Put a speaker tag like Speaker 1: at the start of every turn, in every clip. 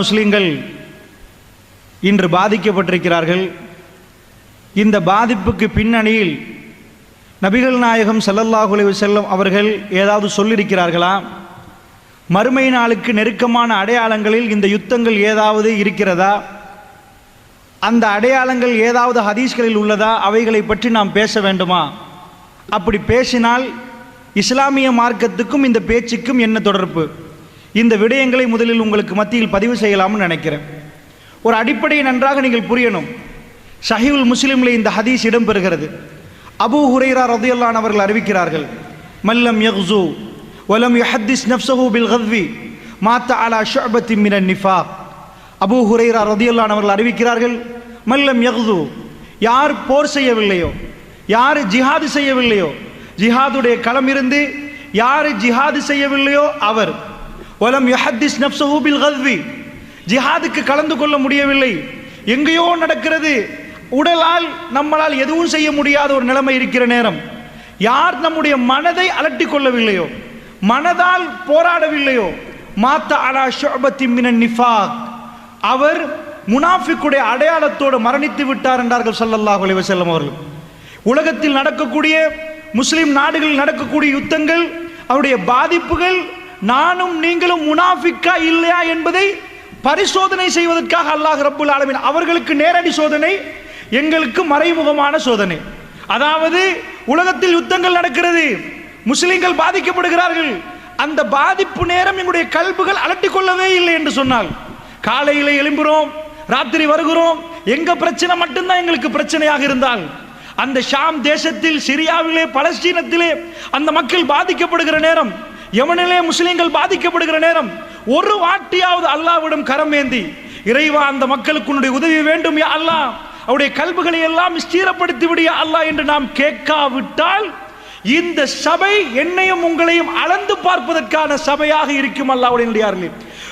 Speaker 1: முஸ்லிம்கள் இன்று பாதிக்கப்பட்டிருக்கிறார்கள். இந்த பாதிப்புக்கு பின்னணியில் நபிகள் நாயகம் ஸல்லல்லாஹு அலைஹி வஸல்லம் அவர்கள் ஏதாவது சொல்லியிருக்கிறார்களா? மறுமை நாளுக்கு நெருக்கமான அடையாளங்களில் இந்த யுத்தங்கள் ஏதாவது இருக்கிறதா? அந்த அடையாளங்கள் ஏதாவது ஹதீஸ்களில் உள்ளதா? அவைகளை பற்றி நாம் பேச வேண்டுமா? அப்படி பேசினால் இஸ்லாமிய மார்க்கத்துக்கும் இந்த பேச்சுக்கும் என்ன தொடர்பு? இந்த விடயங்களை முதலில் உங்களுக்கு மத்தியில் பதிவு செய்யலாம்னு நினைக்கிறேன். ஒரு அடிப்படையை நன்றாக நீங்கள் புரியணும். ஸஹீஹுல் முஸ்லிமில் இந்த ஹதீஸ் இடம்பெறுகிறது. அபூ ஹுரைரா ரலியல்லாஹு அன்ஹு அவர்கள் அறிவிக்கிறார்கள், மல்லம் யக்ஸு வலம் யுஹத்திஸ் நஃப்ஸஹு பில் கத்வி மாத்த அலா ஷுஅபத்தின் மினன் நிஃபாக். அபூ ஹுரைரா ரலியல்லாஹு அன்ஹு அவர்கள் அறிவிக்கிறார்கள், மல்லம் யக்ஸு, யார் போர் செய்யவில்லையோ, யார் ஜிஹாது செய்யவில்லையோ, ஜிஹாதுடைய களம் இருந்து யார் ஜிஹாது செய்யவில்லையோ அவர், வலம் யுஹத்திஸ் நஃப்ஸஹு பில் கத்வி, ஜிஹாதுக்கு கலந்து கொள்ள முடியவில்லை, எங்கேயோ நடக்கிறது, உடலால் நம்மளால் எதுவும் செய்ய முடியாத ஒரு நிலைமை இருக்கிற நேரம், யார் நம்முடைய மனதை அலட்டி கொள்ளவில்லையோ, மனதால் போராடவில்லையோ, மாத்த அலா ஷுஅபத்தின் மினன் நிஃபாக், அவர் முனாஃபிக்குடைய அடையாளத்தோடு மரணித்து விட்டார் என்றார்கள் ஸல்லல்லாஹு அலைஹி வஸல்லம் அவர்கள். உலகத்தில் நடக்கக்கூடிய முஸ்லிம் நாடுகளில் நடக்கக்கூடிய யுத்தங்கள், அவருடைய பாதிப்புகள் நானும் நீங்களும் முனாஃபிக்கா இல்லையா என்பதை பரிசோதனை செய்வதற்காக அல்லாஹ் ரப்புல் ஆலமீன் அவர்களுக்கு நேரடி சோதனை, எங்களுக்கு மறைமுகமான சோதனை. அதாவது உலகத்தில் யுத்தங்கள் நடக்கிறது, முஸ்லிம்கள் பாதிக்கப்படுகிறார்கள், அந்த பாதிப்பு நேரம் எங்களுடைய கல்புகள் அலட்டிக் கொள்ளவே இல்லை என்று சொன்னால், காலையில் எழும்புகிறோம், ராத்திரி வருகிறோம், எங்க பிரச்சனை மட்டும்தான் எங்களுக்கு பிரச்சனையாக இருந்தால், அந்த ஷாம் தேசத்தில், சிரியாவிலே, பலஸ்தீனத்திலே அந்த மக்கள் பாதிக்கப்படுகிற நேரம், யமனிலே முஸ்லிம்கள் பாதிக்கப்படுகிற நேரம், ஒரு வாட்டியாவது அல்லாஹ்விடம் கரம் ஏந்தி, இறைவா அந்த மக்களுக்கு உன்னுடைய உதவி வேண்டும் யா அல்லாஹ், அவருடைய கல்புகளை எல்லாம் ஸ்திரப்படுத்தி விடு யா அல்லாஹ் என்று நாம் கேட்காவிட்டால் இந்த சபை என்னையும் உங்களையும் அளந்து பார்ப்பதற்கான சபையாக இருக்கும். அல்லாஹ்வுடைய நல்லடியார்களே,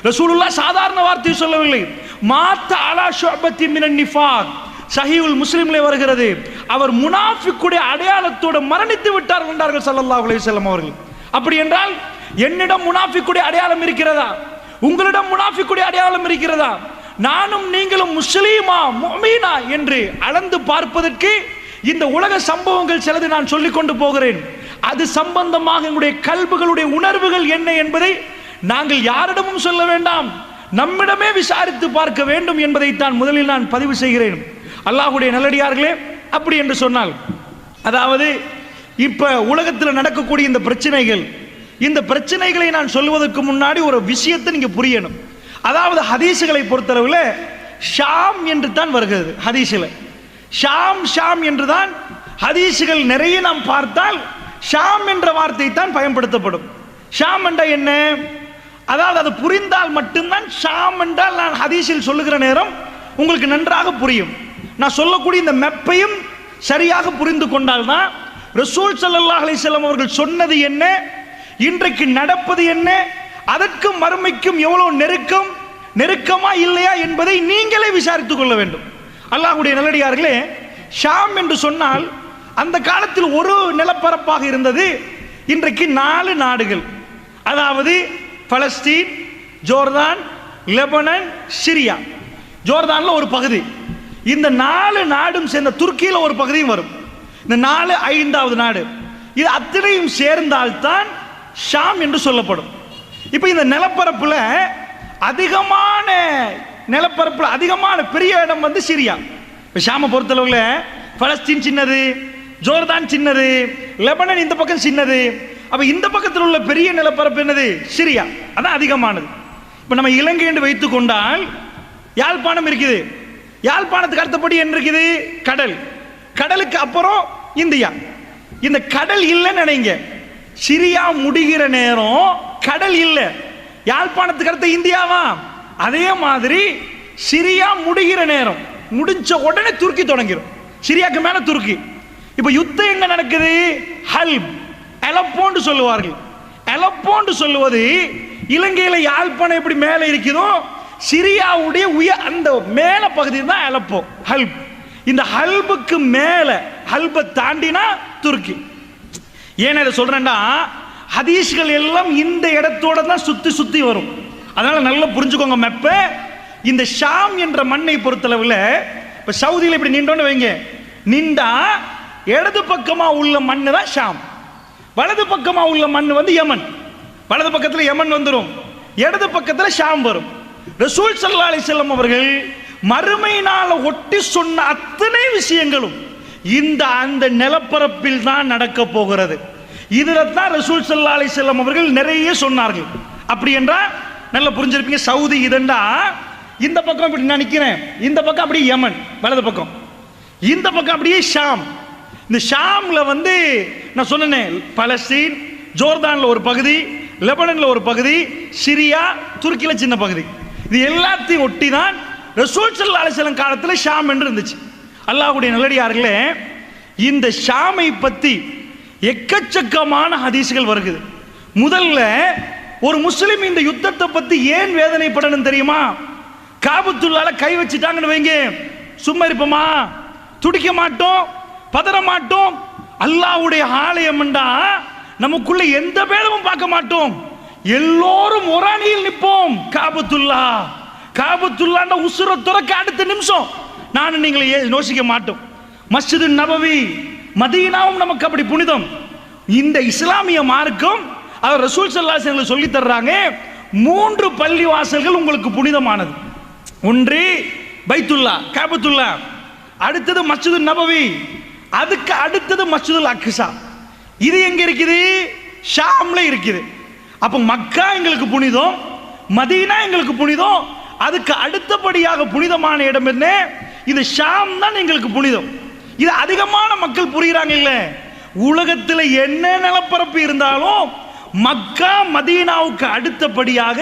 Speaker 1: ரசூலுல்லாஹ் சாதாரண வார்த்தை சொல்லவில்லை, மாத்த அலா ஷுஅபத்தின் மினன் நிஃபாக். ஸஹீஹுல் முஸ்லிமிலே வருகிறது, அவர் முனாஃபிக்குடைய அடையாளத்தோடு மரணித்து விட்டார் என்றார்கள் ஸல்லல்லாஹு அலைஹி வஸல்லம் அவர்கள். அப்படி என்றால் என்னிடம் முனாஃபிக்குடைய அடையாளம் இருக்கிறதா? உங்களிடம் முனாஃபிக்குடைய அடையாளம் இருக்கிறதா? நானும் நீங்களும் முஸ்லீமா முஃமினா என்று அளந்து பார்ப்பதற்கு இந்த உலக சம்பவங்கள் சிலது நான் சொல்லிக் கொண்டு போகிறேன். அது சம்பந்தமாக எங்களுடைய கல்புகளுடைய உணர்வுகள் என்ன என்பதை நாங்கள் யாரிடமும் சொல்ல வேண்டாம், நம்மிடமே விசாரித்து பார்க்க வேண்டும் என்பதைத்தான் முதலில் நான் பதிவு செய்கிறேன். அல்லாஹ்வுடைய நல்லடியார்களே, அப்படி என்று சொன்னால், அதாவது இப்ப உலகத்தில் நடக்கக்கூடிய இந்த பிரச்சனைகள், இந்த பிரச்சனைகளை நான் சொல்வதற்கு முன்னாடி ஒரு விஷயத்தை நீங்க புரியணும். அதாவது ஹதீசுகளை பொறுத்தளவில் ஷாம் என்று தான் வருகிறது. ஹதீஸில் ஷாம் ஷாம் என்று தான் ஹதீசுகள் நிறைய நாம் பார்த்தால் ஷாம் என்ற வார்த்தை தான் பயன்படுத்தப்படும். ஷாம் என்றால் என்ன? அதாவது அது புரிந்தால் மட்டும்தான் ஷாம் என்றால் நான் ஹதீஸில் சொல்லுகிற நேரம் உங்களுக்கு நன்றாக புரியும். நான் சொல்லக்கூடிய இந்த மெப்பையும் சரியாக புரிந்து கொண்டால்தான் ரசூல் ஸல்லல்லாஹு அலைஹி வஸல்லம் அவர்கள் சொன்னது என்ன, இன்றைக்கு நடப்பது என்ன, அதற்கும் மறுமைக்கும் எவ்வளவு நெருக்கமா இல்லையா என்பதை நீங்களே விசாரித்துக் கொள்ள வேண்டும். அல்லாஹ்வுடைய நல்லடியார்களே, ஷாம் என்று சொன்னால் அந்த காலத்தில் ஒரு நிலப்பரப்பாக இருந்தது. இன்றைக்கு 4 நாடுகள், அதாவது பலஸ்தீன், ஜோர்தான், லெபனான், சிரியா. ஜோர்தான்ல ஒரு பகுதி, இந்த 4 நாடும் சேர்ந்த துருக்கியில் ஒரு பகுதியும் வரும். இந்த 4 5வது நாடு, இது அத்தனையும் சேர்ந்தால்தான் ஷாம் என்று சொல்லப்படும். இப்போ இந்த நிலப்பரப்புல அதிகமான பெரிய இடம் வந்து சிரியா. இப்போ ஷாமை பொறுத்தளவுல பலஸ்தீன் சின்னது, ஜோர்தான் சின்னது, லெபனான் இந்த பக்கம் சின்னது. அப்ப இந்த பக்கத்தில் உள்ள பெரிய நிலப்பரப்பு என்னது? சிரியா, அதான் அதிகமானது. இப்போ நம்ம இலங்கை என்று வைத்துக் கொண்டால் யாழ்ப்பாணம் இருக்குது, யாழ்ப்பாணத்துக்கு அடுத்தபடி என்ன இருக்குது? கடல், கடலுக்கு அப்புறம் இந்தியா. இந்த கடல் இல்லைன்னு நினைங்க, சிரியா முடிகிற நேரம் கடல் இல்லை, யாழ்ப்பாணத்துக்கு அடுத்த இந்தியாவா? அதே மாதிரி சிரியா முடிகிற நேரம் முடிஞ்ச உடனே துருக்கி தொடங்கிடும், சிரியாக்கு மேல துருக்கி. இப்ப யுத்தம் எங்க நடக்குது? ஹல்ப், அலப்போன்னு சொல்லுவார்கள். அலப்போன்னு சொல்லுவது இலங்கையில யாழ்ப்பாணம் எப்படி மேலே இருக்குதோ, சிரியாவுடைய அந்த மேல பகுதி தான் அலப்போ, ஹல்ப். இந்த ஹல்புக்கு மேல, ஹல்பை தாண்டினா துருக்கி. ஏன் இதை சொல்றேன்னா, ஹதீஸ்கள் எல்லாம் இந்த இடத்தோட தான் சுத்தி சுத்தி வரும். அதனால நல்லா புரிஞ்சுக்கோங்க மெப்ப. இந்த ஷாம் என்ற மண்ணை பொறுத்தளவில் இப்போ சவுதியில் இப்படி நின்றோன்னு வைங்க, நின்றா இடது பக்கமாக உள்ள மண் தான் ஷாம், வலது பக்கமாக உள்ள மண் வந்து யமன். வலது பக்கத்தில் யமன் வந்துடும், இடது பக்கத்தில் ஷாம் வரும். ரசூல் ஸல்லல்லாஹு அலைஹி வஸல்லம் அவர்கள் மறுமையினால ஒட்டி சொன்ன அத்தனை விஷயங்களும் இந்த அந்த நிலப்பரப்பில் தான் நடக்க போகிறது. இதில் தான் ரசூல் ஸல்லல்லாஹு அலைஹி வஸல்லம் அவர்கள் நிறைய சொன்னார்கள். அப்படி என்றால் நல்லா புரிஞ்சிருப்பீங்க. சவுதி இதண்டா இந்த பக்கம் இப்படி நான் நிற்கிறேன், இந்த பக்கம் அப்படியே யமன் வலது பக்கம், இந்த பக்கம் அப்படியே ஷாம். இந்த ஷாம்ல வந்து நான் சொன்னேன் பலஸ்தீன், ஜோர்தான்ல ஒரு பகுதி, லெபனன்ல ஒரு பகுதி, சிரியா, துருக்கியில சின்ன பகுதி, இது எல்லாத்தையும் ஒட்டி தான் ரசூல் ஸல்லல்லாஹு அலைஹி வஸல்லம் காலத்தில் ஷாம் என்று இருந்துச்சு. அல்லாஹ்வுடைய நல்லடியார்களே, இந்த ஷாமை பற்றி எக்கச்சக்கமான ஹதீஸ்கள் வருகிறது. முதல்ல ஒரு முஸ்லிம் இந்த யுத்தத்தை பற்றி ஏன் வேதனைப்படணும் தெரியுமா? காபத்துல்லால கை வச்சுட்டாங்கன்னு வைங்க, சும்மா இருப்போமா? துடிக்க மாட்டோம், பதற மாட்டோம். அல்லாஹ்வுடைய ஆலயம்டா நமக்குள்ள எந்த பேதமும் பார்க்க மாட்டோம், எல்லோரும் ஒரு அணியில் நிற்போம். காபத்துல்லா காபத்துல்லாண்ட உசுர துறக்க அடுத்த நிமிஷம் நான் நீங்களை யோசிக்க மாட்டோம். மஸ்ஜிது நபவி, மதீனாவும் நமக்கு அப்படி புனிதம். இந்த இஸ்லாமிய மார்க்கம் அவர் ரசூல் ஸல்லல்லாஹு அலைஹி வஸல்லம் சொல்லி தர்றாங்க, 3 பள்ளி வாசல்கள் உங்களுக்கு புனிதமானது. ஒன்று பைத்துல்லா காபத்துல்லா, அடுத்தது மஸ்ஜிது நபவி, அதுக்கு அடுத்தது மஸ்ஜிதுல் அக்ஸா. இது எங்க இருக்குது? ஷாம்ல இருக்குது. அப்ப மக்கா எங்களுக்கு புனிதம், மதீனா எங்களுக்கு புனிதம், அதுக்கு அடுத்தபடியாக புனிதமான இடம் என்ன? இது ஷாம் தான் எங்களுக்கு புனிதம். இது அதிகமான மக்கள் புரியுறாங்க இல்ல? உலகத்தில் என்ன நிலப்பரப்பு இருந்தாலும் மக்கா மதீனாவுக்கு அடுத்தபடியாக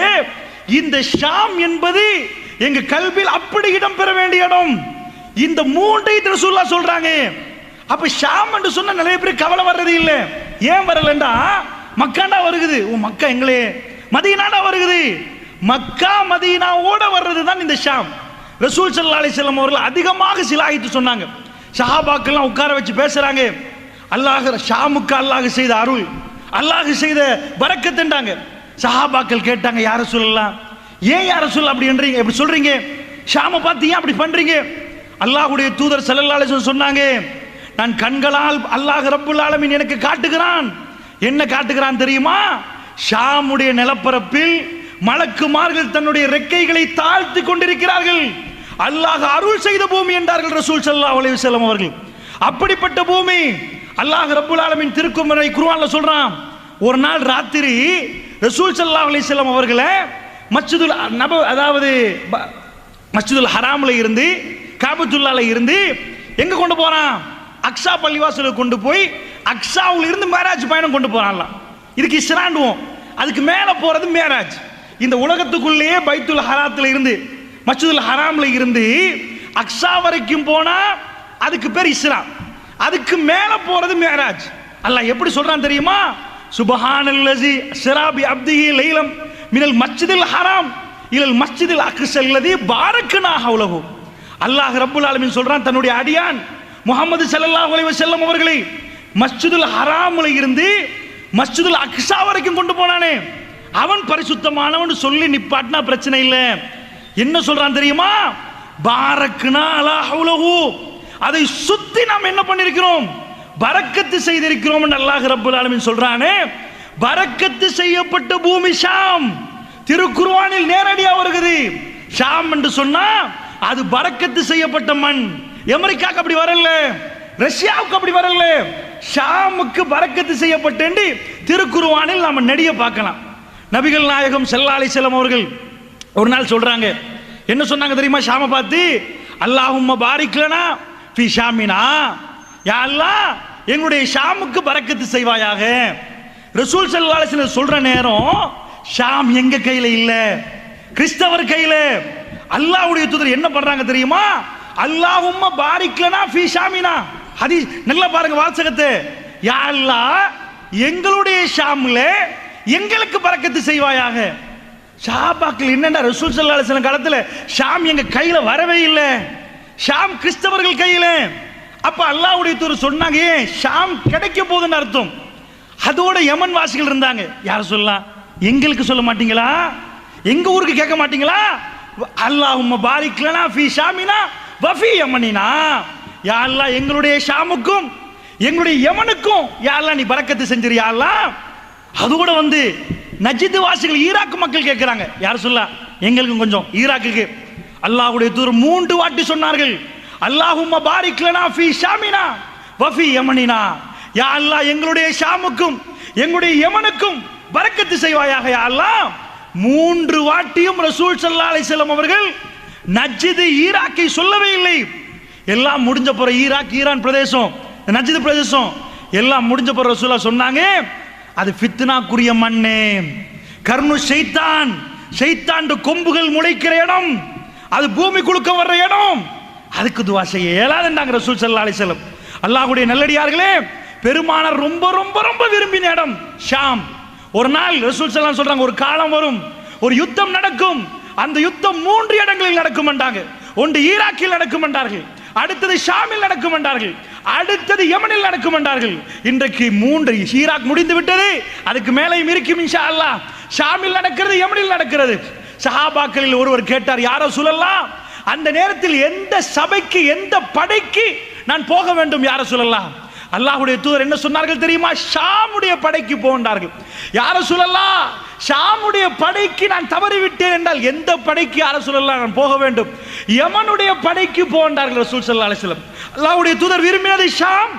Speaker 1: இந்த ஷாம் என்பது எங்க கல்வியில் அப்படி இடம் பெற வேண்டிய இடம். இந்த 3 ரசூலுல்லாஹ் சொல்றாங்க. அப்ப ஷாம் என்று சொன்ன நிறைய பேர் கவலை வர்றது இல்லை. ஏன் வரலண்டா மக்காண்டா வருகுது, மக்கா எங்களே, மதீனாடா வருகுது. மக்கா மதீனாவோட வர்றது தான் இந்த ஷாம். ரசூல் ஸல்லல்லாஹு அலைஹி வஸல்லம் அவர்கள் அதிகமாக சிலாயித்து சொன்னாங்க. சஹாபாக்கெல்லாம் உட்கார வச்சு பேசுறாங்க. அல்லாஹ் ஷாமுக்கு அல்லாஹ் செய்த அருள், அல்லாஹ் செய்த பரக்கத்துன்றாங்க. சஹாபாக்கள் கேட்டாங்க, யா ரசூலல்லாஹ், ஏன் யா ரசூல் அப்படி என்றீங்க, எப்படி சொல்றீங்க? ஷாமை பார்த்து ஏன் அப்படி பண்றீங்க? அல்லாஹ்வுடைய தூதர் ஸல்லல்லாஹு அலைஹி வஸல்லம் சொன்னாங்க, நான் கண்களால் அல்லாஹ் ரப்புல் ஆலமீன் எனக்கு காட்டுகிறான். என்ன காட்டுகிறான் தெரியுமா? ஷாமுடைய நிலப்பரப்பில் மலக்குமார்கள் தன்னுடைய ரெக்கைகளை தாழ்த்தி கொண்டிருக்கிறார்கள். அல்லாஹ் அருள் செய்த பூமி என்றார்கள் ரசூல் ஸல்லல்லாஹு அலைஹி வஸல்லம் அவர்கள். அப்படிப்பட்ட பூமி அல்லாஹ் ரப்புல் ஆலமீன் திருக்குர்ஆன்ல குர்ஆன்ல சொல்றான். ஒரு நாள் ராத்திரி ரசூல் ஸல்லல்லாஹு அலைஹி வஸல்லம் அவர்களை மஸ்ஜிதுல் நப, அதாவது மஸ்ஜிதுல் ஹராம்ல இருந்து காபத்துல்லால இருந்து எங்க கொண்டு போறான்? அக்ஸா பள்ளிவாசலுக்கு கொண்டு போய் அக்ஸாவில் இருந்து மேராஜ் பயணம் கொண்டு போறான்லாம். இதுக்கு இஸ்ராண்டுவோம், அதுக்கு மேல போறது மேராஜ். இந்த உலகத்துக்குள்ளேயே பைத்துல் ஹராத்துல இருந்து மஸ்ஜிதுல் ஹராம்ல இருந்து அக்ஸா வரைக்கும் போனா அதுக்கு பேர் இஸ்ரா, அதுக்கு மேல போறது மேராஜ். அல்லாஹ் எப்படி சொல்றான் தெரியுமா? சுப்ஹானல்லஸி அஸ்ரா பி அப்திஹி லைலம் மினல் மஸ்ஜிதில் ஹராம் இலல் மஸ்ஜிதில் அக்ஸா அல்லதி பாரக்னா ஹவ்லஹு. அல்லாஹ் ரப்புல் ஆலமீன் சொல்றான், தன்னுடைய அடியான் முஹம்மது ஸல்லல்லாஹு அலைஹி வஸல்லம் அவர்களை மஸ்ஜிதுல் ஹராம்ல இருந்து மஸ்ஜிதுல் அக்ஸா வரைக்கும் கொண்டு போனானே, அவன் பரிசுத்தமானவன் சொல்லி நிப்பாட்டினா பிரச்சனை இல்லை. என்ன சொல்றான் தெரியுமா? பாரக்னா அலா ஹவ்லஹு, அதை சுத்தி நாம் என்ன பண்ணிருக்கிறோம்? பரக்கத்து செய்திருக்கிறோம் என்று அல்லாஹ் ரப்புல் ஆலமீன் சொல்றானே. பரக்கத்து செய்யப்பட்ட பூமி ஷாம். திருக்குர்ஆனில் நேரடியாக வருகிறது. ஷாம் என்று சொன்னா அது பரக்கத்து செய்யப்பட்ட மண். அமெரிக்காவுக்கு அப்படி வரல, ரஷ்யாவுக்கு அப்படி வரல, ஷாமுக்கு பரக்கத்து செய்யப்பட்டு திருக்குர்ஆனில் நாம நெடிய பார்க்கலாம். நபிகள் நாயகம் ஸல்லல்லாஹு அலைஹி வஸல்லம் அவர்கள் ஒரு நாள் சொல்றாங்க, என்ன சொன்னாங்க தெரியுமா? ஷாமை பார்த்து, அல்லாஹும்ம பாரிக் லனா ஃபீ ஷாமினா, யா அல்லாஹ் எங்களுடைய ஷாமுக்கு பரக்கத்து செய்வாயாக. ரசூல் ஸல்லல்லாஹு அலைஹி வஸல்லம் சொல்ற நேரம் ஷாம் எங்க கையில இல்ல, கிறிஸ்தவர் கையில. அல்லாஹ்வுடைய தூதர் என்ன பண்றாங்க தெரியுமா? அல்லாஹும்ம பாரிக் லனா ஃபீ ஷாமினா. ஹதீஸ் நல்லா பாருங்க வாசகத்தை. யா அல்லாஹ் எங்களுடைய ஷாம்ல எங்களுக்கு பரக்கத்து செய்வாயாக. ஷாபாக்கள் என்னடா, ரசூல் ஸல்லல்லாஹு அலைஹி வஸல்லம் காலத்துல ஷாம் எங்க கையில வரவே இல்லை, ஷாம் கிறிஸ்தவர்கள் கையில. அப்ப அல்லாஹ்வுடைய தூதர் சொன்னாங்க, ஷாம் கிடைக்க போகுதுன்னு அர்த்தம். அதோட யமன் வாசிகள் இருந்தாங்க. யார் சொல்லலாம்? எங்களுக்கு சொல்ல மாட்டீங்களா? எங்க ஊருக்கு கேட்க மாட்டீங்களா? அல்லாஹும்ம பாரிக் லனா ஃபீ ஷாமினா வ ஃபீ யமனினா, யா அல்லாஹ் எங்களுடைய ஷாமுக்கும் எங்களுடைய யமனுக்கும் யா அல்லாஹ் நீ பரக்கத்து செஞ்சிரு யா அல்லாஹ். அது கூட நஜித் வாசிகள் ஈராக் மக்கள் கேட்கிறாங்க, யார் சொல்ல எங்களுக்கும் கொஞ்சம் ஈராக்குக்கு. அல்லாஹ்வுடைய தூதர் 3 வாட்டி சொன்னார்கள், அல்லாஹும்ம பாரிக் லனா ஃபீ ஷாமினா வ ஃபீ யமனினா, யா அல்லாஹ் எங்களுடைய ஷாமுக்கும் எங்களுடைய யமனுக்கும் பரக்கத்து செய்வாயாக யா அல்லாஹ். 3 வாட்டியும் ரசூல் ஸல்லல்லாஹு அலைஹி வஸல்லம் அவர்கள் நஜ்த் ஈராக்கை சொல்லவே இல்லை. எல்லாம் முடிஞ்ச பிறகு ஈராக் ஈரான் பிரதேசம் நஜ்த் பிரதேசம் எல்லாம் முடிஞ்ச பிறகு ரசூலுல்லாஹ் சொன்னாங்க, அது ஃபித்னாக்குரிய மண்ணு, கர்னு ஷைத்தான், ஷைத்தான் கொம்புகள் முளைக்கிற இடம், அது பூமி குலுக்க வர்ற இடம், அதுக்கு துவா செய்ய இயலாதுன்றாங்க ரசூல் ஸல்லல்லாஹு அலைஹி வஸல்லம். அல்லாஹ்வுடைய நல்லடியார்களே, பெருமானார் ரொம்ப ரொம்ப ரொம்ப விரும்பின இடம் ஷாம். ஒரு நாள் ரசூல் ஸல்லல்லாஹு அலைஹி வஸல்லம் சொல்றாங்க, ஒரு காலம் வரும், ஒரு யுத்தம் நடக்கும், அந்த யுத்தம் 3 இடங்களில் நடக்கும் என்றாங்க. ஒன்று ஈராக்கில் நடக்கும் என்றார்கள், அடுத்தது ஷாமில் நடக்கும் என்றார்கள், அடுத்தது யமனில் நடக்கும் என்றார்கள். இன்றைக்கு 3 ஈராக் முடிந்து விட்டது, அதுக்கு மேலேயும் இருக்கும் இன்ஷா அல்லாஹ். ஷாமில் நடக்கிறது, யமனில் நடக்கிறது. சஹாபாக்களில் ஒருவர் கேட்டார், யார் ரசூலல்லாஹ், அந்த நேரத்தில் எந்த சபைக்கு எந்த படைக்கு நான் போக வேண்டும் யார் ரசூலல்லாஹ்? அல்லாஹ்வுடைய தூதர் என்ன சொன்னார்கள் தெரியுமா? ஷாமுடைய படைக்கு போன்றார்கள். யார் ரசூலல்லாஹ், ஷாமுடைய படைக்கு நான் தவறிவிட்டேன் என்றால் எந்த படைக்கு யார் ரசூலல்லாஹ் நான் போக வேண்டும்? யமனுடைய படைக்கு போன்றார்கள் ரசூல் ஸல்லல்லாஹு அலைஹி வஸல்லம். அல்லாஹ்வுடைய தூதர் விரும்பினது ஷாம்,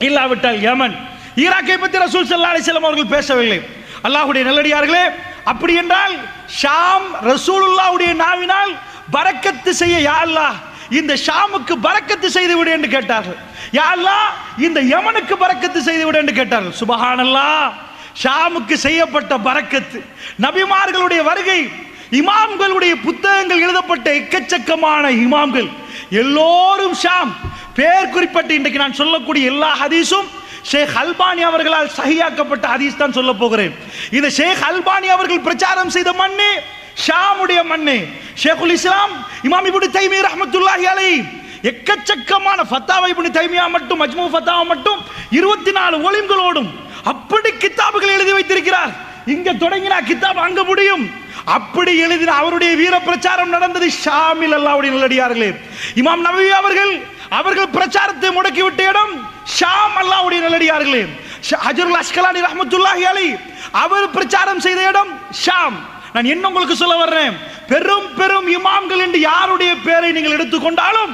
Speaker 1: இல்லாவிட்டால் யமன். ஈராக்கை பற்றி ரசூல் ஸல்லல்லாஹு அலைஹி வஸல்லம் அவர்கள் பேசவில்லை. அல்லாஹ்வுடைய நல்லடியார்களே, அப்படி என்றால் ஷாம் ரசூலுல்லாஹ்வுடைய நாவினால் பரக்கத்து செய்ய யா அல்லாஹ் இந்த ஷாமுக்கு பரக்கத்து செய்து விடு என்று கேட்டார்கள். யா அல்லாஹ் இந்த யமனுக்கு பரக்கத்து செய்து விடு என்று கேட்டார்கள். சுப்ஹானல்லாஹ், ஷாமுக்கு செய்யப்பட்ட பரக்கத்து, நபிமார்களுடைய வருகை, இமாம்களுடைய புத்தகங்கள் எழுதப்பட்ட எக்கச்சக்கமான இமாம்கள் எல்லோரும் ஷாம். பேர் குறிப்பிட்டு இன்றைக்கு நான் சொல்லக்கூடிய எல்லா ஹதீஸும் ஷேக் அல்பானி அவர்களால் சஹியாக்கப்பட்ட ஹதீஸ் தான் சொல்ல போகிறேன். இந்த ஷேக் அல்பானி அவர்கள் பிரச்சாரம் செய்த மண்ணு ஷாமுடைய மண்ணு. ஷேகுல் இஸ்லாம் இமாம் இப்னு தைமிய்யா ரஹ்மத்துல்லாஹி அலைஹி எக்கச்சக்கமான ஃபத்தாவா இப்னு தைமிய்யா மட்டும், மஜ்மூ ஃபத்தாவா மட்டும் 24 வால்யூம்களோடும் அப்படி கிதாபுகள் எழுதி வைத்திருக்கிறார். இங்க தொடங்கினா கிதாப் அங்க முடியும். அப்படி எழுதின அவருடைய வீர பிரச்சாரம் நடந்தது ஷாமில். அல்லாஹ்வுடைய நல்லடியார்களே, இமாம் நவவி அவர்கள் பிரச்சாரத்தை முடக்கிவிட்ட இடம் ஷாம். அல்லாஹ்வுடைய நல்லடியார்களே, ஹஜ்ருல் அஸ்கலானி ரஹ்மத்துல்லாஹி அலைஹி அவர் பிரச்சாரம் செய்த இடம் ஷாம். நான் என்ன உங்களுக்கு சொல்ல வர்றேன், பெரும் பெரும் இமாம்கள் என்று யாருடைய பெயரை நீங்கள் எடுத்துக்கொண்டாலும்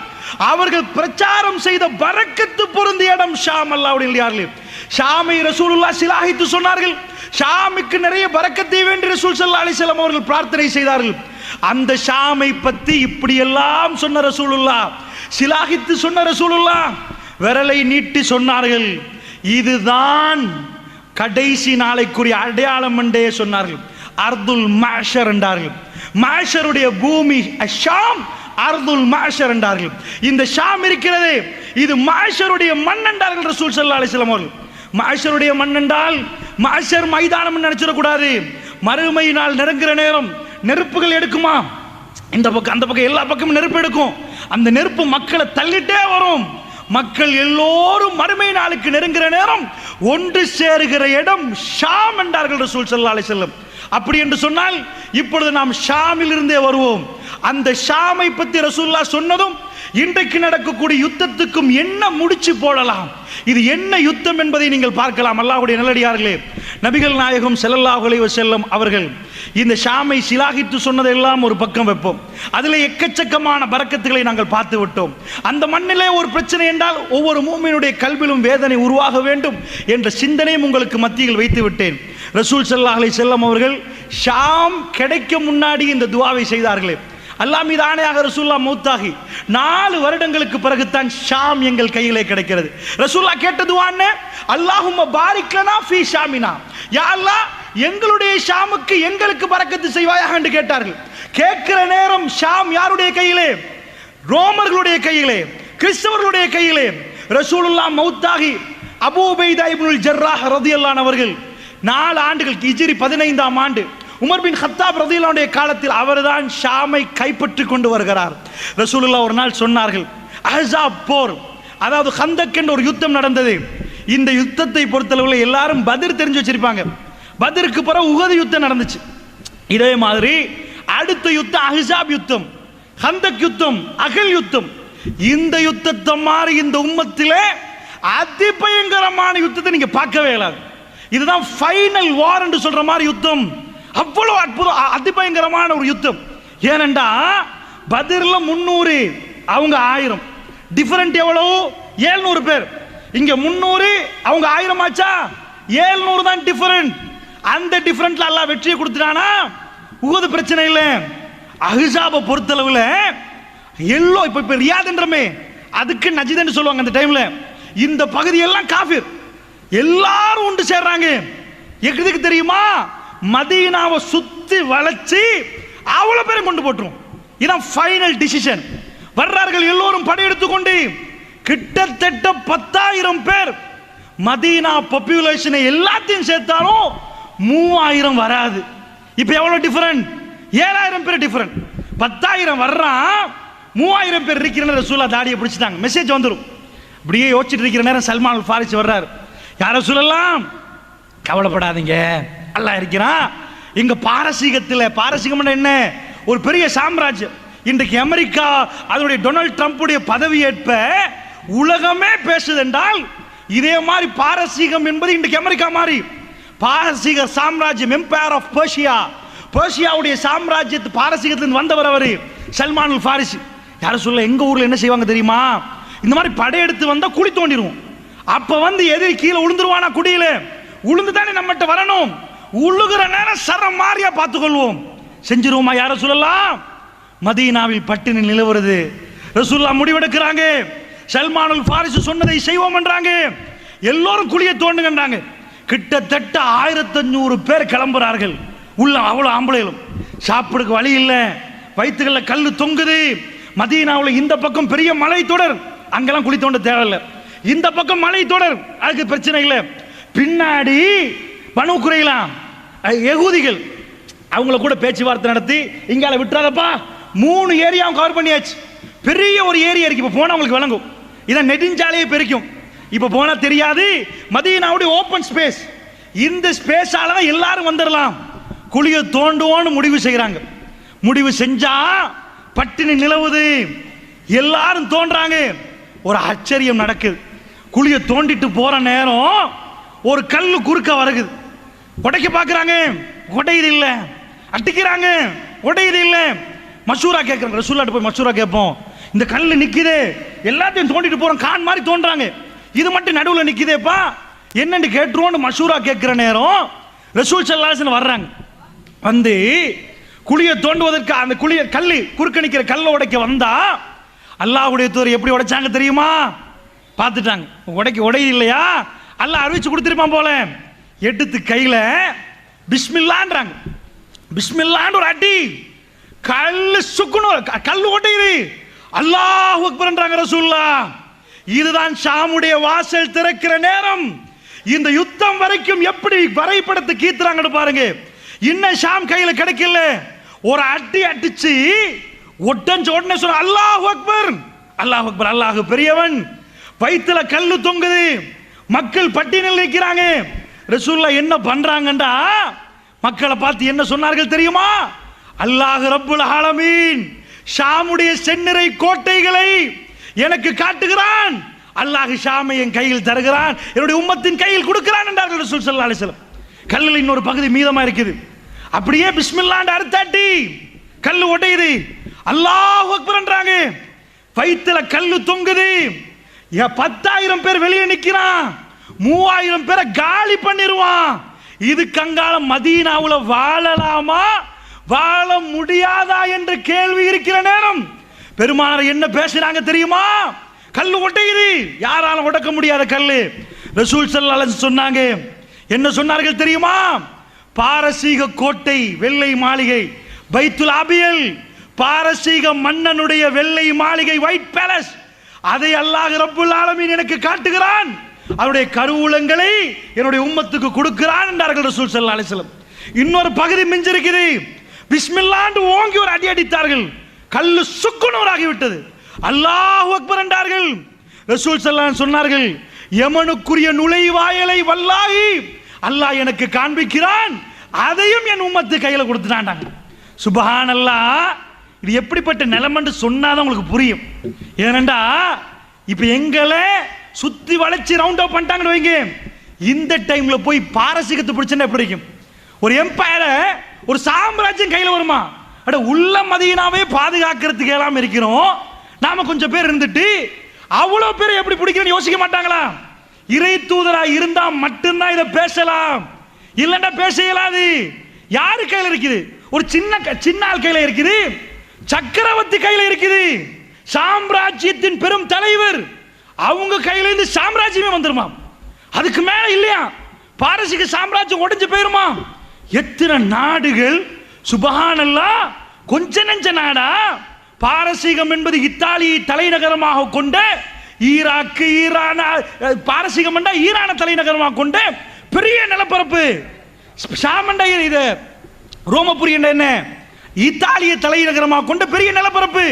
Speaker 1: அவர்கள் பிரச்சாரம் செய்த பரக்கத்து பொருந்திய இடம் ஷாம். அல்லாஹ்வுடைய நல்லடியார்களே, ஷாமை ரசூலுல்லாஹ் சிலாஹித்து சொன்னார்கள். ஷாமுக்கு நிறைய பரக்கத்தை வேண்டி ரசூல் ஸல்லல்லாஹு அலைஹி வஸல்லம் அவர்கள் பிரார்த்தனை செய்தார்கள். அந்த ஷாமை பற்றி இப்படி எல்லாம் சொன்ன ரசூலுல்லாஹ், சிலாஹித்து சொன்ன ரசூலுல்லாஹ் விரலை நீட்டி சொன்னார்கள், இதுதான் கடைசி நாளைக்குரிய அடையாளம் என்றே சொன்னார்கள். அர்துல் மஹ்ஷர் என்றார்கள். மஹ்ஷருடைய பூமி ஷாம், அர்துல் மஹ்ஷர் என்றார்கள். இந்த ஷாம் இருக்கிறது, இது மஹ்ஷருடைய மண் என்றார்கள் ரசூல் ஸல்லல்லாஹு அலைஹி வஸல்லம் அவர்கள். மஹ்ஷருடைய மண் என்றால் மஹ்ஷர் மைதானம் நினைச்சிடக்கூடாது. மறுமை நாள் நெருங்குற நேரம் நெருப்புகள் எடுக்குமா, இந்த பக்கம் அந்த பக்கம் எல்லா பக்கமும் நெருப்பு எடுக்கும். அந்த நெருப்பு மக்களை தள்ளிட்டே வரும். மக்கள் எல்லோரும் மறுமை நாளுக்கு நெருங்குற நேரம் ஒன்று சேருகிற இடம் ஷாம் என்றார்கள் ரசூல் ஸல்லல்லாஹு அலைஹி வஸல்லம். அப்படி என்று சொன்னால் இப்பொழுது நாம் ஷாமில் இருந்தே வருவோம். அந்த ஷாமை பற்றி ரசூலுல்லாஹ் சொன்னதும் இன்றைக்கு நடக்கக்கூடிய யுத்தத்துக்கும் என்ன முடிச்சு போடலாம், இது என்ன யுத்தம் என்பதை நீங்கள் பார்க்கலாம். அல்லாஹ்வுடைய நல்லடியார்களே, நபிகள் நாயகம் ஸல்லல்லாஹு அலைஹி வஸல்லம் அவர்கள் இந்த ஷாமை சிலாகித்து சொன்னதெல்லாம் ஒரு பக்கம் வைப்போம். அதில் எக்கச்சக்கமான பரக்கத்துகளை நாங்கள் பார்த்து விட்டோம். அந்த மண்ணிலே ஒரு பிரச்சனை என்றால் ஒவ்வொரு மூமினுடைய கல்விலும் வேதனை உருவாக வேண்டும் என்ற சிந்தனையும் உங்களுக்கு மத்தியில் வைத்து விட்டேன். ரசூல் ஸல்லல்லாஹு அலைஹி வஸல்லம் அவர்கள் ஷாம் கிடைக்க முன்னாடி இந்த துஆவை செய்தார்களே, அல்லாஹ் மீது ஆணையாக ரசூலுல்லாஹ் மௌத்தாகி 4 வருடங்களுக்கு பிறகுதான் ஷாம் எங்கள் கையிலே கிடைக்கிறது. ரசூலுல்லாஹ் கேட்ட துஆ என்ன? அல்லாஹும்ம பாரிக் லனா ஃபீ ஷாமினா, யா அல்லாஹ் எங்களுடைய ஷாமுக்கு எங்களுக்கு பரக்கத்து செய்வாயாக என்று கேட்டார்கள். கேட்கிற நேரம் ஷாம் யாருடைய கையிலே? ரோமர்களுடைய கையிலே, கிறிஸ்தவர்களுடைய கையிலே. ரசூலுல்லாஹ் மௌத்தாகி அபூ உபைதா இப்னுல் ஜர்ராஹ் ரலியல்லாஹு அன்ஹு அவர்கள் 4 ஆண்டுகள் ஹிஜ்ரி 15ஆம் ஆண்டு உமர் பின் கத்தாப் ரலியல்லாஹு அன்ஹுடைய காலத்தில் அவர்தான் ஷாமை கைப்பற்றி கொண்டு வருகிறார். ரசூலுல்லாஹ் ஒரு நாள் சொன்னார்கள், அஹ்ஸாப் போர், அதாவது கந்தக் என்ற ஒரு யுத்தம் நடந்தது. இந்த யுத்தத்தை பொறுத்தளவில் எல்லாரும் பத்ர் தெரிஞ்சு வச்சிருப்பாங்க. பத்ருக்கு பிறகு உஹது யுத்தம் நடந்துச்சு. இதே மாதிரி அடுத்த யுத்தம் அஹ்ஸாப் யுத்தம், ஹந்தக் யுத்தம், அகல் யுத்தம். இந்த யுத்தத்தை மாதிரி இந்த உம்மத்திலே அதிபயங்கரமான யுத்தத்தை நீங்க பார்க்கவே இயலாது. இதுதான் ஃபைனல் வார் என்று சொல்ற மாதிரி யுத்தம். அவ்வளவு அற்புதம், அதிபயங்கரமான ஒரு யுத்தம். ஏனென்றா பத்ர்ல 300, அவங்க 1000. டிஃபரண்ட் எவ்வளவு? 700 பேர். இங்க 300, அவங்க 1000 ஆச்சா? 700 தான் டிஃபரண்ட். அந்த டிஃபரண்ட்ல அல்லாஹ் வெற்றியை கொடுத்துட்டானா? உஹது பிரச்சனை இல்லை. அஹ்ஸாபை பொறுத்தளவுல எல்லோ இப்ப ரியாத்ன்றமே, அதுக்கு நஜித்னு சொல்லுவாங்க. அந்த டைம்ல இந்த பகுதி எல்லாம் காஃபிர், எல்லாரும் ஒன்று சேர்றாங்க. எதுக்கு தெரியுமா? மதீனாவை சுத்தி வளைச்சு அவ்வளவு பேரும் கொண்டு போட்டுரும். இதான் ஃபைனல் டிசிஷன். வர்றார்கள் எல்லோரும் படையெடுத்துக்கொண்டு, கிட்டத்தட்ட 10,000 பேர். மதீனா பாப்புலேஷனை எல்லாத்தையும் சேர்த்தாலும் 3000 வராது. இப்ப எவ்வளவு டிஃபரண்ட்? 7000 பேர் டிஃபரண்ட். 10,000 வர்றான், 3000 பேர் இருக்கிற ரசூலுல்லாஹ் தாடியை பிடிச்சிட்டாங்க. மெசேஜ் வந்துடும். அப்படியே யோசிச்சுட்டு இருக்கிற நேரம் சல்மான் அல் ஃபாரிசி வர்றாரு. யார சொல்லலாம், கவலைப்படாதீங்க, அல்லாஹ் இருக்கிறான். இங்க பாரசீகம் என்ன, ஒரு பெரிய சாம்ராஜ்யம். இன்றைக்கு அமெரிக்கா அதனுடைய டொனால்ட் ட்ரம்புடைய பதவியேற்ப உலகமே பேசுது என்றால், இதே மாதிரி பாரசீகம் என்பது இன்றைக்கு அமெரிக்கா மாதிரி. பாரசீக சாம்ராஜ்யம், எம்பையர் ஆஃப் பெர்ஷியா, பெர்ஷியாவுடைய சாம்ராஜ்யத்து பாரசீகத்திலிருந்து வந்தவர் அவர் சல்மான் அல் ஃபாரிசி. யார சொல்ல, எங்க ஊர்ல என்ன செய்வாங்க தெரியுமா? இந்த மாதிரி படையெடுத்து வந்தா குழி தோண்டிடுவோம். அப்ப வந்து எதிரி கீழே உளுந்துருவானா, குடியில உளுந்து தானே நம்மகிட்ட வரணும். உழுகிற நேரம் சரம் மாறியா பார்த்துக்கொள்வோம். செஞ்சிருவோமா? யார சொல்லலாம். மதீனாவில் பட்டினி நிலவுறது. ரசூலுல்லாஹ் முடிவெடுக்கிறாங்க, சல்மான் அல் ஃபாரிசி சொன்னதை செய்வோம் என்றாங்க. எல்லோரும் குழியை தோண்டுங்கன்றாங்க. கிட்டத்தட்ட 1500 பேர் கிளம்புறார்கள். உள்ள அவ்வளவு ஆம்பளைகளும், சாப்பிடுக்கு வழி இல்லை, வயிற்றுகள்ல கல்லு தொங்குது. மதீனாவில் இந்த பக்கம் பெரிய மலை தொடர், அங்கெல்லாம் குழி தோண்ட தேவையில்லை. இந்த பக்கம் மலை தொடர், அதுக்கு பிரச்சனை இல்லை. பின்னாடி பனு குறைலா யகூதிகள், அவங்கள கூட பேச்சுவார்த்தை நடத்தி, இங்கால விட்டுறாதப்பா, 3 ஏரியாவும் கவர் பண்ணியாச்சு. பெரிய ஒரு ஏரியா இருக்கு. இப்ப போனா உங்களுக்கு விளங்கும். இதான் நெடுஞ்சாலையே பெருக்கும். இப்ப போனா தெரியாது. மதீனாவுடைய ஓபன் ஸ்பேஸ், இந்த ஸ்பேஸால தான் எல்லாரும் வந்துடலாம். குழியை தோண்டுவோன்னு முடிவு செய்யறாங்க. முடிவு செஞ்சா பட்டினி நிலவுது, எல்லாரும் தோன்றாங்க. ஒரு ஆச்சரியம் நடக்குது. குழியை தோண்டிட்டு போற நேரம் ஒரு கல்லு குறுக்க வருகுது. உடைக்க பாக்குறாங்க, உடையுது இல்ல. அட்டிக்கிறாங்க, உடையுது இல்ல. மசூரா கேட்கறாங்க. ரசூலுல்லாஹ் போய் மசூரா கேட்போம். இந்த கல்லு நிக்குது, எல்லாத்தையும் தோண்டிட்டு போறோம், கான் மாதிரி தோன்றாங்க, இது மட்டும் நடுவில் நிக்குதேப்பா, என்னன்னு கேட்டுருவோம். மசூரா கேட்கிற நேரம் ரசூல் ஸல்லல்லாஹு அலைஹி வஸல்லம் வர்றாங்க. வந்து குழியை தோண்டுவதற்கு அந்த குழியை கல்லு குறுக்க நிக்கிற கல்லை உடைக்க வந்தா, அல்லாஹ்வுடைய தூதர் எப்படி உடைச்சாங்க தெரியுமா? பார்த்துட்டாங்க. உடையுது இல்லையா, அல்லாஹ் அறிவிச்சு கொடுத்துருப்பான் போல. எடுத்து கையில பிஸ்மில்லான்றாங்க. பிஸ்மில்லான்னு ஒரு அடி, கல்லு சுக்குணும், கல்லு உடையுது. அல்லாஹ் அக்பர்ன்றாங்க ரசூலுல்லாஹ். இதுதான் ஷாமுடைய வாசல் திறக்கிற நேரம். இந்த யுத்தம் வரைக்கும் எப்படி வரைபடத்தை கீத்துறாங்கன்னு பாருங்க. இன்னும் ஷாம் கையில கிடைக்கல. ஒரு அடி அடிச்சு ஒட்டஞ்ச உடனே சொல்ற அல்லாஹ் அக்பர், அல்லாஹ் அக்பர், அல்லாஹ் பெரியவன். வயிற்றுல கல்லு தொங்குது, மக்கள் பட்டினியில் நிற்கிறாங்க. ரசூலுல்லாஹ் என்ன பண்றாங்கண்டா, மக்களை பார்த்து என்ன சொன்னார்கள் தெரியுமா? அல்லாஹ் ரப்புல் ஆலமீன் ஷாமுடைய செந்நிறை கோட்டைகளை எனக்கு காட்டுகிறான். அல்லாஹ் ஷாமை என் கையில் தருகிறான், என்னுடைய உம்மத்தின் கையில் கொடுக்கிறான் என்றார்கள் ரசூல் ஸல்லல்லாஹு அலைஹி வஸல்லம். கல்லில் இன்னொரு பகுதி மீதமா இருக்குது. அப்படியே பிஸ்மில்லாஹ் அறுத்தாட்டி கல்லு உடையுது. அல்லாஹ் அக்பர் என்றாங்க. வயிற்றுல கல்லு தொங்குது. 10,000 பேர் வெளியே நிக்கிறான், 3000 பேரை காலி பண்ணிடுவான். இது கங்கால மதீனாவுல வாழலாமா வாழ முடியாதா என்று கேள்வி இருக்கிற நேரம் பெருமானார் என்ன பேசுறாங்க தெரியுமா? கல்லு உடையுது, யாராலும் உடைக்க முடியாத கல்லு. ரசூல் ஸல்லல்லாஹு அலைஹி வஸல்லம் சொன்னாங்க. என்ன சொன்னார்கள் தெரியுமா? பாரசீக கோட்டை, வெள்ளை மாளிகை, பைத்துல் அபியல், பாரசீக மன்னனுடைய வெள்ளை மாளிகை, ஒயிட் பேலஸ், அதை அல்லாஹ் ரப்புல் ஆலமீன் எனக்கு காட்டுகிறான். அவருடைய கருவூலங்களை என்னுடைய உம்மத்துக்கு கொடுக்கிறான் என்றார்கள் ரசூல் ஸல்லல்லாஹு அலைஹி வஸல்லம். இன்னொரு பகுதி மிஞ்சிருக்குது. பிஸ்மில்லாஹ் ஓங்கி ஒரு அடி அடித்தார்கள், கல்லு சுக்குநூறாகிவிட்டது. அல்லாஹ் அக்பர் என்றார்கள். ரசூல் ஸல்லல்லாஹு அலைஹி வஸல்லம் சொன்னார்கள், யமனுக்குரிய நுழைவாயலை வல்லாஹி அல்லாஹ் எனக்கு காண்பிக்கிறான், அதையும் என் உம்மத்து கையில கொடுத்துட்டான்.
Speaker 2: சுப்ஹானல்லாஹ். இது எப்படிப்பட்ட நிலைமைன்னு சொன்னாதான் உங்களுக்கு புரியும். ஏனண்டா இப்ப எங்களை சுத்தி வளைச்சு ரவுண்ட் அப் பண்ணிட்டாங்கன்னு வைங்க, இந்த டைம்ல போய் பாரசீகத்தை பிடிச்சா எப்படி இருக்கும்? ஒரு எம்பையர, ஒரு சாம்ராஜ்யம் கையில் வருமா? அட உள்ள மதீனாவே பாதுகாக்கிறதுக்கு எல்லாம் இருக்கிறோம் நாம கொஞ்சம் பேர் இருந்துட்டு அவ்வளவு பேர் எப்படி பிடிக்கணும்னு யோசிக்க மாட்டாங்களா? இறை தூதரா இருந்தா மட்டும்தான் இதை பேசலாம், இல்லைன்னா பேச இயலாது. யாரு கையில் இருக்குது? ஒரு சின்ன ஆள் கையில் இருக்குது, சக்கரவர்த்தி கையில் இருக்குது, சாம்ராஜ்யத்தின் பெரும் தலைவர், அவங்க கையில இருந்து சாம்ராஜ்யமே வந்துருமா? அதுக்கு மேல இல்லையா? பாரசீக சாம்ராஜ்யம் உடைஞ்சு போயிருமா? எத்தனை நாடுகள் சுப்ஹானல்லாஹ், கொஞ்ச நெஞ்ச நாடா? பாரசீகம் என்பது இத்தாலியை தலைநகரமாக கொண்ட ஈராக்கு, ஈரான், பாரசீகம் ஈரான தலைநகரமாக கொண்ட பெரிய நிலப்பரப்பு. சாமண்டா இது ரோமபுரி என்ன, இத்தாலிய தலைநகரமாக கொண்ட பெரிய நிலப்பரப்பு.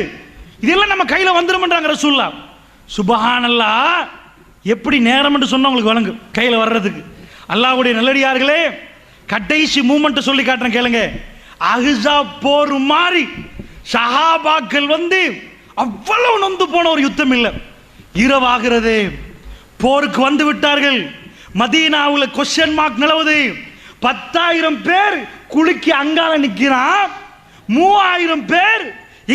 Speaker 2: இதெல்லாம் நம்ம கையில வந்துரும்ன்றாங்க ரசூலுல்லாஹ். சுப்ஹானல்லாஹ், எப்படி நேரம் என்று சொன்னா உங்களுக்கு வழங்கும் கையில வர்றதுக்கு. அல்லாஹ்வுடைய நல்லடியார்களே, கடைசி மூமெண்ட் சொல்லி காட்டுறேன் கேளுங்க. அஹ்ஸாப் போர் மாதிரி சஹாபாக்கள் அவ்வளவு நொந்து போன ஒரு யுத்தம் இல்லை. இரவாகிறது, போருக்கு வந்து விட்டார்கள். மதீனாவுல கொஸ்டின் மார்க் நிலவுது. 10,000 பேர் குலுக்கி அங்கால நிக்கிறான், 3,000 பேர்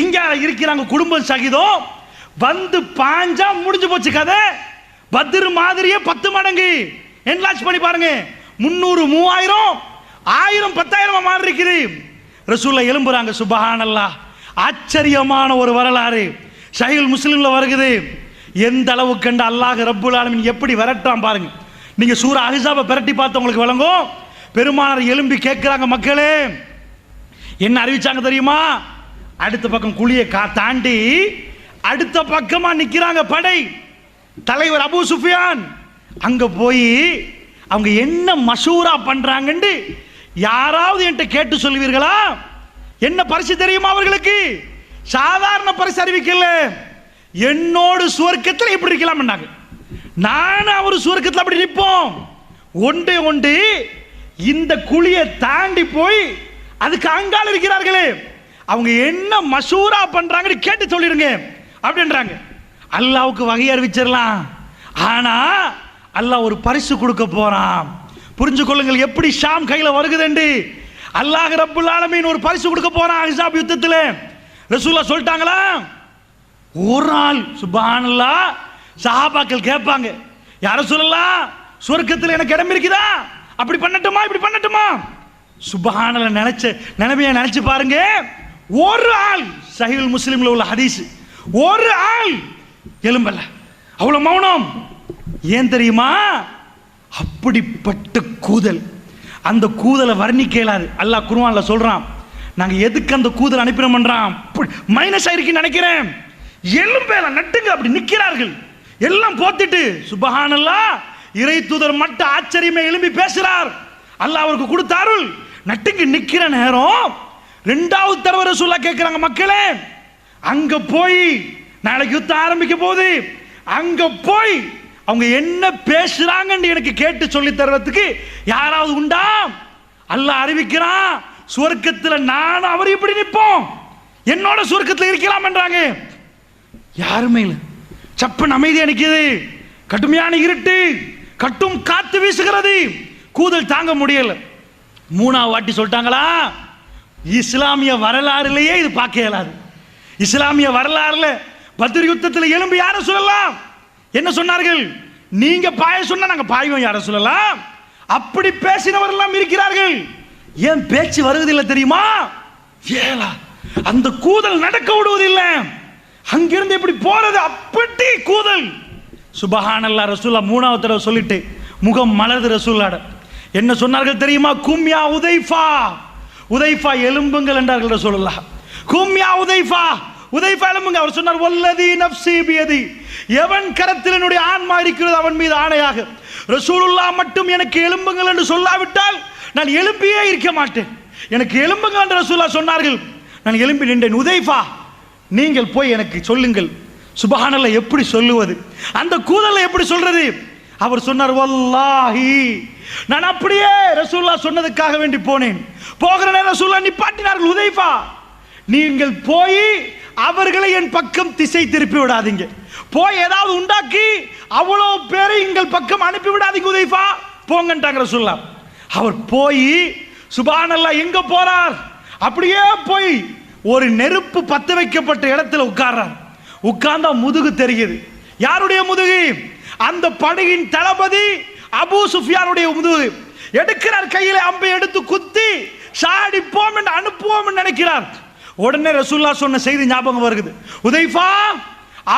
Speaker 2: இங்க இருக்கிறாங்க, குடும்பம் சகிதம். வந்து பாஞ்சா முடிஞ்சு போச்சு கதை. பத்ர் மாதிரியே 10 மடங்கு என்லார்ஜ் பண்ணி பாருங்க. 300, 3,000, 1000, 10,000 மாறி இருக்குது. ரசூலுல்லாஹ் எழும்புறாங்க. சுப்ஹானல்லாஹ், ஆச்சரியமான ஒரு வரலாறு சஹீஹ் முஸ்லிம்ல வருகிறது. எந்த அளவு கண்ட அல்லாஹ் ரப்புல் ஆலமீன் எப்படி விரட்டான் பாருங்க. நீங்க சூரா அஹ்ஸாபை பிரட்டி பார்த்து உங்களுக்கு விளங்கும். பெருமானார் எழும்பி கேட்கிறாங்க, மக்களே என்ன அறிவிச்சாங்க தெரியுமா? அடுத்த பக்கம் குழியை தாண்டி அடுத்த பக்கமா நிக்கிறாங்க படை தலைவர் அபூ சுஃபியான். அங்க போய் அவங்க என்ன மஷூரா பண்றாங்கன்னு யாராவது என்கிட்ட கேட்டு சொல்லுவீர்களா? என்ன பரிசு தெரியுமா அவர்களுக்கு? சாதாரண பரிசு அறிவிக்கல, என்னோடு சுவர்க்கத்தில் இப்படி இருக்கலாம், நானும் அவர் சுவர்க்கத்தில் அப்படி நிற்போம். ஒன்று ஒன்று இந்த குழியை தாண்டி போய் அதுக்கு அங்கால இருக்கிறார்களே, அவங்க என்ன மஷூரா பண்றாங்கன்னு கேட்டு சொல்லிருங்க அப்படின்றாங்க. அல்லாவுக்கு வகை அறிவிச்சிடலாம், ஆனா அல்லாஹ் ஒரு பரிசு கொடுக்க போறான். புரிஞ்சு கொள்ளுங்கள் எப்படி ஷாம் கையில வருகுதுண்டு. அல்லாஹ் ரப்புல் ஆலமீன் ஒரு பரிசு கொடுக்க போறான் அஹ்ஸாப் யுத்தத்துல. ரசூலுல்லாஹ் சொல்லிட்டாங்களா? ஒரு ஆள் சுப்ஹானல்லாஹ், சஹாபாக்கள் கேட்பாங்க, யா ரசூலல்லாஹ் சொர்க்கத்தில் எனக்கு இடம் இருக்குதா? அப்படி பண்ணட்டுமா, இப்படி பண்ணட்டுமா? சுப்ஹானல்லாஹ், நினைமையை நினைச்சு பாருங்க. ஒரு ஆள், சஹீஹ் முஸ்லிம்ல உள்ள ஹதீஸ், ஒரு ஆள் எழும்பல, அவ்வளவு மௌனம். ஏன் தெரியுமா? அப்படிப்பட்ட கூதல். அந்த கூதலை வர்ணிக்க இயலாது. அல்லாஹ் குர்ஆன்ல சொல்றான், நாங்க எதுக்கு அந்த கூதல் அனுப்பினோம்ன்றான். மைனஸ் ஆயிருக்குன்னு நினைக்கிறேன். எலும்பேல நட்டுங்க அப்படி நிக்கிறார்கள், எல்லாம் போத்திட்டு. சுப்ஹானல்லாஹ், இறை தூதர் மட்டும் ஆச்சரியமே எழும்பி பேசுறார். அல்லாஹ் அவருக்கு கொடுத்தாருள். நட்டுங்க நிக்கிற நேரம் ரெண்டாவது தடவை ரசூலுல்லாஹ் கேட்கிறாங்க, மக்களே அங்க போய் நாளைக்கு யுத்தம் ஆரம்பிக்க போகுது, அங்க போய் அவங்க என்ன பேசுறாங்கன்னு எனக்கு கேட்டு சொல்லி தருவதற்கு யாராவது உண்டா? அல்லாஹ் அறிவிக்கிறான், சுவர்க்கத்தில் நானும் அவர் இப்படி நிற்போம், என்னோட சுவர்க்கத்தில் இருக்கலாம் என்றாங்க. யாருமே இல்லை. சப்பன் அமைதியா நிக்குது. கடுமையான இருட்டு, கட்டும் காத்து வீசுகிறது. கூதல் தாங்க முடியல. மூணாவது வாட்டி சொல்லிட்டாங்களா, இஸ்லாமிய வரலாறுலேயே இது பார்க்க இயலாது. இஸ்லாமிய வரலாறுல பத்ர் யுத்தத்தில் எழும்பி யார சொல்லலாம்? என்ன சொன்னார்கள்? நீங்க பாய சொன்னா நாங்க பாய்வோம் யார சொல்லலாம். அப்படி பேசினவர் எல்லாம் இருக்கிறார்கள். ஏன் பேச்சு வருவதில்லை தெரியுமா? ஏலா, அந்த கூதல் நடக்க விடுவதில்லை. அங்கிருந்து எப்படி போறது? அப்படி கூதல். சுப்ஹானல்லாஹ், ரசூலுல்லாஹ் மூணாவது தடவை சொல்லிட்டு முகம் மலர்ந்து ரசூலுல்லாஹ் என்ன சொன்னார்கள் தெரியுமா? கும்யா உதைஃபா, உதைஃபா எலும்புங்கள் என்றார்கள் ரசூலுல்லாஹ். கும்யா உதைஃபா, உதைஃபா எலும்புங்க. அவர் சொன்னார், வல்லதி நஃப்ஸி பியதி, எவன் கரத்தில் என்னுடைய ஆன்மா இருக்கிறது அவன் மீது ஆணையாக, ரசூலுல்லாஹ் மட்டும் எனக்கு எலும்புங்கள் என்று சொல்லாவிட்டால் நான் எழும்பியே இருக்க மாட்டேன். எனக்கு எலும்புங்கள் என்று ரசூலுல்லாஹ் சொன்னார்கள். நான் எழும்பி நின்றேன். உதைஃபா, நீங்கள் போய் எனக்கு சொல்லுங்கள். சுப்ஹானல்லாஹ், எப்படி சொல்லுவது? அந்த கூதலை எப்படி சொல்றது? அவர் சொன்னார், வல்லாஹி நான் அப்படியே ரசூலுல்லாஹ் சொன்னதுக்காக வேண்டி போனேன். போகிற நேரம் ரசூலுல்லாஹ் நிப்பாட்டினார்கள், ஹுதைஃபா நீங்கள் போய் அவர்களை என் பக்கம் திசை திருப்பி விடாதீங்க, போய் ஏதாவது உண்டாக்கி அவ்வளவு பேரை எங்கள் பக்கம் அனுப்பி விடாதீங்க ஹுதைஃபா, போங்கன்றாங்க ரசூலுல்லாஹ். அவர் போய் சுப்ஹானல்லாஹ் எங்க போறார், அப்படியே போய் ஒரு நெருப்பு பத்த வைக்கப்பட்ட இடத்துல உட்கார்றார். உட்கார்ந்தா முதுகு தெரியுது. யாருடைய முதுகு? அந்த படையின் தளபதி அபூ சுஃபியானுடைய முதுகு. எடுக்கிறார், கையில அம்பை எடுத்து குத்தி சாடிப்போம் என்று அனுப்புவோம் என்று நினைக்கிறார். உடனே ரசூலுல்லாஹ் சொன்ன செய்தி ஞாபகம் வருகிறது, ஹுதைஃபா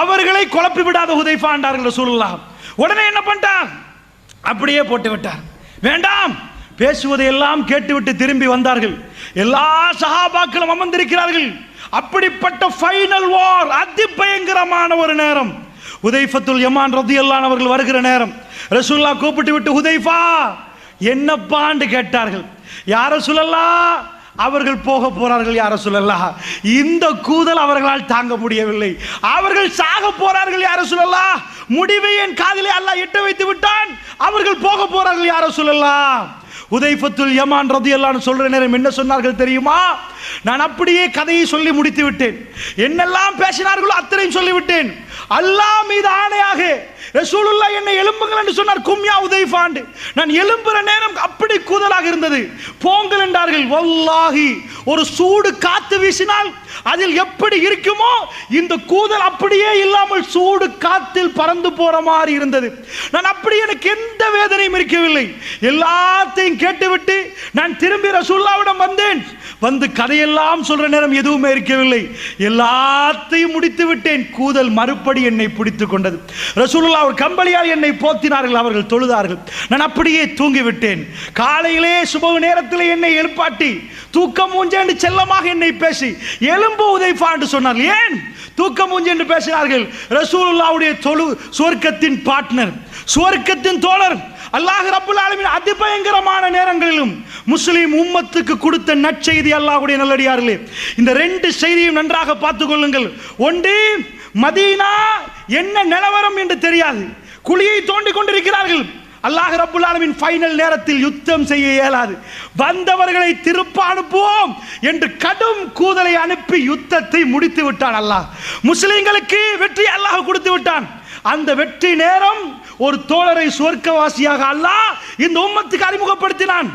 Speaker 2: அவர்களை குழப்பி விடாத ஹுதைஃபா என்றார்கள் ரசூலுல்லாஹ். உடனே என்ன பண்ணிட்டார், அப்படியே போட்டு விட்டார். வேண்டாம், பேசுவதை எல்லாம் கேட்டுவிட்டு திரும்பி வந்தார்கள். எல்லா சஹாபாக்களும் அமர்ந்திருக்கிறார்கள். அப்படிப்பட்ட ஃபைனல் வார், அதி பயங்கரமான ஒரு நேரம். ஹுதைஃபத்துல் யமான் ரலியல்லாஹு அன்ஹு அவர்கள் வருகிற நேரம். ரசூலுல்லாஹ் கூப்பிட்டு விட்டு, ஹுதைஃபா என்னப்பான்னு கேட்டார்கள். யா ரசூலல்லாஹ் அவர்கள் போக போறார்கள், யா ரசூலல்லாஹ் இந்த கூதல் அவர்களால் தாங்க முடியவில்லை, அவர்கள் சாக போறார்கள் யா ரசூலல்லாஹ், முடிவை என் காதிலே அல்லாஹ் எட்ட வைத்து விட்டான், அவர்கள் போக போறார்கள் யா ரசூலல்லாஹ். ஹுதைஃபத்துல் யமான் ரலியல்லாஹு அன்ஹு சொல்ற நேரம் என்ன சொன்னார்கள் தெரியுமா? நான் அப்படியே கதையை சொல்லி முடித்து விட்டேன், என்னெல்லாம் பேசினார்களோ அத்தனையும் சொல்லிவிட்டேன். அல்லாஹ் மீது ஆணையாக ரசூலுல்லாஹ் என்னை எழும்புங்கள் என்று சொன்னார், கும்யா ஹுதைஃபா. நான் எழும்புற நேரம் அப்படி கூதலாக இருந்தது. போங்கள் என்றார்கள். வல்லாஹி ஒரு சூடு காத்து வீசினால் அதில் எப்படி இருக்குமோ இந்த கூதல் அப்படியே இல்லாமல் சூடு காத்தில் பறந்து போற மாதிரி இருந்தது. நான் அப்படி, எனக்கு எந்த வேதனையும் இருக்கவில்லை. எல்லாத்தையும் கேட்டுவிட்டு நான் திரும்பி ரசூலுல்லாஹ்விடம் வந்தேன். வந்து கதையெல்லாம் சொல்ற நேரம் எதுவுமே இருக்கவில்லை. எல்லாத்தையும் முடித்து விட்டேன். கூதல் மறுபடி என்னை பிடித்துக் கொண்டது. ரசூலுல்லாஹ் ஒரு கம்பளியால் என்னை போத்தினார்கள், அவர்கள் தொழுதார்கள். நான் அப்படியே தூங்கிவிட்டேன். காலையிலே சுபஹ் நேரத்தில் என்னை எழுப்பாட்டி தூக்கம் மூஞ்சே என்று செல்லமாக என்னை பேசி எலும்பு ஹுதைஃபா என்று சொன்னார்கள். ஏன் தூக்கம் மூஞ்சி என்று பேசினார்கள்? ரசூலுல்லாஹ்வுடைய சுவர்க்கத்தின் பார்ட்னர், சுவர்க்கத்தின் தோழர், அல்லாஹ் ரப்புல் ஆலமீன் அதிபயங்கரமான நேரங்களிலும் முஸ்லிம் உம்மத்துக்கு கொடுத்த நற்செய்தி. அல்லாஹ்வுடைய நல்லடியார்களே, இந்த ரெண்டு செய்தியும் நன்றாக பார்த்துக் கொள்ளுங்கள். ஒன்று, மதீனா என்ன நிலவரம் என்று தெரியாது, குழியை தோண்டி கொண்டிருக்கிறார்கள். அல்லாஹ் ரப்புல் ஆலமீன் ஃபைனல் நேரத்தில் யுத்தம் செய்ய இயலாது, வந்தவர்களை திருப்ப அனுப்புவோம் என்று கடும் கூதலை அனுப்பி யுத்தத்தை முடித்து விட்டான். அல்லாஹ் முஸ்லிம்களுக்கு வெற்றி அல்லாஹ் கொடுத்து விட்டான். அந்த வெற்றி நேரம் ஒரு தோழரை சுவர்க்கவாசியாக அல்லாஹ் இந்த உம்மத்துக்கு அறிமுகப்படுத்தினான்.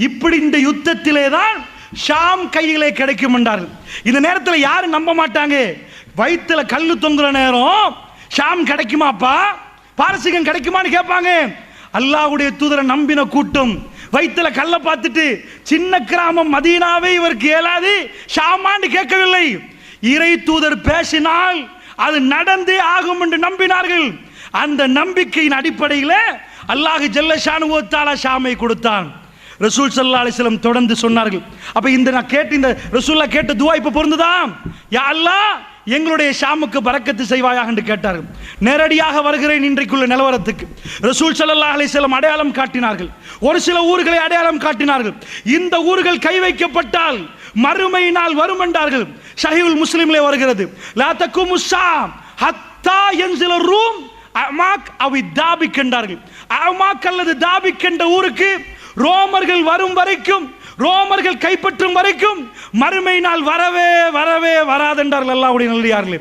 Speaker 2: இப்படி இந்த யுத்தத்திலே தான் ஷாம் கையிலே கிடைக்கும் என்றார்கள். இந்த நேரத்தில் யாரும் நம்ப மாட்டாங்க. வயிற்றுல கல்லு தொங்குற நேரம் ஷாம் கிடைக்குமாப்பா, பாரசீகம் கிடைக்குமான்னு கேட்பாங்க. அல்லாஹ்வுடைய தூதரை நம்பின கூட்டம் வயிற்றுல கல்லை பார்த்துட்டு சின்ன கிராமம் மதீனாவே இவருக்கு இயலாது, ஷாமான்னு கேட்கவில்லை. இறை தூதர் பேசினால் அது நடந்தே ஆகும் என்று நம்பினார்கள். அந்த நம்பிக்கையின் அடிப்படையில் அல்லாஹ் ஜல்ல ஷானுஹு வ தஆலா ஷாமை கொடுத்தான். ரசூல் ஸல்லல்லாஹு அலைஹி வஸல்லம் தொடர்ந்து சொன்னார்கள். அப்ப இந்த நான் கேட்ட இந்த ரசூலுல்லாஹ் கேட்ட துஆ இப்ப பொருந்துதா? யா அல்லாஹ் எங்களுடைய ஷாமுக்கு பரக்கத்து செய்வாயாக என்று கேட்டார்கள். நேரடியாக வருகிறேன் இன்றைக்குள்ள நிலவரத்துக்கு. ரசூல் ஸல்லல்லாஹு அலைஹி வஸல்லம் அடையாளம் காட்டினார்கள். ஒரு சில ஊர்களை அடையாளம் காட்டினார்கள். இந்த ஊர்கள் கை வைக்கப்பட்டால் மறுமை நாள் வரும் என்றார்கள். ஸஹீஹுல் முஸ்லிமிலே வருகிறது, லா தகுமு ஸாம் ஹத்தா யன்ஸில ரூம் அமாக் அவ் தாபிக் என்றார்கள். அமாக் அல்லது தாபிக் என்ற ஊருக்கு ரோமர்கள் வரும் வரைக்கும், ரோமர்கள் கைப்பற்றும் வரைக்கும் மறுமை நாள் வரவே வரவே வராது என்றார்கள். அல்லாஹ்வுடைய நல்லடியார்களே,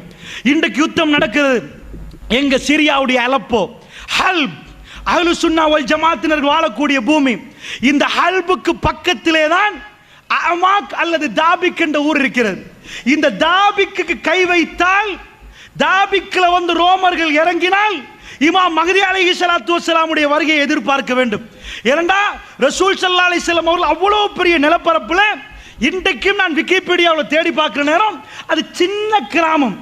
Speaker 2: இன்றைக்கு யுத்தம் நடக்கிறது. எங்க சிரியாவுடைய அலப்போ, ஹல்ப், அஹ்லு சுன்னா வல் ஜமாத்தினர்கள் வாழக்கூடிய பூமி. இந்த ஹல்புக்கு பக்கத்திலே தான் அமாக் அல்லது தாபிக் என்ற ஊர் இருக்கிறது. இந்த தாபிக்கு கை வைத்தால், தாபிக்ல வந்து ரோமர்கள் இறங்கினால் இமாம் மஹ்தி அலைஹிஸ்ஸலாத்து வஸ்ஸலாமுடைய வருகையை எதிர்பார்க்க வேண்டும். ஏனென்றா ரசூல் ஸல்லல்லாஹு அலைஹி வஸல்லம் அவர்கள் அவ்வளவு பெரிய நிலப்பரப்புல, இன்றைக்கும் நான் விக்கிபீடியாவில் தேடி பார்க்கிற நேரம் அது சின்ன கிராமம்.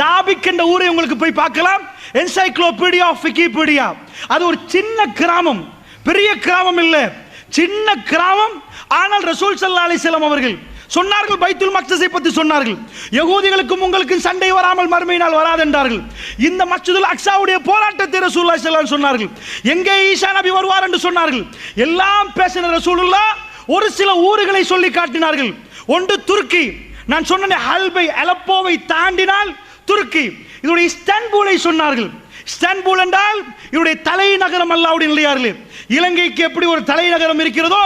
Speaker 2: தாபிக் என்ற ஊரை உங்களுக்கு போய் பார்க்கலாம், என்சைக்ளோபீடியா ஆஃப் விக்கிபீடியா. அது ஒரு சின்ன கிராமம், பெரிய கிராமம் இல்லை, சின்ன கிராமம். ஆனால் ரசூல் ஸல்லல்லாஹு அலைஹி வஸல்லம் அவர்கள் சொன்னார்கள், பைத்துல் மக்தஸை பற்றி சொன்னார்கள், யகூதிகளுக்கும் உங்களுக்கும் சண்டை வராமல் மறுமை நாள் வராது என்றார்கள். இந்த மஸ்ஜிதுல் அக்ஸாவுடைய போராட்டத்தை ரசூலுல்லாஹி ஸல்லல்லாஹு அலைஹி வஸல்லம் சொன்னார்கள். எங்கே ஈசா நபி வருவார் என்று சொன்னார்கள். எல்லாம் பேசின ரசூலுல்லாஹ் ஒரு சில ஊர்களை சொல்லி காட்டினார்கள். ஒன்று துருக்கி, நான் சொன்ன ஹல்பை அலப்போவை தாண்டினால் துருக்கி. இதோட இஸ்தான்புலை சொன்னார்கள். இஸ்தான்புல் என்றால் இவருடைய தலைநகரம் அல்லாஹ்வுடைய நிலையார்களே. இலங்கைக்கு எப்படி ஒரு தலைநகரம் இருக்கிறதோ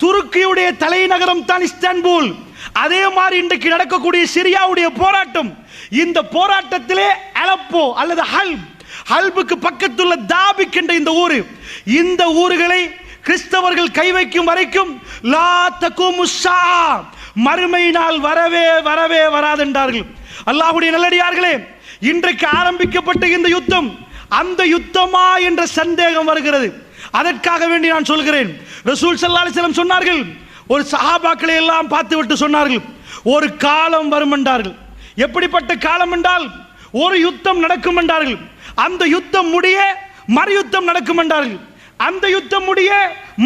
Speaker 2: துருக்கியுடைய தலைநகரம் தான் இஸ்தான்புல். அதே மாதிரி இன்றைக்கு நடக்கக்கூடிய சிரியாவுடைய போராட்டம், இந்த போராட்டத்திலே அலப்போ அல்லது ஹல்புக்கு பக்கத்துள்ள தாபிக் என்ற இந்த ஊர், இந்த ஊர்களை கிறிஸ்தவர்கள் கை வைக்கும் வரைக்கும் லா தகுமுஸ்ஸா, மறுமை நாள் வரவே வரவே வராதென்றார்கள். அல்லாஹ்வுடைய நல்லடியார்களே, இன்றைக்கு ஆரம்பிக்கப்பட்ட இந்த யுத்தம் அந்த யுத்தமா என்ற சந்தேகம் வருகிறது. அதற்காக வேண்டி நான் சொல்கிறேன், ரசூல் ஸல்லல்லாஹு அலைஹி வஸல்லம் சொன்னார்கள், ஒரு சஹாபாக்களை எல்லாம் பார்த்து விட்டு சொன்னார்கள், ஒரு காலம் வரும் என்றார்கள். எப்படிப்பட்ட காலம் என்றால் ஒரு யுத்தம் நடக்கும் என்றார்கள், அந்த யுத்தம் முடிய மறு யுத்தம் நடக்கும் என்றார்கள், அந்த யுத்தம் முடிய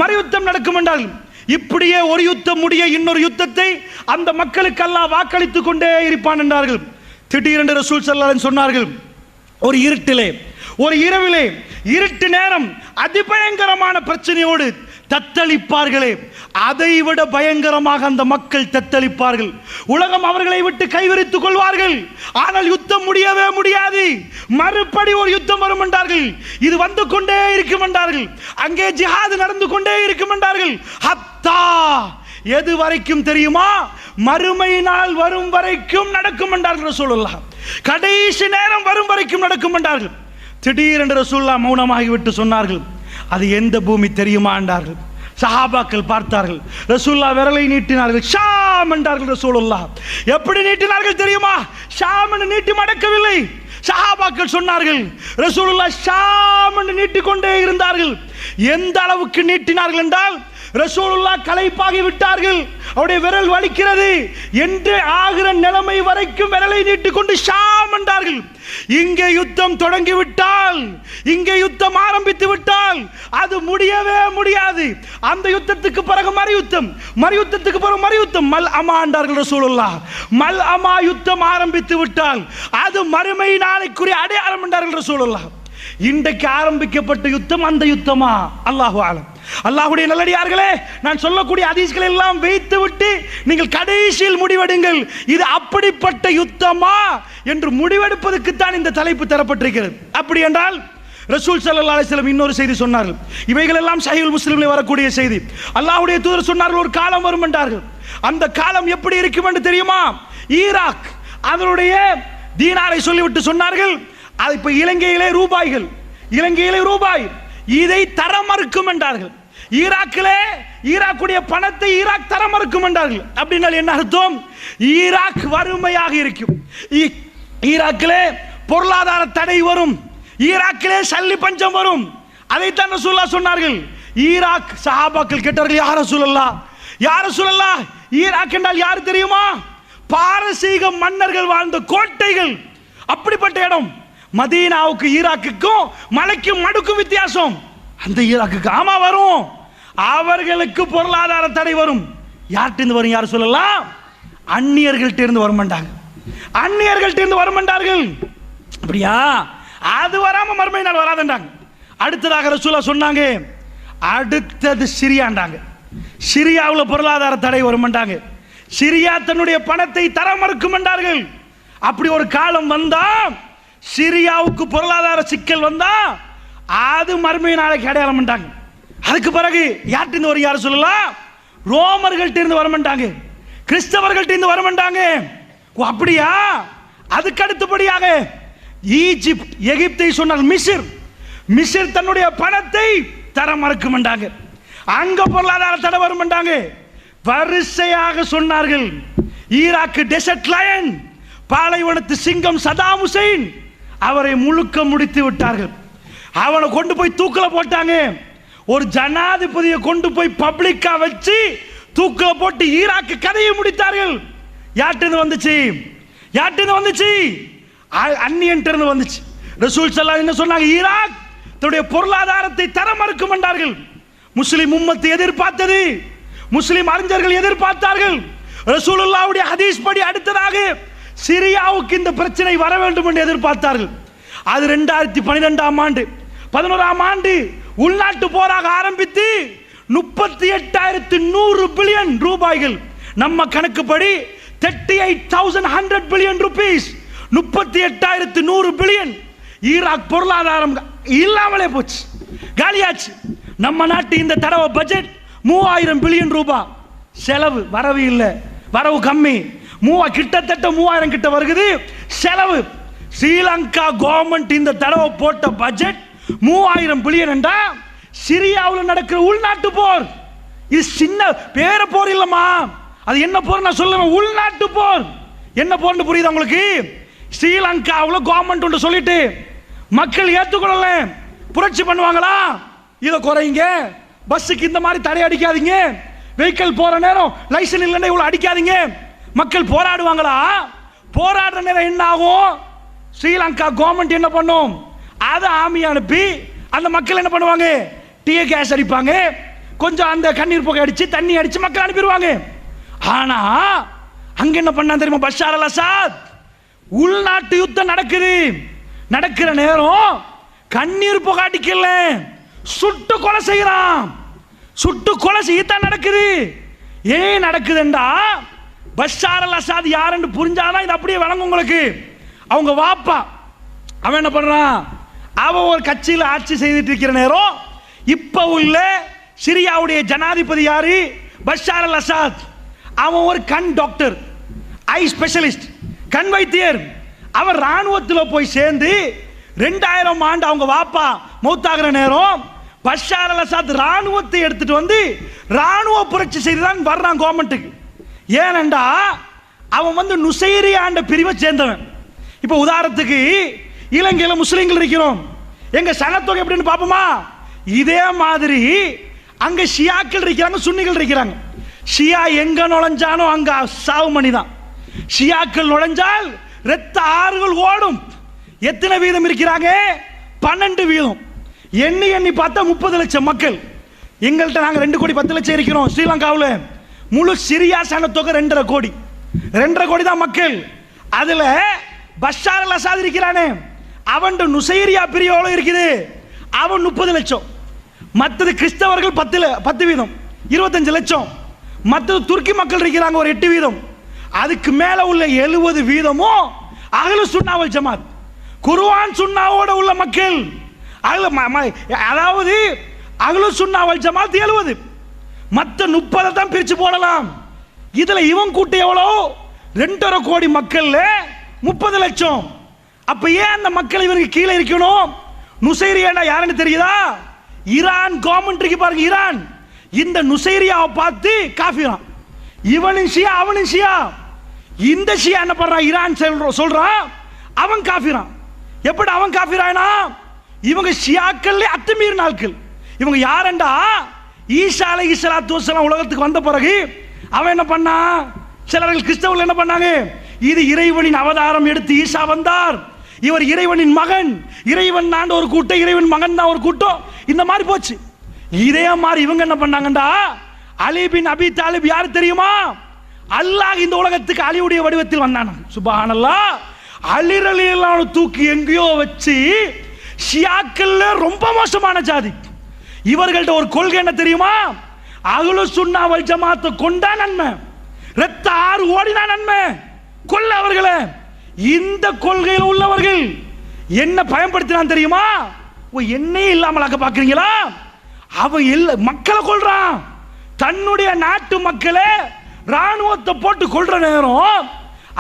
Speaker 2: மறு யுத்தம் நடக்கும் என்றார்கள். இப்படியே ஒரு யுத்தம் முடிய இன்னொரு யுத்தத்தை அந்த மக்களுக்கு அல்லாஹ் வாக்களித்துக் கொண்டே இருப்பான் என்றார்கள். திடீரென்று ரசூல் ஸல்லல்லாஹு அலைஹி வஸல்லம் சொன்னார்கள், ஒரு இருட்டிலே, ஒரு இரவிலே, இருட்டு நேரம் அதிபயங்கரமான பிரச்சனையோடு தத்தளிப்பார்களே, அதைவிட பயங்கரமாக அந்த மக்கள் தத்தளிப்பார்கள். உலகம் அவர்களை விட்டு கைவிரித்துக் கொள்வார்கள். ஆனால் யுத்தம் முடியவே முடியாது. மறுபடி ஒரு யுத்தம் வரும் என்றார்கள். இது வந்து கொண்டே இருக்கும் என்றார்கள். அங்கே ஜிஹாது நடந்து கொண்டே இருக்கும் என்றார்கள். ஹத்தா, எது வரைக்கும் தெரியுமா? மறுமை நாள் வரும் வரைக்கும் நடக்கும் என்றார்கள் ரசூலுல்லாஹ். கடைசி நேரம் வரும் வரைக்கும் நடக்கும் என்றார்கள். திடீரென்று ரசூலுல்லாஹ் மௌனமாகிவிட்டு சொன்னார்கள், அது எந்த பூமி தெரியுமா என்றார்கள். சஹாபாக்கள் பார்த்தார்கள். ரசூலுல்லாஹ் விரலை நீட்டினார்கள். ஷாம் என்றார்கள் ரசூலுல்லாஹ். எப்படி நீட்டினார்கள் தெரியுமா? ஷாம் என்று நீட்டி மடக்கவில்லை. சஹாபாக்கள் சொன்னார்கள், ரசூலுல்லாஹ் ஷாம் என்று நீட்டிக்கொண்டே இருந்தார்கள். எந்த அளவுக்கு நீட்டினார்கள் என்றால் ரசூலுல்லாஹ் களைப்பாகி விட்டார்கள், அவருடைய விரல் வலிக்கிறது என்று ஆகிற நிலைமை வரைக்கும் விரலை நீட்டிக்கொண்டு ஷாம் என்றார்கள். இங்கே யுத்தம் தொடங்கி விட்டால், இங்கே யுத்தம் ஆரம்பித்து விட்டால் அது முடியவே முடியாது. அந்த யுத்தத்துக்கு பிறகு மறு யுத்தம், மறு யுத்தத்துக்கு பிறகு மறு யுத்தம். மல் அமா என்றார்கள் ரசூலுல்லாஹ். மல் அமா யுத்தம் ஆரம்பித்து விட்டால் அது மறுமை நாளைக்குரிய அடையாளம் என்றார்கள் ரசூலுல்லாஹ். இன்றைக்கு ஆரம்பிக்கப்பட்ட யுத்தம் அந்த யுத்தமா? அல்லாஹு ஆலம். அல்லாஹ்வுடைய நல்லடியார்களே, நான் சொல்லக்கூடிய ஹதீஸ்களை எல்லாம் வைத்து விட்டு நீங்கள் கடைசியில் முடிவெடுங்கள், இது அப்படிப்பட்ட யுத்தமா என்று முடிவெடுப்பதற்கு தான் இந்த தலைப்பு தரப்பட்டிருக்கிறது. அப்படி என்றால் ரசூல் ஸல்லல்லாஹு அலைஹி வஸல்லம் இன்னொரு செய்தி சொன்னார்கள். இவைகள் எல்லாம் ஸஹீஹுல் முஸ்லிமில் வரக்கூடிய செய்தி. அல்லாஹ்வுடைய தூதர் சொன்னார்கள், ஒரு காலம் வரும் என்றார்கள். அந்த காலம் எப்படி இருக்கும் என்று தெரியுமா? ஈராக் அதனுடைய தீனாரை சொல்லிவிட்டு சொன்னார்கள், அது இப்ப இலங்கையிலே ரூபாய்கள், இலங்கையிலே ரூபாய், இதை தர மறுக்கும் என்றார்கள். ஈராக்கிலே ஈராக்குடைய பணத்தை ஈராக் தர மறுக்கும் என்றார்கள். அப்படின்னா என்ன அர்த்தம்? ஈராக் வறுமையாக இருக்கும், ஈராக்கிலே பொருளாதார தடை வரும், ஈராக்கிலே சல்லி பஞ்சம் வரும். அதைத்தான் ரசூலுல்லாஹ் சொன்னார்கள். ஈராக் சஹாபாக்கள் கேட்டார்கள், யா ரசூலல்லாஹ், யா ரசூலல்லாஹ், ஈராக் என்றால் யார் தெரியுமா? பாரசீக மன்னர்கள் வாழ்ந்த கோட்டைகள், அப்படிப்பட்ட இடம். மதீனாவுக்கு ஈராக்குக்கும் மலைக்கும் மடுக்கும் வித்தியாசம். அந்த ஈராக்குக்கு ஆமா வரும், அவர்களுக்கு பொருளாதார தடை வரும். யார்கிட்ட வரும்? யார் சொல்லலாம்? அந்நியர்கள்ட்ட இருந்து வர மாட்டாங்க, அந்நியர்கள்ட்ட இருந்து வர மாட்டார்கள். அப்படியா? அது வராம மறுமை நாள் வராதுன்றாங்க. அடுத்ததாக ரசூலுல்லாஹ் சொன்னாங்க, அடுத்தது சிரியாண்டாங்க. சிரியாவில் பொருளாதார தடை வரும் மாட்டாங்க, சிரியா தன்னுடைய பணத்தை தர மறுக்கும் என்றார்கள். அப்படி ஒரு காலம் வந்தா, சிரியாவுக்கு பொருளாதார சிக்கல் வந்தா அது மறுமை நாளைக்கு அடையாளம் பண்ணிட்டாங்க. அதுக்கு பிறகு யார்கிட்ட வரும்? யார் சொல்லலாம்? ரோமர்கள்ட்ட இருந்து வர மாட்டாங்க, கிறிஸ்தவர்கள்ட்ட இருந்து வர மாட்டாங்க. அப்படியா? அதுக்கு அடுத்தபடியாக ஈஜிப்ட், எகிப்தை சொன்னால் மிஸ்ர், மிஸ்ர் தன்னுடைய பணத்தை தர மறுக்க மாட்டாங்க, அங்க பொருளாதார தடை வர மாட்டாங்க. வரிசையாக சொன்னார்கள். ஈராக்கு டெசர்ட் லயன், பாலைவனத்து சிங்கம் சதாம் ஹுசைன், அவரை முழுக்க முடித்து விட்டார்கள். அவனை கொண்டு போய் தூக்கில போட்டாங்க. ஒரு ஜனாதிபதியை கொண்டு போய் பப்ளிக்கா வச்சு தூக்கில போட்டு ஈராக்கு கதையை முடித்தார்கள். யார்கிட்ட வந்துச்சு? யார்கிட்ட வந்துச்சு? அந்நியன்ட்டு வந்துச்சு. ரசூல் ஸல்லல்லாஹு என்ன சொன்னாங்க? ஈராக் தன்னுடைய பொருளாதாரத்தை தர மறுக்கும் என்றார்கள். முஸ்லிம் உம்மத்து எதிர்பார்த்தது, முஸ்லிம் அறிஞர்கள் எதிர்பார்த்தார்கள். ரசூலுல்லாஹ்வுடைய ஹதீஸ் படி அடுத்ததாக சிரியாவுக்கு இந்த பிரச்சனை வர வேண்டும் என்று எதிர்பார்த்தார்கள். அது 2012ஆம் ஆண்டு 11ஆம் ஆண்டு உள்நாட்டு போராக ஆரம்பித்து 38,100 பில்லியன் ரூபாய்கள், நம்ம கணக்குப்படி 38,100 பில்லியன் ரூபீஸ், 38,100 பில்லியன். ஈராக் பொருளாதாரம் இல்லாமலே போச்சு, காலியாச்சு. நம்ம நாட்டு இந்த தடவை பட்ஜெட் 3000 பில்லியன் ரூபாய் செலவு, வரவு இல்லை, வரவு கம்மி. கிட்டத்தட்ட 3000 கிட்ட வருகிறது செலவு. ஸ்ரீலங்கா கவர்மெண்ட் இந்த தடவை போட்ட பட்ஜெட் 3000 பில்லியன் என்றா சிரியாவில் நடக்கிற உள்நாட்டு போர். இது சின்ன பேர போர் இல்லம்மா, அது என்ன போர் நான் சொல்லுவேன், உள்நாட்டு போர். என்ன போர்னு புரியுது உங்களுக்கு? ஸ்ரீலங்காவில் கவர்மெண்ட் ஒன்று சொல்லிட்டு மக்கள் ஏற்றுக்கொள்ளல, புரட்சி பண்ணுவாங்களா? இதை குறைங்க, பஸ்ஸுக்கு இந்த மாதிரி தடை அடிக்காதீங்க, வெஹிக்கிள் போற நேரம் லைசன்ஸ் இல்லைன்னா இவ்வளவு அடிக்காதீங்க. மக்கள் போராடுவாங்களா? போராடுற நேரம் என்ன ஆகும்? ஸ்ரீலங்கா கவர்மெண்ட் என்ன பண்ணும்? அதை ஆர்மி அனுப்பி அந்த மக்கள் என்ன பண்ணுவாங்க? டியர் கேஸ் அடிப்பாங்க, கொஞ்சம் அந்த கண்ணீர் புகை அடிச்சு தண்ணி அடிச்சு மக்கள் அனுப்பிடுவாங்க. ஆனா அங்க என்ன பண்ணா தெரியுமா? பஷார் அல் அசாத் உள்நாட்டு யுத்தம் நடக்கிற நேரம் கண்ணீர் புகை அடிக்கல, சுட்டு கொலை செய்யறான். சுட்டு கொலை செய்யத்தான் நடக்குது. ஏன் நடக்குதுண்டா, பஷார் அல் அசாத் யாருன்னு புரிஞ்சாதான் இது அப்படியே வழங்கும் உங்களுக்கு. அவங்க வாப்பா அவன் என்ன பண்றான்? அவன் ஒரு கட்சியில் ஆட்சி செய்துட்டு இருக்கிற நேரம் இப்ப உள்ள சிரியாவுடைய ஜனாதிபதி யாரு? Bashar al Azad. அவன் ஒரு கண் டாக்டர், ஐ ஸ்பெஷலிஸ்ட், கண் வைத்தியர். அவர் ராணுவத்தில் போய் சேர்ந்து 2000 ஆண்டு அவங்க வாப்பா மௌத்தாகிற நேரம் பஷார் அல் அசாத் ராணுவத்தை எடுத்துட்டு வந்து ராணுவ புரட்சி செய்துதான் வர்றான் கவர்மெண்ட்டுக்கு. ஏனண்டா அவன் வந்து நுசைரியாண்ட பிரிவை சேர்ந்தவன். இப்ப உதாரணத்துக்கு இலங்கையில முஸ்லிம்கள் இருக்கிறோம், எங்க சனத்தொகை எப்படின்னு பாப்போமா? இதே மாதிரி அங்க ஷியாக்கள் இருக்கிறாங்க, சுன்னிகள் இருக்கிறாங்க. ஷியா எங்க நுழைஞ்சானோ அங்க சாவு மணி தான். ஷியாக்கள் நுழைஞ்சால் இரத்த ஆறுகள் ஓடும். எத்தனை வீதம் இருக்கிறாங்க? 12 வீதம். எண்ணி பார்த்தா 30 லட்சம் மக்கள். எங்கள்கிட்ட நாங்க 2 கோடி 10 லட்சம் இருக்கிறோம். ஸ்ரீலங்காவில் முழு சிரியா சனத்தொகை 2.5 கோடி. 2.5 கோடி தான் மக்கள். அதுல பஷார் அல் அசாத் இருக்கிறானே, அவன் நுசைரியா பிரிவோட இருக்குது, அவன் 30 லட்சம். மற்றது கிறிஸ்தவர்கள் 10 வீதம் 25 லட்சம். மற்றது துருக்கி மக்கள் இருக்கிறாங்க ஒரு 8 வீதம். அதுக்கு மேல உள்ள 70 வீதமும் அஹ்லு சுன்னா வல் ஜமாத், குர்ஆன் சுன்னாவோட உள்ள மக்கள். அதாவது அஹ்லு சுன்னா வல் ஜமாத் 70, மற்ற 30 தான் பிரிச்சு போடலாம். இதுல இவன் கூட்டம் எவ்வளோ? 2.5 கோடி மக்கள்ல 30 லட்சம். அப்ப ஏன் அந்த மக்கள் இவருக்கு கீழே இருக்கணும்? நுசைரியா யாருன்னு தெரியுதா? ஈரான் கவர்மெண்ட் இருக்கு பாருங்க, ஈரான் இந்த நுசைரியாவை பார்த்து காஃபிரான். இவனும் ஷியா அவனும் ஷியா. இந்த ஷியா என்ன பண்றான்? ஈரான் சொல்றான் அவன் காஃபிரான். எப்படி அவன் காஃபிரானா? இவங்க ஷியாக்கள் அத்துமீறின ஆட்கள். இவங்க யாரண்டா? ஈசா அலைஹிஸ்ஸலாத்து வஸ்ஸலாம் உலகத்துக்கு வந்த பிறகு அவன் என்ன பண்ணா? சிலர்கள் கிறிஸ்தவர்கள் என்ன பண்ணாங்க? இது இறைவனின் அவதாரம் எடுத்து ஈசா வந்தார், இவர் இறைவனின் மகன், இறைவன் ஆண்ட ஒரு கூட்டம், இறைவன் மகன் தான் ஒரு கூட்டம், இந்த மாதிரி போச்சு. இதே மாதிரி இவங்க என்ன பண்ணாங்கண்டா, அலி பின் அபி தாலிப் யார் தெரியுமா? அல்லாஹ் இந்த உலகத்துக்கு அலியுடைய வடிவத்தில் வந்தான். சுப்ஹானல்லாஹ். அலி ரலியல்லாஹு தூக்கி எங்கேயோ வச்சு ஷியாக்கள்ல ரொம்ப மோசமான ஜாதி. இவர்கள்ட்ட ஒரு கொள்கை என்ன தெரியுமா? அஹ்லு சுன்னா வல் ஜமாத்தை கொண்டா நன்மை, இரத்த ஆறு ஓடினா நன்மை, கொல்ல அவர்களை. இந்த கொள்கையில் உள்ளவர்கள் என்ன பயன்படுத்தினான் தெரியுமா? என்னையே இல்லாமலாக்க பாக்குறீங்களா? அவன் மக்களை கொல்றான். தன்னுடைய நாட்டு மக்களை ராணுவத்தை போட்டு கொல்ற நேரம்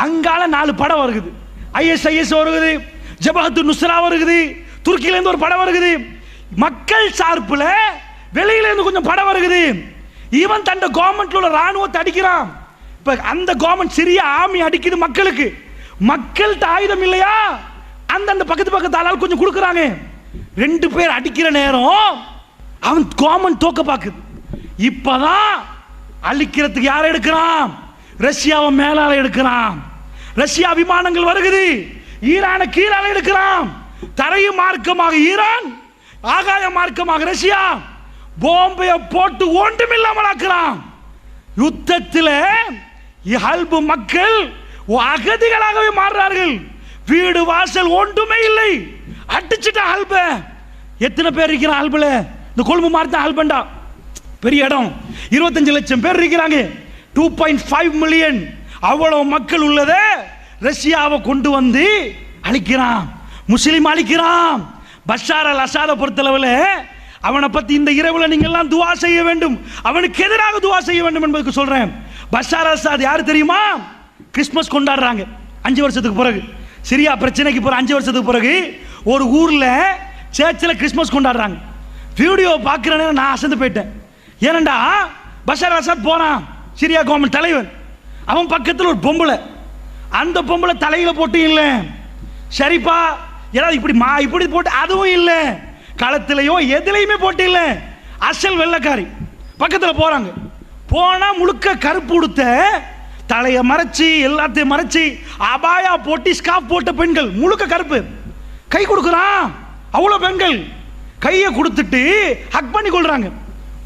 Speaker 2: அங்கால 4 படம் வருகுது. ISIS வருகுது, ஜபஹத்து நுஸ்ரா வருகுது, துருக்கியில இருந்து ஒரு படம் வருகுது, மக்கள் சார்புல வெளியில இருந்து கொஞ்சம் படம் வருகுது. இவன் தன் கவர்மெண்ட்ல உள்ள ராணுவத்தை அடிக்கிறான். இப்ப அந்த கவர்மெண்ட் சிறிய ஆர்மி அடிக்குது மக்களுக்கு. மக்கள்கிட்ட ஆயுதம் இல்லையா? அந்த பக்கத்து ஆளால் கொஞ்சம் கொடுக்குறாங்க. 2 பேர் அடிக்கிற நேரம் அவன் கவர்மெண்ட் தோக்க பாக்குது. இப்பதான் அழிக்கிறதுக்கு யாரை எடுக்கிறான்? ரஷ்யாவை மேலால எடுக்கிறான். ரஷ்யா விமானங்கள் வருகிறது, ஈரானை கீழால எடுக்கிறான். தரைய மார்க்கமாக ஈரான், ஆகாய மார்க்கமாக ரஷ்யா போம்பைய போட்டு ஒன்றுமில்லாமல் ஆக்குறான். யுத்தத்தில் ஹல்பு மக்கள் அகதிகளாகவே மாறுறார்கள். வீடு வாசல் ஒன்றுமே இல்லை, அடிச்சுட்டா ஹல்ப. எத்தனை பேர் இருக்கிறான் ஹல்புல? இந்த கொழும்பு மார்த்த ஹல்பண்டா பெரிய இடம், 25 லட்சம் பேர் இருக்கிறாங்க. 2.5 மில்லியன் அவ்வளவு மக்கள் உள்ளத ரஷ்யாவை கொண்டு வந்து அழிக்கிறான். முஸ்லிம் அழிக்கிறான். பஷார் அல் அசாதை பொறுத்தளவில் அவனை பத்தி இந்த இரவுல நீங்க எல்லாம் துவா செய்ய வேண்டும், அவனுக்கு எதிராக துவா செய்ய வேண்டும் என்பதுக்கு சொல்றேன். பஷார் அல் அசாத் யாரு தெரியுமா? கிறிஸ்மஸ் கொண்டாடுறாங்க 5 வருஷத்துக்கு பிறகு. சிரியா பிரச்சனைக்கு பிறகு 5 வருஷத்துக்கு பிறகு ஒரு ஊர்ல சர்ச்சில் கிறிஸ்மஸ் கொண்டாடுறாங்க. வீடியோ பார்க்கிறேன்னு நான் அசந்து போயிட்டேன். ஏனண்டா பஷார் அல் அசாத் போறான், சிரியா கவர்மெண்ட் தலைவன். அவன் பக்கத்தில் ஒரு பொம்பளை, அந்த பொம்பளை தலையில போட்டு இல்லை, சரிப்பா ஏதாவது இப்படி போட்டு அதுவும் இல்லை, களத்திலையோ எதுலையுமே போட்டு இல்லை, அசல் வெள்ளைக்காரி. பக்கத்தில் போறாங்க, போனா முழுக்க கருப்பு உடுத்த, தலையை மறைச்சி எல்லாத்தையும் மறைச்சி அபாயா போட்டு ஸ்காப் போட்ட பெண்கள், முழுக்க கருப்பு. கை கொடுக்குறான், அவ்வளோ பெண்கள் கையை கொடுத்துட்டு ஹக் பண்ணி கொள்றாங்க.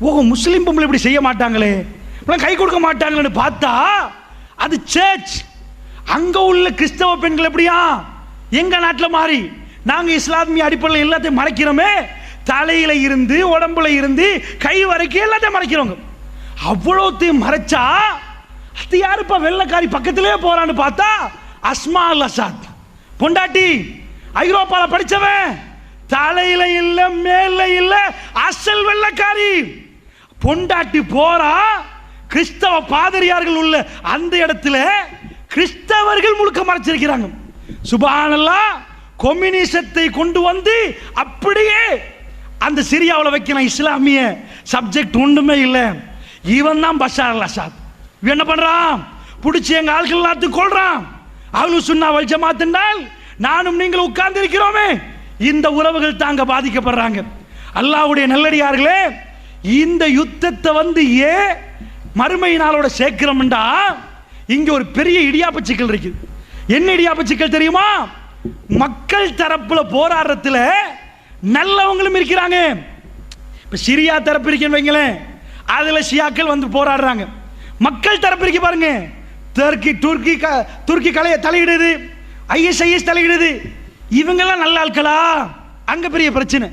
Speaker 2: ஓ, முஸ்லீம் பொம்பளை இப்படி செய்ய மாட்டாங்களே, கை கொடுக்க மாட்டாங்களேன்னு பார்த்தா அது சர்ச். அங்க உள்ள கிறிஸ்தவ பெண்கள் எப்படியா எங்க நாட்டில் மாறி நாங்க இஸ்லாமிய அடிப்படையில் எல்லாத்தையும் மறைக்கிறோமே, தலையில இருந்து உடம்புல இருந்து கை வரைக்கும் எல்லாத்தையும் மறைக்கிறோங்க. அவ்வளோத்தையும் மறைச்சா அது யாருப்பா வெள்ளைக்காரி பக்கத்திலே போறான்னு பார்த்தா அஸ்மா அல் அசாத் பொண்டாட்டி, ஐரோப்பால படிச்சவன், தலையில இல்ல மேல இல்ல அசல் வெள்ளைக்காரி பொண்டாட்டி போறா. கிறிஸ்தவ பாதிரியார்கள் உள்ள அந்த இடத்துல கிறிஸ்தவர்கள் முழுக்க மறைச்சிருக்கிறாங்க. சுப்ஹானல்லாஹ், கம்யூனிசத்தை கொண்டு வந்து அப்படியே அந்த சிரியாவில் வைக்கிற இஸ்லாமிய சப்ஜெக்ட் ஒன்றுமே இல்லை. இவன் தான் பஷார் அல் அசாத். இவன் என்ன பண்றான்? பிடிச்சி எங்க ஆட்கள் எல்லாத்தையும் கொள்றான். அஹ்லுஸ் சுன்னா வல் ஜமாத் என்றால் நானும் நீங்கள் உட்கார்ந்து இருக்கிறோமே, இந்த உறவுகள் தாங்க பாதிக்கப்படுறாங்க. அல்லாஹ்வுடைய நல்லடியார்களே, இந்த யுத்தத்தை வந்து ஏன் மறுமை நாளோட சேர்க்கிறோம்டா, இங்க ஒரு பெரிய இடியாப்ப சிக்கல் இருக்குது. என்ன இடியாப்ப சிக்கல் தெரியுமா? மக்கள் தரப்புல போராடுறதுல நல்லவங்களும் இருக்கிறாங்க. இப்ப சிரியா தரப்பு இருக்கேன்னு வைங்களேன், அதுல ஷியாக்கள் வந்து போராடுறாங்க. மக்கள் தரப்பு இருக்கு பாருங்க, துருக்கி கலைய தலையிடுது, ISIS தலையிடுது. இவங்கெல்லாம் நல்ல ஆட்களா? அங்க பெரிய பிரச்சனை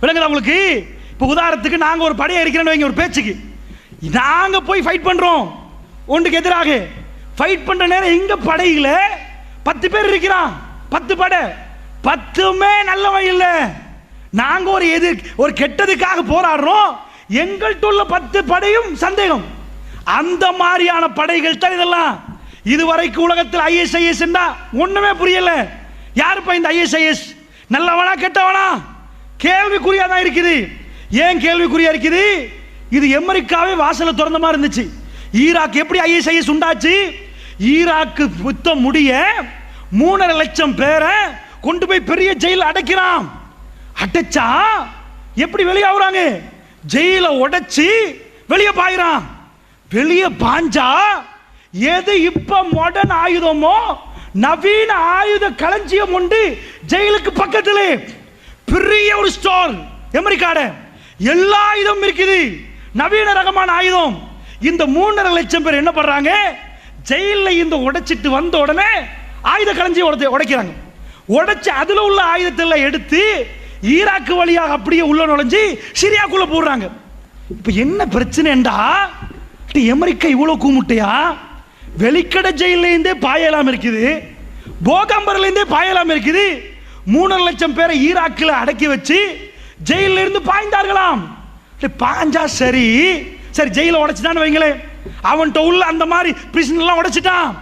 Speaker 2: விளங்குதா உங்களுக்கு? இப்ப உதாரணத்துக்கு நாங்க ஒரு படையை இருக்கிறேன்னு வைங்க, ஒரு பேச்சுக்கு நாங்க போய் ஃபைட் பண்றோம், ஒன்றுக்கு எதிராக ஃபைட் பண்ற நேரம் எங்க படையில 10 பேர் இருக்கிறான், 10 படை, 10மே நல்லவன் இல்லை. நாங்க ஒரு கெட்டதுக்காக போராடுறோம், எங்கள்கிட்ட உள்ள 10 படையும் சந்தேகம். அந்த மாதிரியான படைகள் தான் இதெல்லாம். இதுவரைக்கும் உலகத்தில் ISIS ஒண்ணுமே புரியல. யாருப்பா இந்த ISIS? நல்லவனா கெட்டவனா? கேள்விக்குறியா தான் இருக்குது. ஏன் கேள்விக்குறியா இருக்குது? இது அமெரிக்காவே வாசல திறந்த மாதிரி இருந்துச்சு. ஈராக் எப்படி ISIS உண்டாச்சு? ஈராக்கு யுத்தம் முடிய 3.5 லட்சம் பேரை கொண்டு போய் பெரிய ஜெயில அடைக்கிறான். அடைச்சா எப்படி வெளியாகுறாங்க? ஜெயில உடைச்சி வெளியே பாயிறான். வெளியே பாஞ்சா எது இப்ப மாடர்ன் ஆயுதமோ, நவீன ஆயுத களஞ்சியம் உண்டு ஜெயிலுக்கு பக்கத்திலே. பெரிய ஒரு ஸ்டோர் அமெரிக்காட, எல்லா ஆயுதம் இருக்குது, நவீன ரகமான ஆயுதம். இந்த 3.5 லட்சம் பேர் என்ன பண்றாங்க? ஜெயில இந்த உடைச்சிட்டு வந்த உடனே ஆயுத களஞ்சியம் உடைக்கிறாங்க. உடைச்சு அதுல உள்ள ஆயுதத்தை எடுத்து ஈராக்கு வழியாக அப்படியே உள்ள நுழைஞ்சு சிரியாக்குள்ள போடுறாங்க. இப்ப என்ன பிரச்சனைடா, அமெரிக்கா இவ்வளவு கூமுட்டையா? வெளிக்கடை ஜெயில இருந்தே பாயலாம் இருக்குது, போகம்பர்ல இருந்தே பாயலாம் இருக்குது. 3.5 லட்சம் பேரை ஈராக்கில் அடக்கி வச்சு ஜெயில இருந்து பாய்ந்தார்களாம். பாஞ்சா சரி சரி, ஜெயில உடைச்சுட்டான்னு வைங்களேன், அவன்கிட்ட உள்ள அந்த மாதிரி பிரிசன் எல்லாம் உடைச்சிட்டான்.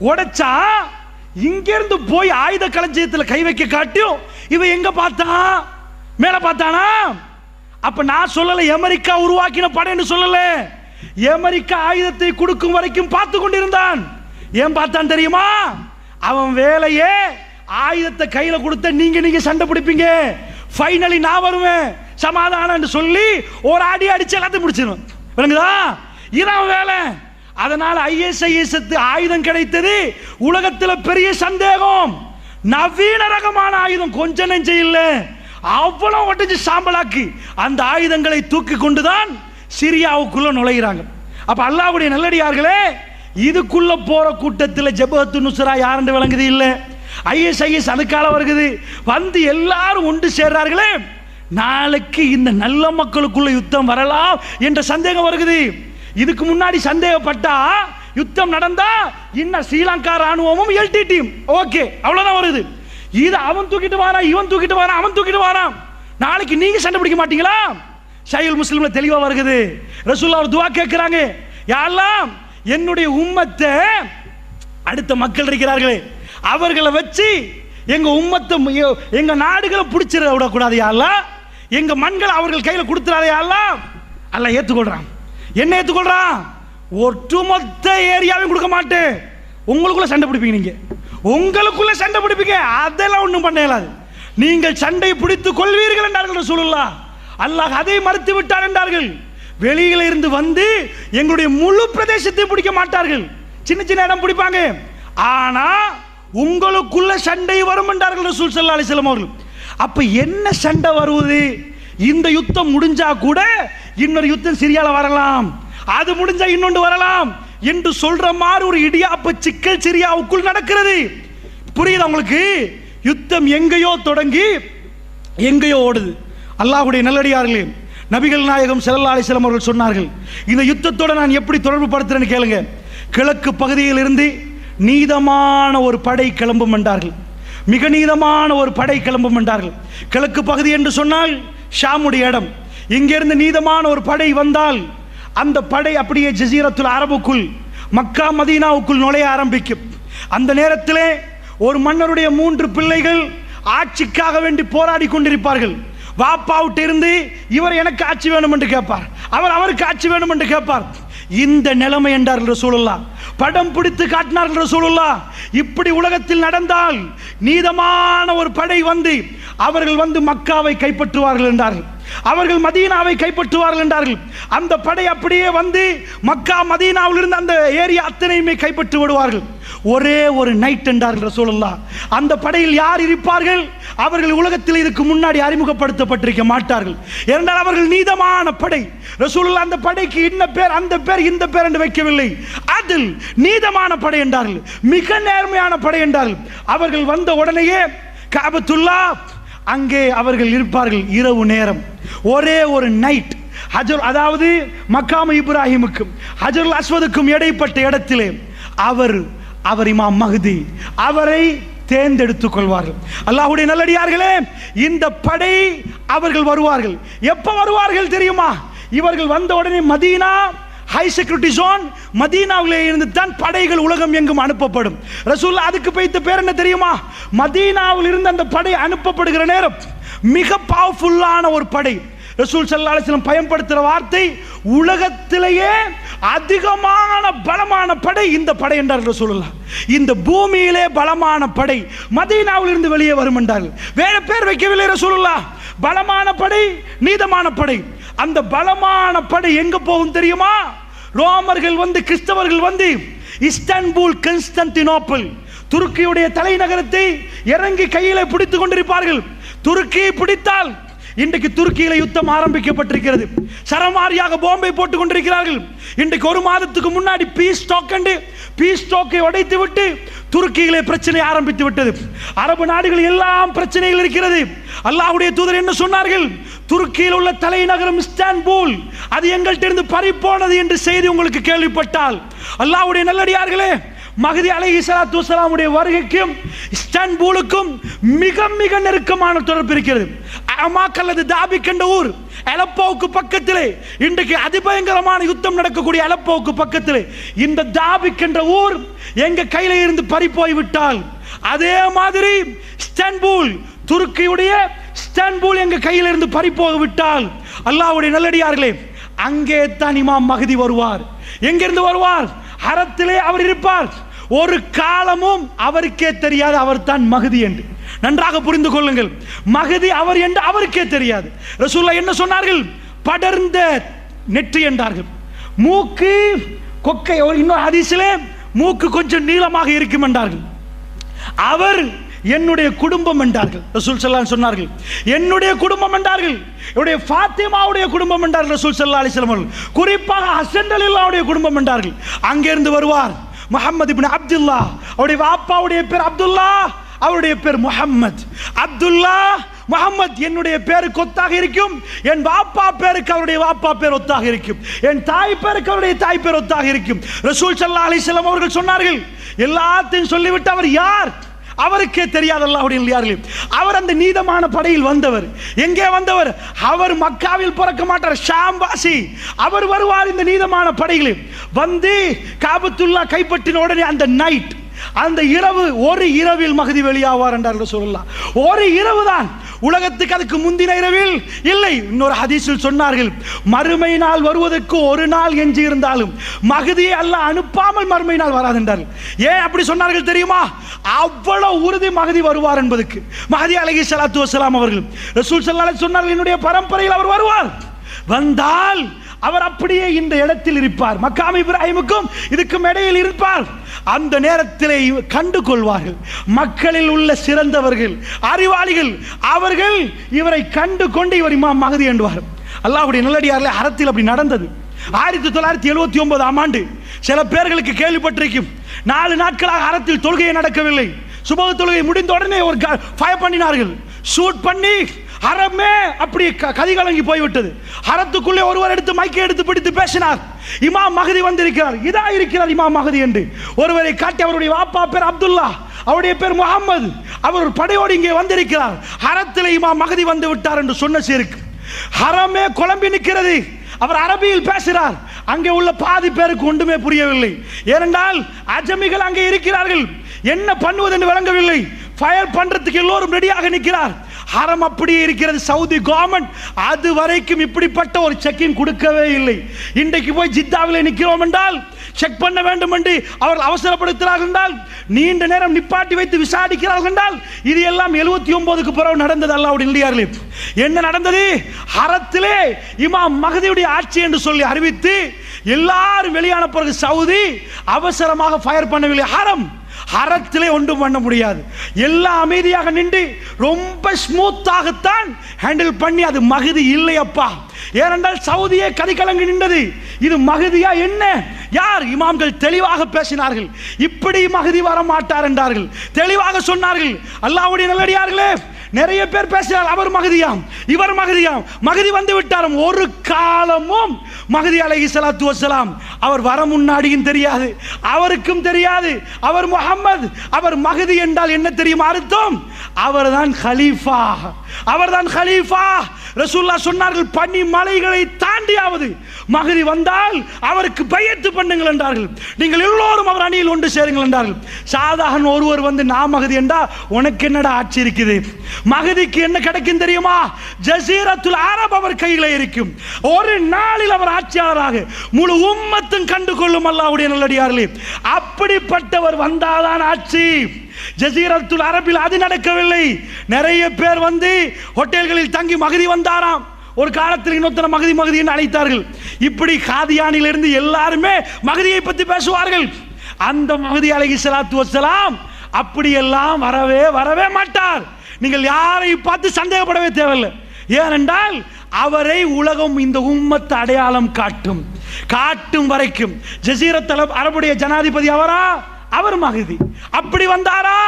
Speaker 2: உடைச்சா இங்க இருந்து போய் ஆயுத களஞ்சியத்தில் கை வைக்க காட்டியும் இவன் எங்க பார்த்தான்? மேல பார்த்தானா? அப்ப நான் சொல்லல அமெரிக்கா உருவாக்கின படைன்னு சொல்லல. அமெரிக்கா ஆயுதத்தை கொடுக்கும் வரைக்கும் பார்த்து கொண்டிருந்தான். ஏன் பார்த்தான் தெரியுமா? அவன் வேலையே ஆயுதத்தை கையில கொடுத்த நீங்க சண்டை பிடிப்பீங்க, ஃபைனலி நான் வருவேன் சமாதானம் சொல்லி ஒரு அடி அடிச்சு எல்லாத்தையும் முடிச்சிருவேன். விளங்குதா? இதான் வேலை. அதனால ISIS ஆயுதம் கிடைத்தது உலகத்தில் பெரிய சந்தேகம். நவீன ரகமான ஆயுதம் கொஞ்சம் நெஞ்ச இல்ல, அவ்வளவு ஒட்டஞ்சு சாம்பலாக்கி அந்த ஆயுதங்களை தூக்கி கொண்டுதான் சிரியாவுக்குள்ள நுழைகிறாங்க. அப்ப அல்லாஹ்வுடைய நல்லடியார்களே, இதுக்குள்ள போற கூட்டத்தில் ஜபஹத்து நுஸ்ரா யாருன்னு விளங்குது இல்ல, ISIS அதுக்கால வருகிறது. வந்து எல்லாரும் ஒன்று சேர்றார்களே, நாளைக்கு இந்த நல்ல மக்களுக்குள்ள யுத்தம் வரலாம் என்ற சந்தேகம் வருகிறது. இதுக்கு முன்னாடி சந்தேகப்பட்டா யுத்தம் நடந்தா இன்னும் ஸ்ரீலங்கா ராணுவமும் LT டீம் ஓகே அவ்வளவுதான் வருது. இது அவன் தூக்கிட்டு வாரான், இவன் தூக்கிட்டு வாரான், அவன் தூக்கிட்டு வாரான். நாளைக்கு நீங்க சண்டை பிடிக்க மாட்டீங்களா? ஷையுல் முஸ்லிம்ல தெளிவா வருகிறது. ரசூலுல்லாஹ் ஒரு துஆ கேட்கிறாங்க, யா அல்லாஹ் என்னுடைய உம்மத்தை, அடுத்த மக்கள் இருக்கிறார்களே அவர்களை வச்சு எங்க உம்மத்தை, எங்க நாடுகளை பிடிச்சிட விடக்கூடாது யா அல்லாஹ், எங்க மண்களை அவர்கள் கையில கொடுத்துறாதே யா அல்லாஹ். அல்லாஹ் ஏத்துக்கொள்றான். என்ன ஏத்துக்கொள்றான்? ஒட்டுமொத்த ஏரியாவையும் கொடுக்க மாட்டேன், உங்களுக்குள்ள சண்டை பிடிப்பீங்க, நீங்க உங்களுக்குள்ள சண்டை பிடிப்பீங்க, அதெல்லாம் ஒண்ணும் பண்ண இயலாது, நீங்கள் சண்டை பிடித்துக் கொள்வீர்கள் என்றார்கள் ரசூலுல்லாஹ். அல்லாஹ் அதை மறுத்து விட்டார் என்றார்கள். வெளியில இருந்து வந்து எங்களுடைய முழு பிரதேசத்தை பிடிக்க மாட்டார்கள், சின்ன சின்ன இடம் பிடிப்பாங்க, ஆனா உங்களுக்குள்ள சண்டை வரும் என்றார்கள் ரசூல் ஸல்லல்லாஹு அலைஹி வஸல்லம் அவர்கள். அப்ப என்ன சண்டை வருவது? இந்த யுத்தம் முடிஞ்சா கூட இன்னொரு யுத்தம் சிரியால வரலாம், அது முடிஞ்சா இன்னொன்று வரலாம் என்று சொல்ற மாதிரி ஒரு இடியாப்ப சிக்கல் சிரியாவுக்குள் நடக்கிறது. புரியுதா உங்களுக்கு? யுத்தம் எங்கேயோ தொடங்கி எங்கேயோ ஓடுது. அல்லாஹ்வுடைய நல்லடியார்களே, நபிகள் நாயகம் ஸல்லல்லாஹு அலைஹி வஸல்லம் அவர்கள் சொன்னார்கள், இந்த யுத்தத்தோட நான் எப்படி தொடர்பு படுத்துறேன்னு கேளுங்க. கிழக்கு பகுதியில் இருந்து நீதமான ஒரு படை கிளம்பும் என்றார்கள், மிக நீதமான ஒரு படை கிளம்பும் என்றார்கள். கிழக்கு பகுதி என்று சொன்னால் ஷாமுடைய இடம். இங்கிருந்து நீதமான ஒரு படை வந்தால் அந்த படை அப்படியே ஜஸீரத்துல் அரபுக்குள், மக்கா மதீனாவுக்குள் நுழைய ஆரம்பிக்கும். அந்த நேரத்திலே ஒரு மன்னருடைய 3 பிள்ளைகள் ஆட்சிக்காக வேண்டி போராடி கொண்டிருப்பார்கள். வாப்பாவுட்டு இருந்து இவர் எனக்கு ஆட்சி வேணும் என்று கேட்பார், அவர் அவருக்கு ஆட்சி வேணும் என்று கேட்பார். இந்த நிலைமை என்றார்கள் ரசூலுல்லாஹ். படம் பிடித்து காட்டினார்கள் ரசூலுல்லாஹ். இப்படி உலகத்தில் நடந்தால் நீதமான ஒரு படை வந்து அவர்கள் வந்து மக்காவை கைப்பற்றுவார்கள் என்றார்கள், அவர்கள் மதீனாவை கைப்பற்றுவார்கள் என்றார்கள். அந்த படை அப்படியே வந்து மக்கா மதீனாவில் இருந்து அந்த ஏரியா அத்தனையுமே கைப்பற்றி விடுவார்கள். ஒரே ஒரு நைட் என்றார்கள் ரசூலுல்லாஹ். அந்த படையில் யார் இருப்பார்கள்? அவர்கள் உலகத்தில் இதுக்கு முன்னாடி அறிமுகப்படுத்தப்பட்டிருக்க மாட்டார்கள். ஏனென்றால் அவர்கள் நீதமான படை. ரசூலுல்லாஹ் அந்த படைக்கு இன்ன பேர், அந்த பேர், இந்த பேர் என்று வைக்கவில்லை, அதில் நீதமான படை என்றார்கள், மிக நேர்மையான படை என்றார்கள். அவர்கள் வந்த உடனேயே கஅபத்துல்லா அங்கே அவர்கள் இருப்பார்கள். இரவு நேரம், ஒரே ஒரு நைட், ஹஜர், அதாவது மக்காம இப்ராஹிமுக்கும் ஹஜருல் அஸ்வதுக்கும் இடைப்பட்ட இடத்திலே அவர் இமாம் மஹ்தி, அவரை தேர்ந்தெடுத்துக் கொள்வார்கள். அல்லாஹ்வுடைய நல்லடியார்களே, இந்த படை அவர்கள் வருவார்கள். எப்ப வருவார்கள் தெரியுமா? இவர்கள் வந்த உடனே மதீனா ஹை செக்யூரிட்டி ஜோன், மதீனாவிலே இருந்து தான் படைகள் உலகம் எங்கும் அனுப்பப்படும். ரசூலுல்லாஹ் அதுக்கு வைத்த பேர் என்ன தெரியுமா? மதீனாவில் இருந்து அந்த படை அனுப்பப்படுகிற நேரம் மிக பவர்ஃபுல்லான ஒரு படை. ரசூல் ஸல்லல்லாஹு அலைஹி வஸல்லம் பயன்படுத்துகிற வார்த்தை, உலகத்திலேயே அதிகமான பலமான படை இந்த படை என்றார் ரசூலுல்லாஹ். இந்த பூமியிலே பலமான படை மதீனாவில் இருந்து வெளியே வரும் என்றார்கள். வேற பேர் வைக்கவில்லை ரசூலுல்லாஹ். பலமான படை, நீதமான படை. அந்த பலமான படை எங்க போகும் தெரியுமா? ரோமர்கள் வந்து, கிறிஸ்தவர்கள் வந்து இஸ்தான்புல், கான்ஸ்டான்டினோப்பிள், துருக்கியுடைய தலைநகரத்தை இறங்கி கையில பிடித்துக் கொண்டிருப்பார்கள். துருக்கியை பிடித்தால், இன்றைக்கு துருக்கியில யுத்தம் ஆரம்பிக்கப்பட்டிருக்கிறது, சரமாரியாக பாம்பை போட்டுக் கொண்டிருக்கிறார்கள். இன்றைக்கு ஒரு மாதத்துக்கு முன்னாடி பீஸ் ஸ்டாக்கை உடைத்து விட்டு துருக்கியிலே பிரச்சனை ஆரம்பித்து விட்டது. அரபு நாடுகள் எல்லாம் பிரச்சனைகள் இருக்கிறது. அல்லாஹ்வுடைய தூதர் என்ன சொன்னார்கள்? துருக்கியில் உள்ள தலைநகரம் இஸ்தான்புல், அது எங்கள்கிட்ட இருந்து பறிபோனது என்று செய்தி உங்களுக்கு கேள்விப்பட்டால், அல்லாஹ்வுடைய நல்லடியார்களே, மஹ்தி அலைஹிஸ்ஸலாத்து வஸ்ஸலாமுடைய வருகைக்கும் இஸ்தான்புலுக்கும் மிக மிக நெருக்கமான தொடர்பு இருக்கிறது. அமாக் அல்லது தாபிக் என்ற ஊர் அலப்போவுக்கு பக்கத்திலே, இன்றைக்கு அதிபயங்கரமான யுத்தம் நடக்கக்கூடிய அலப்போவுக்கு பக்கத்திலே இந்த தாபிக் என்ற ஊர் எங்க கையில இருந்து பறி போய்விட்டால், அதே மாதிரி இஸ்தான்புல், துருக்கியுடைய இஸ்தான்புல் எங்க கையில இருந்து பறி போய்விட்டால், அல்லாஹ்வுடைய நல்லடியார்களே, அங்கே தான் இமாம் மஹ்தி வருவார். எங்கிருந்து வருவார்? ஹரத்திலே அவர் இருப்பார். ஒரு காலமும் அவருக்கே தெரியாது அவர் தான் மஹ்தி என்று. நன்றாக புரிந்து கொள்ளுங்கள், மஹ்தி அவர் என்று அவருக்கே தெரியாது. ரசூலுல்லாஹ் என்ன சொன்னார்கள்? படர்ந்த நெற்றி என்றார்கள். மூக்கு கொக்கை, இன்னொரு ஹதீஸிலே மூக்கு கொஞ்சம் நீளமாக இருக்கும் என்றார்கள். அவர் என்னுடைய குடும்பம் என்றார்கள். ரசூல் ஸல்லல்லாஹு அலைஹி சொன்னார்கள், என்னுடைய குடும்பம் என்றார்கள். என்னுடைய ஃபாத்திமாவுடைய குடும்பம் என்றார்கள் ரசூல் ஸல்லல்லாஹு அலைஹி வஸல்லம். குறிப்பாக ஹஸன் ரலியல்லாஹுடைய குடும்பம் என்றார்கள். அங்கிருந்து வருவார் முஹம்மது இப்னு அப்துல்லா, அவருடைய வாப்பாவுடைய பேர் அப்துல்லா, அவருடைய பேர் முஹம்மத். அப்துல்லா, முஹம்மத் என்னுடைய பேருக்கு ஒத்தாக இருக்கும், என் வாப்பா பேருக்கு அவருடைய வாப்பா பேர் ஒத்தாக இருக்கும், என் தாய் பேருக்கு அவருடைய தாய் பேர் ஒத்தாக இருக்கும். ரசூல் ஸல்லல்லாஹு அலைஹி வஸல்லம் அவர்கள் சொன்னார்கள், எல்லாத்தையும் சொல்லிவிட்டு அவர் யார், அவருக்கே தெரியாது அல்லாஹ்வுடைய நல்லடியார்களே. அவர் அந்த நீதமான படையில் வந்தவர். எங்கே வந்தவர்? அவர் மக்காவில் பிறக்க மாட்டார், ஷாம் வாசி. அவர் வருவார் இந்த நீதமான படைகளில் வந்து காபத்துல்லா கைப்பற்றின உடனே அந்த நைட், அந்த இரவு, ஒரு இரவில் மஹதி வெளியாவார் என்றார்கள் சொல்லலாம். ஒரு இரவு தான், உலகத்துக்கு அதுக்கு முந்தின இரவில் இல்லை. இன்னொரு ஹதீஸில் சொன்னார்கள், மறுமை நாள் வருவதற்கு ஒரு நாள் எஞ்சி இருந்தாலும் மஹதியை அல்லாஹ் அனுப்பாமல் மறுமை நாள் வராது என்றார்கள். ஏன் அப்படி சொன்னார்கள் தெரியுமா? அவ்வளவு உறுதி மஹதி வருவார் என்பதற்கு. மஹதி அலைஹிஸ்ஸலாத்து வஸ்ஸலாம் அவர்கள் ரசூல் ஸல்லல்லாஹு அலைஹி சொன்னார்கள், என்னுடைய பரம்பரையில் அவர் வருவார். வந்தால் அவர் அப்படியே இந்த இடத்தில் இருப்பார், மக்காம் இப்ராஹிமுக்கும் இதுக்கும் இடையில் இருப்பார். அந்த நேரத்தில் கண்டு கொள்வார்கள் மக்களில் உள்ள சிறந்தவர்கள், அறிவாளிகள். அவர்கள் இவரை கண்டு கொண்டு இவர் இமாம் மஹதி என்பார். அல்லாஹ்வுடைய நல்லடியார்களே, அரத்தில் அப்படி நடந்தது. 1979ஆம் ஆண்டு சில பேர்களுக்கு கேள்விப்பட்டிருக்கும், 4 நாட்களாக அரத்தில் தொழுகை நடக்கவில்லை. சுபஹ் தொழுகை முடிந்த உடனே ஒரு ஃபயர் பண்ணினார்கள், ஷூட் பண்ணி ஹரமே அப்படி கதிகலங்கி போய்விட்டது. ஹரத்துக்குள்ளே ஒருவர் எடுத்து மைக்கை எடுத்து பிடித்து பேசினார், இமாம் மஹதி வந்திருக்கிறார், இதா இருக்கிறார் இமாம் மஹதி என்று ஒருவரை காட்டி, அவருடைய வாப்பா பேர் அப்துல்லா, அவருடைய பேர் முகமது, அவர் ஒரு படையோடு இங்கே வந்திருக்கிறார், ஹரத்தில் இமாம் மஹதி வந்து விட்டார் என்று சொன்ன சேருக்கு ஹரமே குழம்பி நிற்கிறது. அவர் அரபியில் பேசுகிறார். அங்கே உள்ள பாதி பேருக்கு ஒன்றுமே புரியவில்லை. ஏனென்றால் அஜமிகள் அங்கே இருக்கிறார்கள், என்ன பண்ணுவது என்று விளங்கவில்லை. ஃபயர் பண்றதுக்கு எல்லோரும் ரெடியாக நிற்கிறார். ஹரம் அப்படியே இருக்கிறது. சவுதி கவர்மெண்ட் அது வரைக்கும் இப்படிப்பட்ட ஒரு செக்கிங் கொடுக்கவே இல்லை. இன்றைக்கு போய் ஜித்தாவில் நிற்கிறோம் என்றால் செக் பண்ண வேண்டும் என்று அவர்கள் அவசரப்படுத்துகிறார்கள் என்றால், நீண்ட நேரம் நிப்பாட்டி வைத்து விசாரிக்கிறார்கள் என்றால், இது எல்லாம் 79க்கு பிறகு நடந்தது. அல்லாஹ்வுடைய நல்லடியார்களே, என்ன நடந்தது? ஹரத்திலே இமாம் மஹதியுடைய ஆட்சி என்று சொல்லி அறிவித்து எல்லாரும் வெளியான பிறகு சவுதி அவசரமாக ஃபயர் பண்ணவில்லை. ஹரத்திலே ஒன்றும் பண்ண முடியாது. எல்லாம் அமைதியாக நின்று ரொம்ப ஸ்மூத்தாகத்தான் ஹேண்டில் பண்ணி, அது மஹதி இல்லை அப்பா. ஏனென்றால் சவுதியே கதிகலங்கி நின்றது. இது மஹதியா என்ன? யார்? இமாம்கள் தெளிவாக பேசினார்கள், இப்படி மஹதி வர மாட்டார் என்றார்கள், தெளிவாக சொன்னார்கள். அல்லாஹ்வுடைய நல்லடியார்களே, நிறைய பேர் பேசினார், அவர் மஹதியாம், இவர் மஹதியாம், மஹதி வந்து விட்டார். ஒரு காலமும் மஹதி அலைஹிஸ்ஸலாத்து வஸ்ஸலாம் அவர் வர முன்னாடியும் தெரியாது, அவருக்கும் தெரியாது. அவர் முஹம்மது, அவர் மஹதி என்றால் என்ன தெரியுமா அர்த்தம்? அவர்தான் கலீஃபா, அவர்தான் கலீஃபா. ரசூலுல்லாஹ் சொன்னார்கள், பனி மலைகளை தாண்டியாவது மஹதி வந்தால் அவருக்கு பையத்து பண்ணுங்கள் என்றார்கள். நீங்கள் எல்லோரும் அவர் அணியில் ஒன்று சேருங்கள் என்றார்கள். சாதாரண ஒருவர் வந்து நான் மஹதி என்றா உனக்கு என்னடா ஆட்சி இருக்குது? மஹதிக்கு என்ன கிடைக்கும் தெரியுமா? ஜஸீரத்துல் அரப் அவர் கையில் இருக்கும். ஒரு நாளில் அவர் ஆட்சியாளராக முழு உம்மத்தும் கண்டு கொள்ளும். அல்லாஹ்வுடைய நல்லடியார்களே, அப்படிப்பட்டவர் வந்தாதான் ஆட்சி. ஜஸீரத்துல் அரபில் அது நடக்கவில்லை. நிறைய பேர் வந்து ஹோட்டல்களில் தங்கி மஹதி வந்தாராம். ஒரு காலத்தில் இன்னொருத்தர மஹதி மஹதி என்று அழைத்தார்கள். இப்படி காதியானிலிருந்து எல்லாருமே மஹதியை பற்றி பேசுவார்கள். அந்த மஹதி அலைஹிஸ்ஸலாத்து வஸ்ஸலாம் அப்படியெல்லாம் வரவே மாட்டார். நீங்கள் யாரை பார்த்து சந்தேகப்படவே தேவையில்லை. ஏனென்றால் அவரை உலகம் இந்த உம்மத்து அடையாளம் காட்டும் வரைக்கும் ஜஸீரத்துல் அரபுடைய ஜனாதிபதி அவரா? அவர் மஹதி. அப்படி வந்தாரா?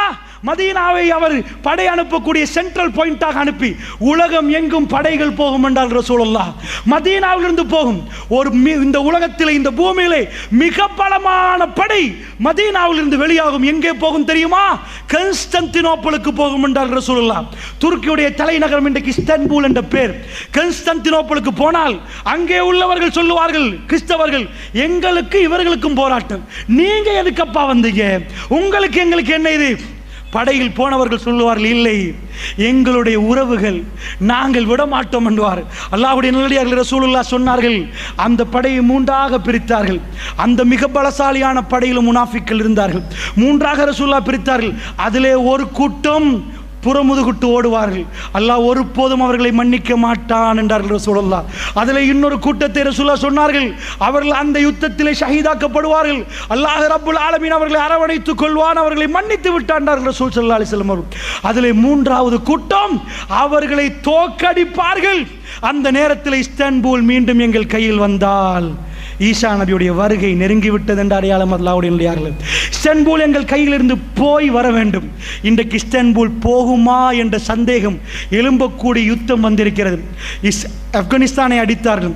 Speaker 2: மதீனாவை அவர் படை அனுப்பக்கூடிய சென்ட்ரல் பாயிண்டாக அனுப்பி உலகம் எங்கும் படைகள் போகும் என்றால் ரசூலுல்லாஹ். மதீனாவிலிருந்து போகும். இந்த உலகத்திலே, இந்த பூமியிலே மிக பலமான படை மதீனாவிலிருந்து வெளியாகும். எங்கே போகும் தெரியுமா? கான்ஸ்டன்டினோப்பிளுக்கு போகும் என்றால் ரசூலுல்லாஹ். துருக்கியுடைய தலைநகரம் இன்றைக்கு இஸ்தான்புல் என்ற பேர். கான்ஸ்டன்டினோப்பிளுக்கு போனால் அங்கே உள்ளவர்கள் சொல்லுவார்கள், கிறிஸ்தவர்கள், எங்களுக்கு இவர்களுக்கும் போராட்டம், நீங்க எதுக்கப்பா வந்தீங்க? உங்களுக்கு எங்களுக்கு என்ன இது? படையில் போனவர்கள் சொல்லுவார்கள், இல்லை, எங்களுடைய உறவுகள், நாங்கள் விடமாட்டோம் என்றார். அல்லாஹ்வுடைய நல்லடியார்கள் ரசூலுல்லாஹ் சொன்னார்கள், அந்த படையை 3ஆக பிரித்தார்கள். அந்த மிக பலசாலியான படையில் முனாஃபிக்கள் இருந்தார்கள். 3ஆக ரசூலுல்லாஹ் பிரித்தார்கள். அதிலே ஒரு கூட்டம் புறமுதுகுட்டு ஓடுவார்கள். அல்லாஹ் ஒருபோதும் அவர்களை மன்னிக்க மாட்டான் என்றார்கள் ரசூலுல்லாஹ். அதில் இன்னொரு கூட்டத்தை ரசூலுல்லாஹ் சொன்னார்கள், அவர்கள் அந்த யுத்தத்திலே ஷஹீதாக்கப்படுவார்கள். அல்லாஹ் ரப்புல் ஆலமீன் அவர்களை அரவணைத்துக் கொள்வான், அவர்களை மன்னித்து விட்டான் ரசூல் ஸல்லல்லாஹு அலைஹி வஸல்லம். அதில் 3வது கூட்டம் அவர்களை தோற்கடிப்பார்கள். அந்த நேரத்தில் இஸ்தான்புல் மீண்டும் எங்கள் கையில் வந்தால் ஈசா நபியுடைய வருகை நெருங்கிவிட்டது என்ற அடையாளம். அல்லாஹ்வுடைய நல்லடியார்களே, இஸ்தான்புல் எங்கள் கையிலிருந்து போய் வர வேண்டும். இன்றைக்கு இஸ்தான்புல் போகுமா என்ற சந்தேகம் எழும்பக்கூடிய யுத்தம் வந்திருக்கிறது. ஆப்கானிஸ்தானை அடித்தார்கள்,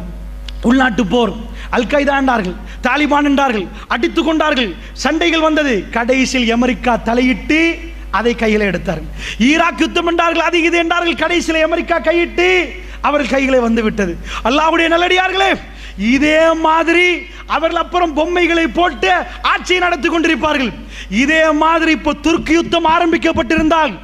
Speaker 2: உள்நாட்டு போர், அல் கைதா என்றார்கள், தாலிபான் என்றார்கள், அடித்துக் கொண்டார்கள், சண்டைகள் வந்தது. கடைசியில் அமெரிக்கா தலையிட்டு அதை கையில் எடுத்தார்கள். ஈராக் யுத்தம் என்றார்கள், அது இது என்றார்கள். கடைசியில் அமெரிக்கா கையிட்டு அவர்கள் கைகளை வந்து விட்டது. அல்லாஹ்வுடைய நல்லடியார்களே, இதே மாதிரி அவர்கள் அப்புறம் பொம்மைகளை போட்டு ஆட்சியை நடத்தி கொண்டிருப்பார்கள். இதே மாதிரி இப்போ துர்க்கி யுத்தம் ஆரம்பிக்கப்பட்டிருந்தால்,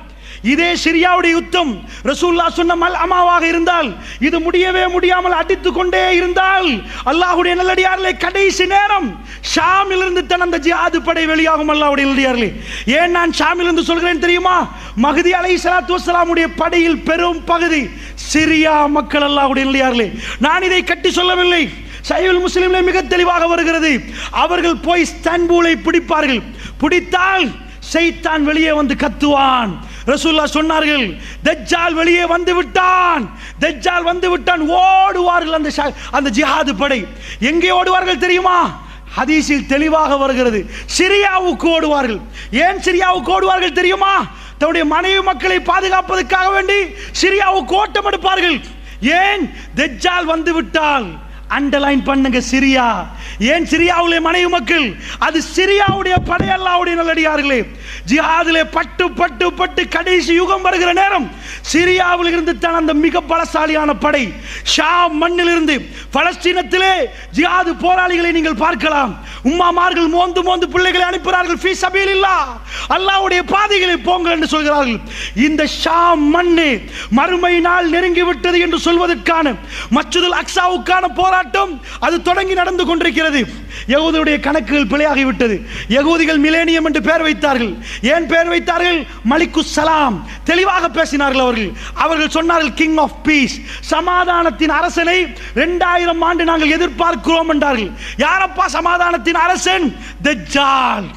Speaker 2: இதே சிரியாவுடைய யுத்தம் ரசூலுல்லாஹ் சொன்ன மல்அமாவாக இருந்தால், இது முடியவே முடியாமல் அடித்துக் கொண்டே இருந்தால், அல்லாஹ்வுடைய நல்லடியார்களே, கடைசி நேரம் ஷாமிலிருந்து தான் அந்த ஜிஹாது படை வெளியாகும். அல்லாஹ்வுடைய நல்லடியார்களே, ஏன் நான் ஷாமிலிருந்து சொல்கிறேன் தெரியுமா? மஹ்தி அலைஹிஸ்ஸலாத்து வஸ்ஸலாமுடைய படையில் பெரும் பகுதி சிரியா மக்கள். அல்லாஹ்வுடைய நல்லடியார்களே, நான் இதை கட்டி சொல்லவில்லை. சஹீஹுல் முஸ்லிமிலே மிக தெளிவாக வருகிறது. அவர்கள் போய் இஸ்தான்புலை பிடிப்பார்கள். பிடித்தால் ஷைத்தான் வெளியே வந்து கத்துவான். ரசூலுல்லாஹ் சொன்னார்கள், தஜ்ஜால் வெளியே வந்து விட்டான், தஜ்ஜால் வந்து விட்டான். ஓடுவார்கள் அந்த ஜிஹாது படை. எங்கே ஓடுவார்கள் தெரியுமா? ஹதீஸில் தெளிவாக வருகிறது, சிரியாவுக்கு ஓடுவார்கள். ஏன் சிரியாவுக்கு ஓடுவார்கள் தெரியுமா? தன்னுடைய மனைவி மக்களை பாதுகாப்பதற்காக வேண்டி சிரியாவுக்கு ஓட்டம் எடுப்பார்கள். ஏன்? தஜ்ஜால் வந்து விட்டால். அண்டர்லைன் பண்ணுங்க, சிரியா. ஏன் சிரியாவுடைய மனைவி மக்கள்? அது சிரியாவுடைய படை. அல்லாஹ்வுடைய நல்லடியார்களே, ஜிஹாதிலே பட்டு பட்டு பட்டு கடைசி யுகம் வருகிற நேரம் சிரியாவில் இருந்து தான் அந்த மிக பலசாலியான படை. ஷாம் மண்ணில் இருந்து பலஸ்தீனத்திலே ஜிஹாது போராளிகளை நீங்கள் பார்க்கலாம். உம்மாமார்கள் மோந்து மோந்து பிள்ளைகளை அனுப்புகிறார்கள். ஃபீ சபீலில்லாஹ், அல்லாஹ்வுடைய பாதைகளை போங்கள் என்று சொல்கிறார்கள். இந்த ஷாம் மண்ணு மறுமை நாள் நெருங்கி விட்டது என்று சொல்வதற்கான மஸ்ஜிதுல் அக்ஸாவுக்கான போராட்டம் அது தொடங்கி நடந்து கொண்டிருக்கிறது. யகூதியுடைய கணக்குகள் பிழையாகிவிட்டது. யகூதிகள் மிலேனியம் என்று பெயர் வைத்தார்கள். ஏன் பெயர் வைத்தார்கள்? மலிக்குஸ் சலாம். தெளிவாக பேசினார்கள் அவர்கள் சொன்னார்கள், கிங் ஆஃப் பீஸ், சமாதானத்தின் அரசனை 2000 ஆண்டு நாங்கள் எதிர்பார்க்கிறோம் என்றார்கள். யாரப்பா சமாதானத்தின் அரசன்? தஜ்ஜால்.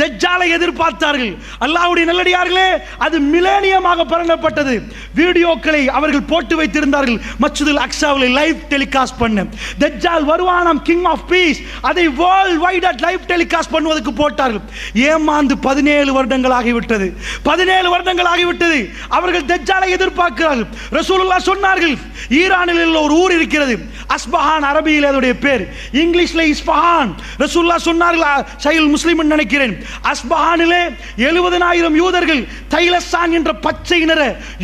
Speaker 2: தஜ்ஜாலை எதிர்பார்த்தார்கள். அல்லாஹ்வுடைய நல்லடியார்களே, அது மிலேனியமாக பரப்பப்பட்டது. வீடியோக்களை அவர்கள் போட்டு வைத்திருந்தார்கள் மஸ்ஜிதுல் அக்ஸாவில் லைவ் டெலிகாஸ்ட் பண்ண. தஜ்ஜால் வருவானாம், கிங் ஆஃப் பீஸ், அதை வேர்ல்ட் வைட் லைவ் டெலிகாஸ்ட் பண்ணுவதற்கு போட்டார்கள். ஏமாந்து 17 வருடங்கள் ஆகிவிட்டது. 17 வருடங்கள் ஆகிவிட்டது. அவர்கள் தஜ்ஜாலை எதிர்பார்க்கிறார்கள். ரசூலுல்லாஹ் சொன்னார்கள், ஈரானில் உள்ள ஒரு ஊர் இருக்கிறது, அஸ்பஹான், அரபியில் அதோடைய பேர், இங்கிலீஷ்ல இஸ்பஹான். ரசூலுல்லாஹ் சொன்னார்கள், சஹீஹுல் முஸ்லிம் நினைக்கிறேன், அஸ்பஹானிலே 70,000 யூதர்கள் தைலசான் என்ற பச்சை நிற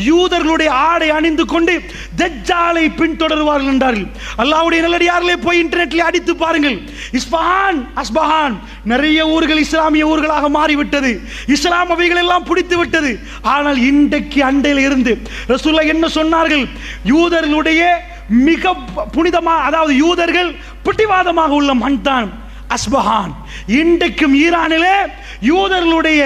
Speaker 2: யூதர்களுடைய ஆடை அணிந்து கொண்டு தஜ்ஜாலை பின்தொடருவார்கள் என்றார்கள். அல்லாஹ்வுடைய நல்லடியார்களே, போய் இன்டர்நெட்ல அடித்து பாருங்கள். இஸ்பஹான், அஸ்பஹான், நிறைய ஊர்கள் இஸ்லாமிய ஊர்களாக மாறிவிட்டது. இஸ்லாம் அவைகள் எல்லாம் பிடித்து விட்டது. ஆனால் இன்றைக்கு அண்டையில் இருந்து ரசூலுல்லாஹ் என்ன சொன்னார்கள்? யூதர்களுடைய மிக புனிதமாக, அதாவது யூதர்கள் பிடிவாதமாக உள்ள மண் தான் அஸ்பஹான். இன்றைக்கும் ஈரானிலே யூதர்களுடைய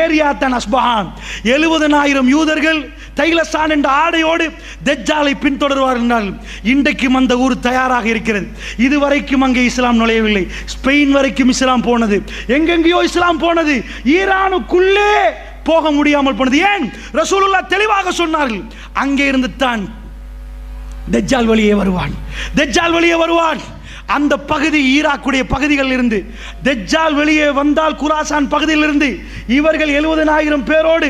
Speaker 2: ஏரியா தான் அஸ்பஹான். 70,000 யூதர்கள் தைலசான் என்ற ஆடையோடு தஜ்ஜாலை பின்தொடர்வார்கள். இன்றைக்கும் அந்த ஊர் தயாராக இருக்கிறது. இதுவரைக்கும் அங்கே இஸ்லாம் நுழையவில்லை. ஸ்பெயின் வரைக்கும் இஸ்லாம் போனது, எங்கெங்கேயோ இஸ்லாம் போனது, ஈரானுக்குள்ளே போக முடியாமல் போனது. ஏன்? ரசூலுல்லாஹ் தெளிவாக சொன்னார்கள், அங்கே இருந்து தான் தஜ்ஜால் வெளியே வருவான், தஜ்ஜால் வெளியே வருவான். அந்த பகுதி ஈராக்குடைய பகுதிகளில் இருந்து தஜ்ஜால் வெளியே வந்தால், குராசான் பகுதியில் இருந்து இவர்கள் 70,000 பேரோடு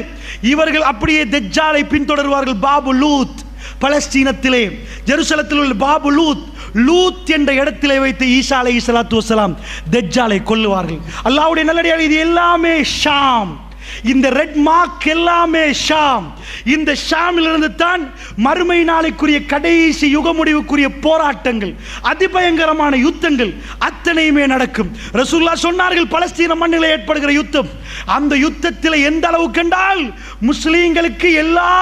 Speaker 2: இவர்கள் அப்படியே தஜ்ஜாலை பின்தொடர்வார்கள். பாபு லூத், பலஸ்தீனத்திலே ஜெருசலத்தில் உள்ள பாபு லூத், லூத் என்ற இடத்திலே வைத்து ஈசா அலைஹிஸ்ஸலாத்து வஸ்ஸலாம் தஜ்ஜாலை கொல்லுவார்கள். அல்லாஹ்வுடைய நல்லடியார்களே, இது எல்லாமே ஷாம். இந்த ரெட் மார்க் எல்லாமே ஷாம். இந்த ஷாமில் இருந்து தான் மறுமை நாளைக்குரிய கடைசி யுக முடிவுக்குரிய போராட்டங்கள், அதிபயங்கரமான யுத்தங்கள் அத்தனையுமே நடக்கும். ரசூலுல்லாஹ் சொன்னார்கள், பலஸ்தீன மண்ணில் ஏற்படுகிற யுத்தம், அந்த யுத்தத்தில் எந்த அளவுக்கு என்றால், முஸ்லீம்களுக்கு எல்லா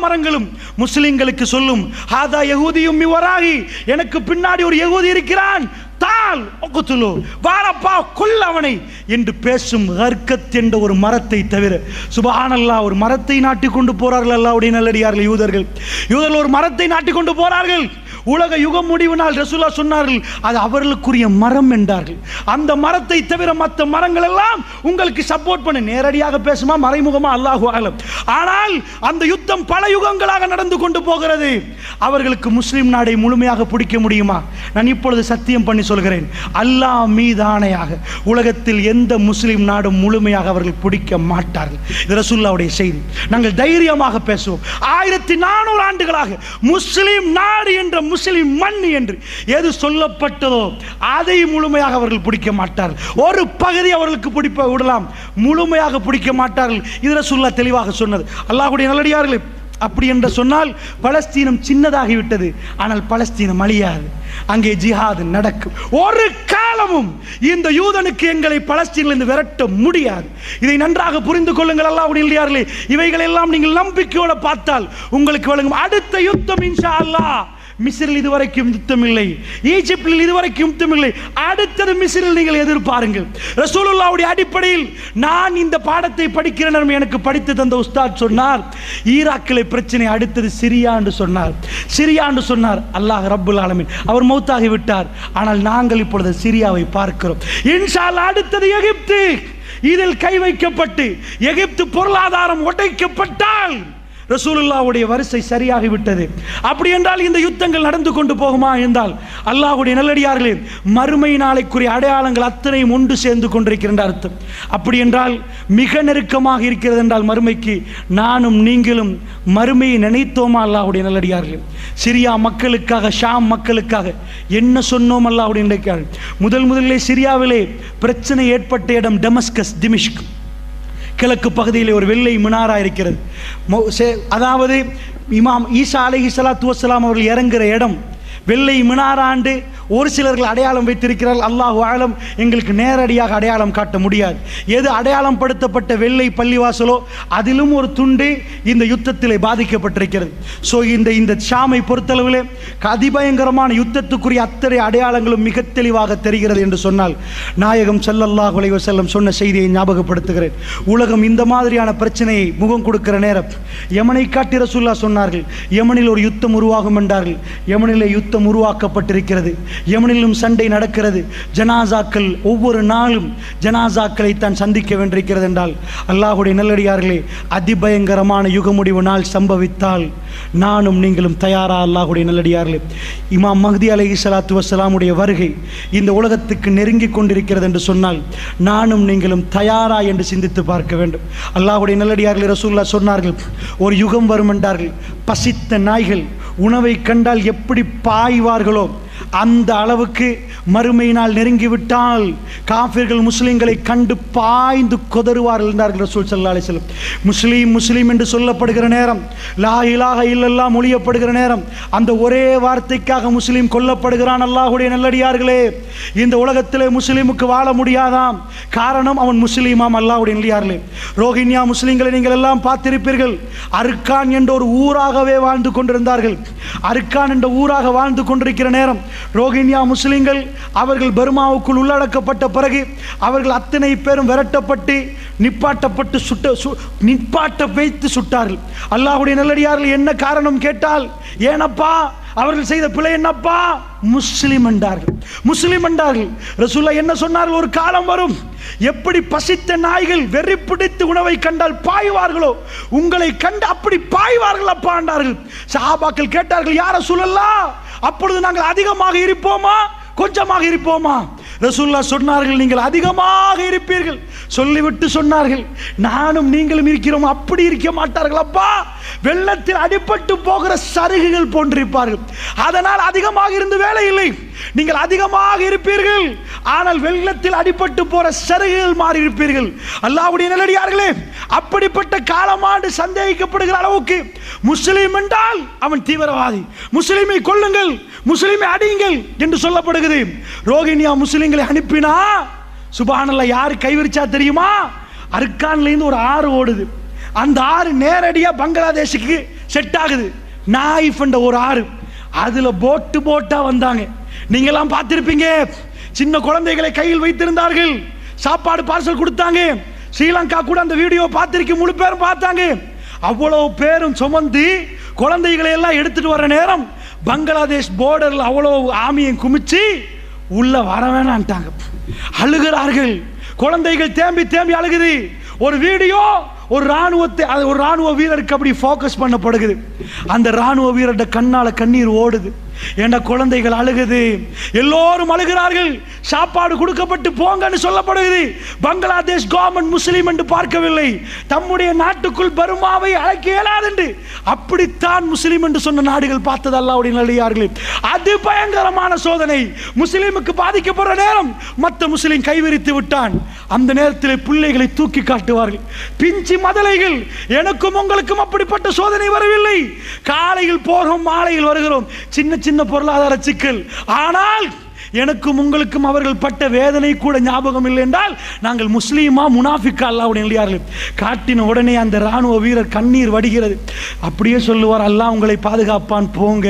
Speaker 2: மரங்களும் முஸ்லீம்களுக்கு சொல்லும், ஹாதா யஹூதியும் மிவராகி, எனக்கு பின்னாடி ஒரு யஹூதி இருக்கிறான், தால் ஒக்குத்துலு, வாரப்பா கொல் அவனை என்று பேசும் ஹர்கத் என்ற ஒரு மரத்தை தவிர. சுப்ஹானல்லாஹ், ஒரு மரத்தை நாட்டி கொண்டு போறார்கள் அல்லாஹ்வுடைய நல்லடியார்கள். யூதர்கள் ஒரு மரத்தை நாட்டி கொண்டு போறார்கள். உலக யுகம் முடிவு நாள் ரசூலுல்லாஹ் சொன்னார்கள், அது அவர்களுக்குரிய மரம் என்றார்கள். அந்த மரத்தை தவிர மற்ற மரங்கள் எல்லாம் உங்களுக்கு சப்போர்ட் பண்ண, நேரடியாக பேசுமா மறைமுகமா அல்லாஹு அலம். ஆனால் அந்த யுத்தம் பல யுகங்களாக நடந்து கொண்டு போகிறது. அவர்களுக்கு முஸ்லிம் நாடை முழுமையாக பிடிக்க முடியுமா? நான் இப்பொழுது சத்தியம் பண்ணி சொல்கிறேன், அல்லாஹ் மீதானையாக உலகத்தில் எந்த முஸ்லிம் நாடும் முழுமையாக அவர்கள் பிடிக்க மாட்டார்கள். இது ரசூலுல்லாஹ்வுடைய செய்தி. நாங்கள் தைரியமாக பேசுவோம். 1400 ஆண்டுகளாக முஸ்லிம் நாடு என்ற முஸ்லிம் மண் என்று எது சொல்லப்பட்டதோ அதை முழுமையாக அவர்கள் பிடிக்க மாட்டார்கள். ஒரு பகுதி அவர்களுக்கு பிடிப்ப விடலாம், முழுமையாக பிடிக்க மாட்டார்கள். இது ரசூலுல்லாஹ் தெளிவாக சொன்னது. அல்லாஹ்வுடைய நல்லடியார்களே, அப்படி என்று சொன்னால் பலஸ்தீனம் சின்னதாகிவிட்டது, ஆனால் பலஸ்தீனம் அழியாது, அங்கே ஜிஹாத் நடக்கும். ஒரு காலமும் இந்த யூதனுக்கு எங்களை பலஸ்தீனிலிருந்து விரட்ட முடியாது. இதை நன்றாக புரிந்து கொள்ளுங்கள் அல்லாஹ்வுடைய நல்லடியார்களே. இவைகள் எல்லாம் நீங்கள் நம்பிக்கையோடு பார்த்தால் உங்களுக்கு வழங்கும். அடுத்த யுத்தம் இன்ஷா அல்லாஹ் மிஸ்ரில் இதுவரைக்கும் யுத்தம் இல்லை, ஈஜிப்டில் இதுவரைக்கும் யுத்தம் இல்லை. அடுத்தது மிஸ்ரில் நீங்கள் எதிர்பாருங்கள். ரசூலுல்லாஹ்வுடைய அடிப்படையில் நான் இந்த பாடத்தை படிக்கிற நேரம் எனக்கு படித்து தந்த உஸ்தாத் சொன்னார், ஈராக்கில் பிரச்சனை, அடுத்தது சிரியா என்று சொன்னார். சிரியா என்று சொன்னார். அல்லாஹ் ரப்புல் ஆலமீன் அவர் மௌத்தாகி விட்டார், ஆனால் நாங்கள் இப்பொழுது சிரியாவை பார்க்கிறோம். இன்ஷா அல்லாஹ் அடுத்தது எகிப்து. இதில் கை வைக்கப்பட்டு எகிப்து பொருளாதாரம் உடைக்கப்பட்டால் ரசூலுல்லாஹ்வுடைய வரிசை சரியாகி விட்டது. அப்படி என்றால் இந்த யுத்தங்கள் நடந்து கொண்டு போகுமா என்றால், அல்லாஹ்வுடைய நல்லடியார்களே, மறுமை நாளைக்குரிய அடையாளங்கள் அத்தனையும் ஒன்று சேர்ந்து கொண்டிருக்கின்ற அர்த்தம். அப்படி என்றால் மிக நெருக்கமாக இருக்கிறது என்றால் மறுமைக்கு நானும் நீங்களும் மறுமையை நினைத்தோமா? அல்லாஹ்வுடைய நல்லடியார்களே, சிரியா மக்களுக்காக, ஷாம் மக்களுக்காக என்ன சொன்னோம்? அல்லாஹ்வுடைய நல்லடியார்களே, முதலிலே சிரியாவிலே பிரச்சனை ஏற்பட்ட இடம் டெமஸ்கஸ், திமிஷ்க். கிழக்கு பகுதியில் ஒரு வெள்ளை மினாரா இருக்கிறது. அதாவது இமாம் ஈசா அலைஹிஸ்ஸலாத்து வஸ்ஸலாம் அவர்கள் இறங்குகிற இடம் வெள்ளை மினாராண்டு ஒரு சிலர்கள் அடையாளம் வைத்திருக்கிறார்கள். அல்லாஹு ஆலம், எங்களுக்கு நேரடியாக அடையாளம் காட்ட முடியாது. எது அடையாளம் படுத்தப்பட்ட வெள்ளை பள்ளிவாசலோ அதிலும் ஒரு துண்டு இந்த யுத்தத்தில் பாதிக்கப்பட்டிருக்கிறது. ஸோ இந்த ஷாமை பொறுத்தளவில் அதிபயங்கரமான யுத்தத்துக்குரிய அத்தனை அடையாளங்களும் மிக தெளிவாக தெரிகிறது என்று சொன்னால், நாயகம் ஸல்லல்லாஹு அலைஹி வஸல்லம் சொன்ன செய்தியை ஞாபகப்படுத்துகிறேன். உலகம் இந்த மாதிரியான பிரச்சனையை முகம் கொடுக்கிற நேரம் யமனை காட்டி ரசூலுல்லாஹ் சொன்னார்கள், யமனில் ஒரு யுத்தம் உருவாகும் என்றார்கள். யமனிலே யுத்தம் உருவாக்கப்பட்டிருக்கிறது. யமனிலும் சண்டை நடக்கிறது. ஜனாசாக்கள் ஒவ்வொரு நாளும் ஜனாசாக்களை தான் சந்திக்க வேண்டியிருக்கிறது என்றால், அல்லாஹ்வுடைய நல்லடியார்களே, அதிபயங்கரமான யுக முடிவு நாள் சம்பவித்தால் நானும் நீங்களும் தயாரா? அல்லாஹ்வுடைய நல்லடியார்களே, இமாம் மஹ்தி அலைஹிஸ்ஸலாத்து வஸ்ஸலாமுடைய வருகை இந்த உலகத்துக்கு நெருங்கி கொண்டிருக்கிறது என்று சொன்னால் நானும் நீங்களும் தயாரா என்று சிந்தித்து பார்க்க வேண்டும். அல்லாஹ்வுடைய நல்லடியார்களே, ரசூலுல்லாஹ் சொன்னார்கள், ஒரு யுகம் வரும் என்றார்கள், பசித்த நாய்கள் உணவை கண்டால் எப்படி பாய்வார்களோ அந்த அளவுக்கு மறுமை நாள் நெருங்கிவிட்டால் காஃபிர்கள் முஸ்லிம்களை கண்டு பாய்ந்து கொதறுவார்கள் என்றார்கள் ரசூல் ஸல்லல்லாஹு அலைஹி வஸல்லம். முஸ்லீம் முஸ்லீம் என்று சொல்லப்படுகிற நேரம், லா இலாஹ இல்லல்லாஹ் மொழியப்படுகிற நேரம், அந்த ஒரே வார்த்தைக்காக முஸ்லீம் கொல்லப்படுகிறான். அல்லாஹ்வுடைய நல்லடியார்களே, இந்த உலகத்திலே முஸ்லீமுக்கு வாழ முடியாதாம். காரணம், அவன் முஸ்லீமாம். அல்லாஹ்வுடைய நல்லடியார்களே, ரோஹின்யா முஸ்லீம்களை நீங்கள் எல்லாம் பார்த்திருப்பீர்கள். அர்கான் என்ற ஒரு ஊராகவே வாழ்ந்து கொண்டிருந்தார்கள். அர்கான் என்ற ஊராக வாழ்ந்து கொண்டிருக்கிற நேரம் ரோஹின்யா முஸ்லிம்கள் அவர்கள் பர்மாவுக்குள் உள்ளடக்கப்பட்ட பிறகு அவர்கள் அத்தனை பேரும் விரட்டப்பட்டு நிப்பாட்ட வைத்து சுட்டார்கள். அல்லாஹ்வுடைய நல்லடியார்கள் என்ன காரணம் கேட்டால், ஏனப்பா அவர்கள் செய்த பிழை என்னப்பா? முஸ்லிம் என்றார்கள். முஸ்லிம் என்றார்கள். ரசூலுல்லாஹ் என்ன சொன்னார்கள்? ஒரு காலம் வரும், எப்படி பசித்த நாய்கள் வெறி பிடித்து உணவை கண்டால் பாய்வார்களோ உங்களை கண்டு அப்படி பாய்வார்கள் அப்பா என்றார்கள். சஹாபாக்கள் கேட்டார்கள், யா ரசூலல்லாஹ், அப்பொழுது நாங்கள் அதிகமாக இருப்போமா கொஞ்சமாக இருப்போமா? ரசூலுல்லாஹ் சொன்னார்கள், நீங்கள் அதிகமாக இருப்பீர்கள். சொல்லிவிட்டு சொன்னார்கள், நானும் நீங்களும் இருக்கிறோம். அப்படி இருக்க மாட்டார்கள் அப்பா, வெள்ளத்தில் அடிபட்டு போகிற சருகுகள் போன்றிருப்பார்கள். அதனால் அதிகமாக இருந்து வேலை இல்லை, நீங்கள் அதிகமாக இருப்பீர்கள், ஆனால் வெள்ளத்தில் அடிபட்டு போற சருகுகள் மாறி இருப்பீர்கள். அல்லாஹ்வுடைய நல்லடியார்களே, அப்படிப்பட்ட காலமாண்டு சந்தேகிக்கப்படுகிற அளவுக்கு முஸ்லிம் என்றால் அவன் தீவிரவாதி, முஸ்லிமை கொல்லுங்கள், முஸ்லிமை அடியுங்கள் என்று சொல்லப்படுகிறது. ரோஹின்யா முஸ்லிம்களை அனுப்பினா சுப்ஹானல்லாஹ், யாரு கைவிரிச்சா தெரியுமா? அர்கான்ல இருந்து ஒரு ஆறு ஓடுது. அந்த ஆறு நேரடியா பங்களாதேஷுக்கு செட் ஆகுது. நாயிஃப் என்ற ஒரு ஆறு, அதுல போட்டா வந்தாங்க. நீங்க எல்லாம் பார்த்திருப்பீங்க. சின்ன குழந்தைகளை கையில் வைத்திருந்தார்கள், சாப்பாடு பார்சல் கொடுத்தாங்க. ஸ்ரீலங்கா கூட அந்த வீடியோ பார்த்திருக்க, முழு பேரும் பார்த்தாங்க. அவ்வளவு பேரும் சுமந்து குழந்தைகளை எல்லாம் எடுத்துட்டு வர நேரம் பங்களாதேஷ் போர்டர்ல அவ்வளவு ஆமியை குமிச்சு உள்ள வர வேணான்ட்டாங்க. அழுகிறார்கள், குழந்தைகள் தேம்பி தேம்பி அழுகுது. ஒரு வீடியோ ஒரு ராணுவ வீரருக்கு அப்படி ஃபோக்கஸ் பண்ணப்படுகிறது. அந்த ராணுவ வீரருடைய கண்ணால கண்ணீர் ஓடுது. என்ற குழந்தைகள் அழுகுது, எல்லோரும் அழுகிறார்கள். சாப்பாடு கொடுக்கப்பட்டு போங்கன்னு சொல்லப்படுகிறது. பங்களாதேஷ் கவர்மெண்ட் முஸ்லீம் என்று பார்க்கவில்லை, தம்முடைய நாட்டுக்குள் பர்மாவை அழைக்க இயலாது என்று அப்படித்தான் முஸ்லீம் என்று சொன்ன நாடுகள் பார்த்தது அல்லாஹ்வுடைய நல்லடியார்களே. அது பயங்கரமான சோதனை. முஸ்லீமுக்கு பாதிக்கப்படுற நேரம் மற்ற முஸ்லீம் கைவிரித்து விட்டான். அந்த நேரத்தில் பிள்ளைகளை தூக்கி காட்டுவார்கள், பிஞ்சி மதலைகள். எனக்கும் உங்களுக்கும் அப்படிப்பட்ட சோதனை வரவில்லை. காலையில் போகிறோம், மாலையில் வருகிறோம், சின்ன சின்ன பொருளாதார சிக்கல். ஆனால் எனக்கும் உங்களுக்கும் அவர்கள் பட்ட வேதனை கூட ஞாபகம் இல்லை என்றால் நாங்கள் முஸ்லீமா முனாஃபிக்கா? அல்லாஹ்வுடைய நல்லடியார்களே, காட்டின உடனே அந்த ராணுவ வீரர் கண்ணீர் வடிகிறது. அப்படியே சொல்லுவார், அல்லாஹ் உங்களை பாதுகாப்பான், போங்க,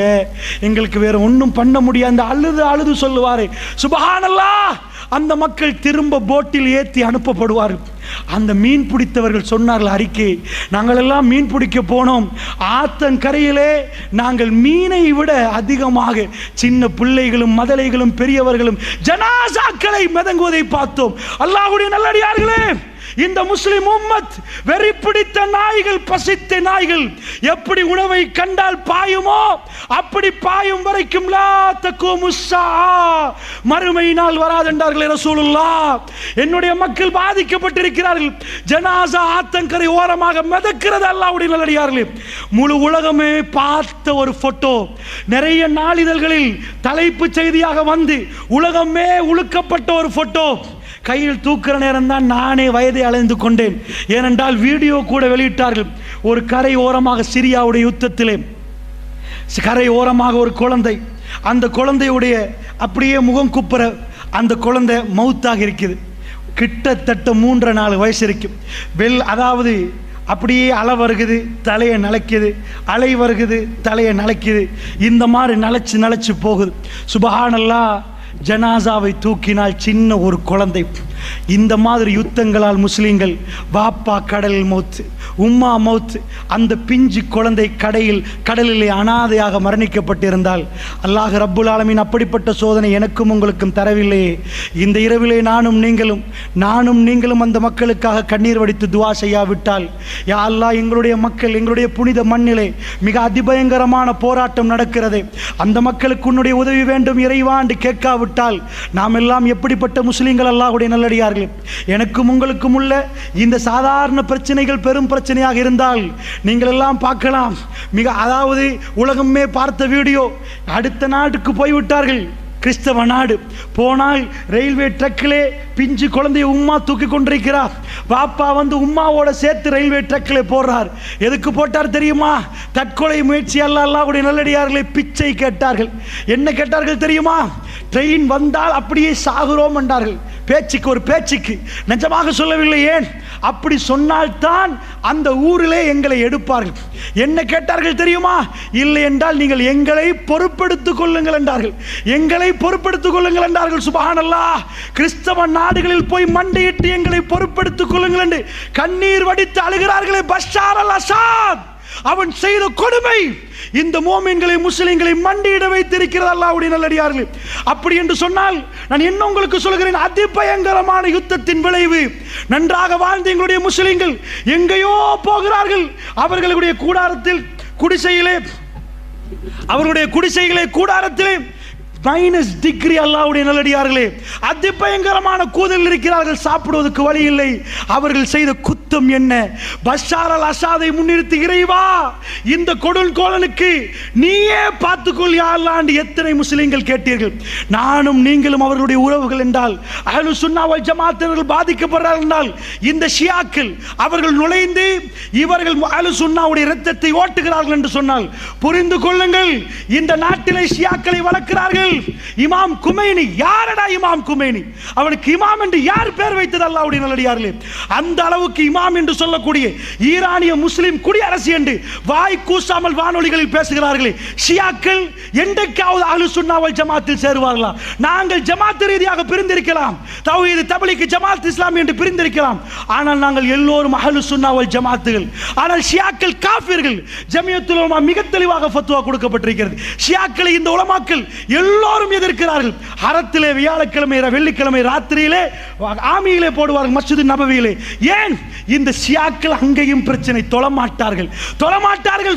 Speaker 2: எங்களுக்கு வேற ஒன்றும் பண்ண முடியாது. அழுது அழுது சொல்லுவார், சுப்ஹானல்லாஹ். அந்த மக்கள் திரும்ப போட்டில் ஏற்றி அனுப்பப்படுவார்கள். அந்த மீன் பிடித்தவர்கள் சொன்னார்கள் அறிக்கை, நாங்கள் எல்லாம் மீன் பிடிக்க போனோம், ஆத்தங்கரையிலே நாங்கள் மீனை விட அதிகமாக சின்ன பிள்ளைகளும் மதலைகளும் பெரியவர்களும் ஜனாசாக்களை மிதங்குவதை பார்த்தோம். அல்லாஹ்வுடைய நல்லடியார்களே, இந்த முஸ்லிம் உம்மத் வெறி பிடித்த நாய்கள், பசித்த நாய்கள் எப்படி உணவை கண்டால் பாயுமோ அப்படி பாயும் வரைக்கும் லா தக்கூமு ஸாஅ, மறுமை நாள் வராதென்றார்களே ரசூலுல்லாஹ். என்னுடைய மக்கள் பாதிக்கப்பட்டிருக்கிறார்கள். ஜனாசா ஆத்தங்கரை ஓரமாக மிதக்கிறது. அல்லாஹ்வுடைய நல்லடியார்களே, முழு உலகமே பார்த்த ஒரு போட்டோ நிறைய நாளிதழ்களில் தலைப்பு செய்தியாக வந்து உலகமே உழுக்கப்பட்ட ஒரு போட்டோ. கையில் தூக்குற நேரம் தான் நானே வயதை அலைந்து கொண்டேன். ஏனென்றால் வீடியோ கூட வெளியிட்டார்கள். ஒரு கரை ஓரமாக சிரியாவுடைய யுத்தத்திலே கரை ஓரமாக ஒரு குழந்தை, அந்த குழந்தையுடைய அப்படியே முகம் குப்புற அந்த குழந்தை மவுத்தாக இருக்குது. கிட்டத்தட்ட 3-4 வயசு இருக்கும். அதாவது அப்படியே அலை வருகுது, தலையை நலைக்குது, அலை வருகுது, தலையை நலைக்குது. இந்த மாதிரி நலைச்சு போகுது. சுப்ஹானல்லாஹ். ஜனாசாவை தூக்கினால் சின்ன ஒரு குழந்தை. இந்த மாதிரி யுத்தங்களால் முஸ்லீம்கள் பாப்பா கடலில் மௌத்து, உம்மா மௌத்து, அந்த பிஞ்சு குழந்தை கடலிலே அனாதையாக மரணிக்கப்பட்டிருந்தால் அல்லாஹ் ரப்புல் ஆலமீன் அப்படிப்பட்ட சோதனை எனக்கும் உங்களுக்கும் தரவில்லையே. இந்த இரவிலே நானும் நீங்களும் அந்த மக்களுக்காக கண்ணீர் வடித்து துவா செய்யாவிட்டால், யா அல்லாஹ், எங்களுடைய மக்கள், எங்களுடைய புனித மண்ணிலே மிக அதிபயங்கரமான போராட்டம் நடக்கிறது, அந்த மக்களுக்கு உன்னுடைய உதவி வேண்டும் இறைவா என்று கேட்காவிட்டால் நாம் எல்லாம் எப்படிப்பட்ட முஸ்லீம்கள்? அல்லாஹ்வுடைய நல்லடியார்களே, எனக்கும் உங்களுக்கும் உள்ள இந்த சாதாரண பிரச்சனைகள் பெரும் பிரச்சனையாக இருந்தால் நீங்கள் எல்லாம் பார்க்கலாம். அதாவது உலகமே பார்த்த வீடியோ. அடுத்த நாட்டுக்கு போய்விட்டார்கள், கிறிஸ்தவ நாடு. போனால் ரயில்வே ட்ரக்கிலே பிஞ்சு குழந்தைய உம்மா தூக்கி கொண்டிருக்கிறார். பாப்பா வந்து உம்மாவோட சேர்த்து ரயில்வே ட்ரக்கிலே போடுறார். எதுக்கு போட்டார் தெரியுமா? தற்கொலை முயற்சி அல்ல. அல்லாஹ்வுடைய நல்லடியார்களை பிச்சை கேட்டார்கள். என்ன கேட்டார்கள் தெரியுமா? ட்ரெயின் வந்தால் அப்படியே சாகுறோம் என்றார்கள். பேச்சுக்கு ஒரு பேச்சுக்கு, நிஜமாக சொல்லவில்லை. ஏன் அப்படி சொன்னால்தான் அந்த ஊரிலே எங்களை எடுப்பார்கள். என்ன கேட்டார்கள் தெரியுமா? இல்லை என்றால் நீங்கள் எங்களை பொறுப்பெடுத்துக் கொள்ளுங்கள் என்றார்கள். எங்களை பொறுப்பெடுத்துக் கொள்ளுங்கள் என்றார்கள். சுப்ஹானல்லாஹ். கிறிஸ்தவ நாடுகளில் போய் மண்டியிட்டு எங்களை பொறுப்பெடுத்துக் கொள்ளுங்கள் என்று கண்ணீர் வடித்து அழுகிறார்களே பஷார் அல் அசாத். அவன் செய்த கொடுமை இந்த மோமீன்களை, முஸ்லிம்களை மண்டியிட வைத்திருக்கிறது. அல்லாஹ்வுடைய நல்லடியார்களே, அப்படி என்று சொன்னால் நான் என்ன உங்களுக்கு சொல்கிறேன், அதிபயங்கரமான யுத்தத்தின் விளைவு. நன்றாக வாழ்ந்த எங்களுடைய முஸ்லிம்கள் எங்கேயோ போகிறார்கள். அவர்களுடைய குடிசைகளே கூடாரத்திலே -டிகிரி. அல்லாஹ்வுடைய நல்லடியார்களே, அதிபயங்கரமான கூதல் இருக்கிறார்கள். சாப்பிடுவதற்கு வழி இல்லை. அவர்கள் செய்த குத்தம் என்ன? பஷார் அல் அசாதை முன்னிறுத்தி, இறைவா, இந்த கொடுங்கோலனுக்கு நீயே பார்த்துக்கொள் யா அல்லாஹ் என்று எத்தனை முஸ்லிம்கள் கேட்டீர்கள்? நானும் நீங்களும் அவர்களுடைய உறவுகள் என்றால், அஹ்லுஸ் சுன்னah வல் ஜமாஅத்தினர்கள் பாதிக்கப்படுறார்கள் என்றால், இந்த ஷியாக்கள் அவர்கள் நுழைந்து இவர்கள் அஹ்லுஸ் சுன்னahவுடைய இரத்தத்தை ஓட்டுகிறார்கள் என்று சொன்னால் புரிந்து கொள்ளுங்கள், இந்த நாட்டிலே ஷியாக்களை வளர்க்கிறார்கள். இமாம் குமைனி, யாரடா இமாம் குமைனி? அவனுக்கு இமாம் என்று யார் பேர் வைத்தது? அல்லாஹ்வுடைய நல்லடியார்களே, அந்த அளவுக்கு இமாம் என்று சொல்லக்கூடிய ஈரானிய முஸ்லிம் குடியரசு என்று வாய் கூசாமல் வானொலிகளில் பேசுகிறார்களே, ஷியாக்கள் என்றைக்காவது அஹ்லுஸ் சுன்னah வல் ஜமாஅத்தில் சேருவார்களா? நாங்கள் ஜமாத் ரீதியாக பிரிந்திருக்கலாம், தௌஹீத், தப்லீக், ஜமாத் இஸ்லாமி என்று பிரிந்திருக்கலாம். ஆனால் நாங்கள் எல்லோரும் அஹ்லுஸ் சுன்னah வல் ஜமாத்துகள். ஆனால் ஷியாக்கள் காஃபிர்கள். ஜமியத்துல் உலமா மிக தெளிவாக ஃபத்வா கொடுக்கப்பட்டிருக்கிறது. ஷியாக்களை இந்த உலமாக்கள் எல்லோரும் எதிர்க்கிறார்கள். ஹரத்திலே வியாழக்கிழமை வெள்ளிக்கிழமை ராத்திரியிலே ஆமியிலே போடுவார்கள், மஸ்ஜித் நபவியிலே. ஏன்? இந்த ஷியாக்கள் அங்கேயும் பிரச்சனை, தொழமாட்டார்கள்.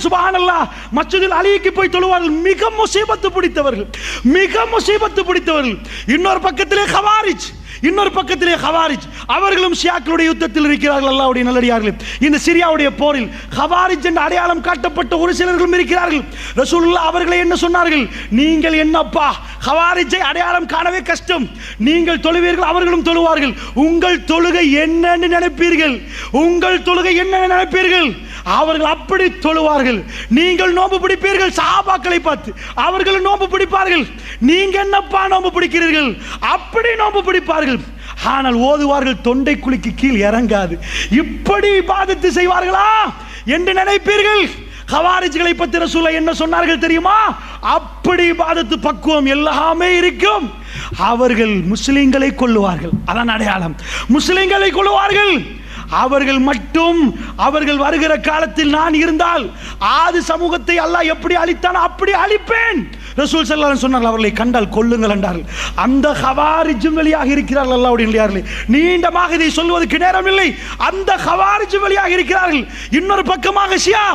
Speaker 2: சுப்ஹானல்லாஹ். மஸ்ஜிதில் அலிக்கு போய் தொழுவார்கள். மிக முசீபத்து பிடித்தவர்கள், மிக முசீபத்து பிடித்தவர்கள். இன்னொரு பக்கத்திலே கவாரிஜ், இன்னொரு பக்கத்திலே கவாரிஜ், அவர்களும் ஷியாக்களுடைய யுத்தத்தில் இருக்கிறார்கள். அல்லாஹ்வுடைய நல்லடியார்களே, இந்த சிரியாவுடைய போரில் கவாரிஜ் என்ற அடையாளம் காட்டப்பட்ட ஒரு சிலர்களும் இருக்கிறார்கள். ரசூலுல்லாஹ் அவர்களை என்ன சொன்னார்கள்? நீங்கள் என்னப்பா கவாரிஜை அடையாளம் காணவே கஷ்டம், நீங்கள் தொழுவீர்கள், அவர்களும் தொழுவார்கள். உங்கள் தொழுகை என்னன்னு நினைப்பீர்கள்? உங்கள் தொழுகை என்ன நினைப்பீர்கள்? அவர்கள் அப்படி தொழுவார்கள். நீங்கள் நோன்பு பிடிப்பீர்கள், சஹாபாக்களை பார்த்து அவர்கள் நோன்பு பிடிப்பார்கள். நீங்க என்னப்பா நோன்பு பிடிக்கிறீர்கள்? அப்படி நோன்பு பிடிப்பார்கள். ஆனால் ஓதுவார்கள் தொண்டை குழிக்கு கீழ் இறங்காது. இப்படி இபாதத்து செய்வார்களா என்று நினைப்பீர்கள்? கவாரிஜ்களை பற்றி ரசூலுல்லாஹ் என்ன சொன்னார்கள் தெரியுமா? அப்படி இபாதத்து பக்குவம் எல்லாமே இருக்கும். அவர்கள் முஸ்லிம்களை கொல்லுவார்கள், அதான் அடையாளம். முஸ்லிம்களை கொல்லுவார்கள். அவர்கள் மட்டும், அவர்கள் வருகிற காலத்தில் நான் இருந்தால் ஆதி சமூகத்தை அல்லாஹ் எப்படி அழித்தான் அப்படி அழிப்பேன். ரசூல் ஸல்லல்லாஹு அலைஹி சொன்னார்கள், அவர்களை கண்டால் கொல்லுங்கள் என்றார்கள். அந்த கவாரிஜும் வெளியாக இருக்கிறார்கள். அல்லாஹ்வுடைய நல்லடியார்களே, நீண்டமாக இதை சொல்வதற்கு நேரம் இல்லை. அந்த கவாரிஜும் வெளியாக இருக்கிறார்கள். இன்னொரு பக்கமாக ஷியா,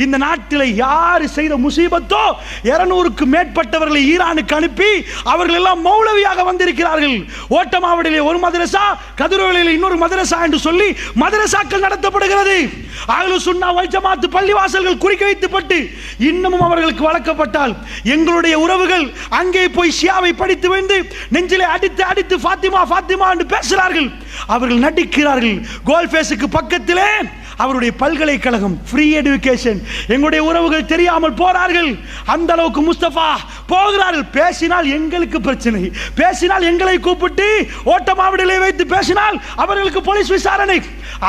Speaker 2: இந்த நாட்டில் யார் செய்த முசீபத்தோ 200க்கு மேற்பட்டவர்களை ஈரானுக்கு அனுப்பி அவர்கள் எல்லாம் மௌலவியாக வந்திருக்கிறார்கள். ஓட்டமாவடியிலே ஒரு மதரசா, கதிரவளியிலே இன்னொரு மதரசா என்று சொல்லி மதரசாக்கள் நடத்தப்படுகிறது. அஹ்லுஸ் சுன்னா வல் ஜமாத் பள்ளிவாசல்கள் குறிக்க வைக்கப்பட்டு இன்னமும் அவர்களுக்கு வழங்கப்பட்டால் எங்களுடைய உறவுகள் அங்கே போய் ஷியாவை படித்து வந்து நெஞ்சிலே அடித்து அடித்து ஃபாத்திமா ஃபாத்திமா என்று பேசுகிறார்கள். அவர்கள் நடிக்கிறார்கள். கோல்ஃபேஸுக்கு பக்கத்திலே அவருடைய பல்கலைக்கழகம், ஃப்ரீ எஜுகேஷன். எங்களுடைய உறவுகள் தெரியாமல் போறார்கள். அந்த அளவுக்கு முஸ்தபா போகிறார்கள். பேசினால் எங்களுக்கு பிரச்சனை, பேசினால் எங்களை கூப்பிட்டு ஓட்டமாவடியிலே வைத்து பேசினால் அவர்களுக்கு போலீஸ் விசாரணை.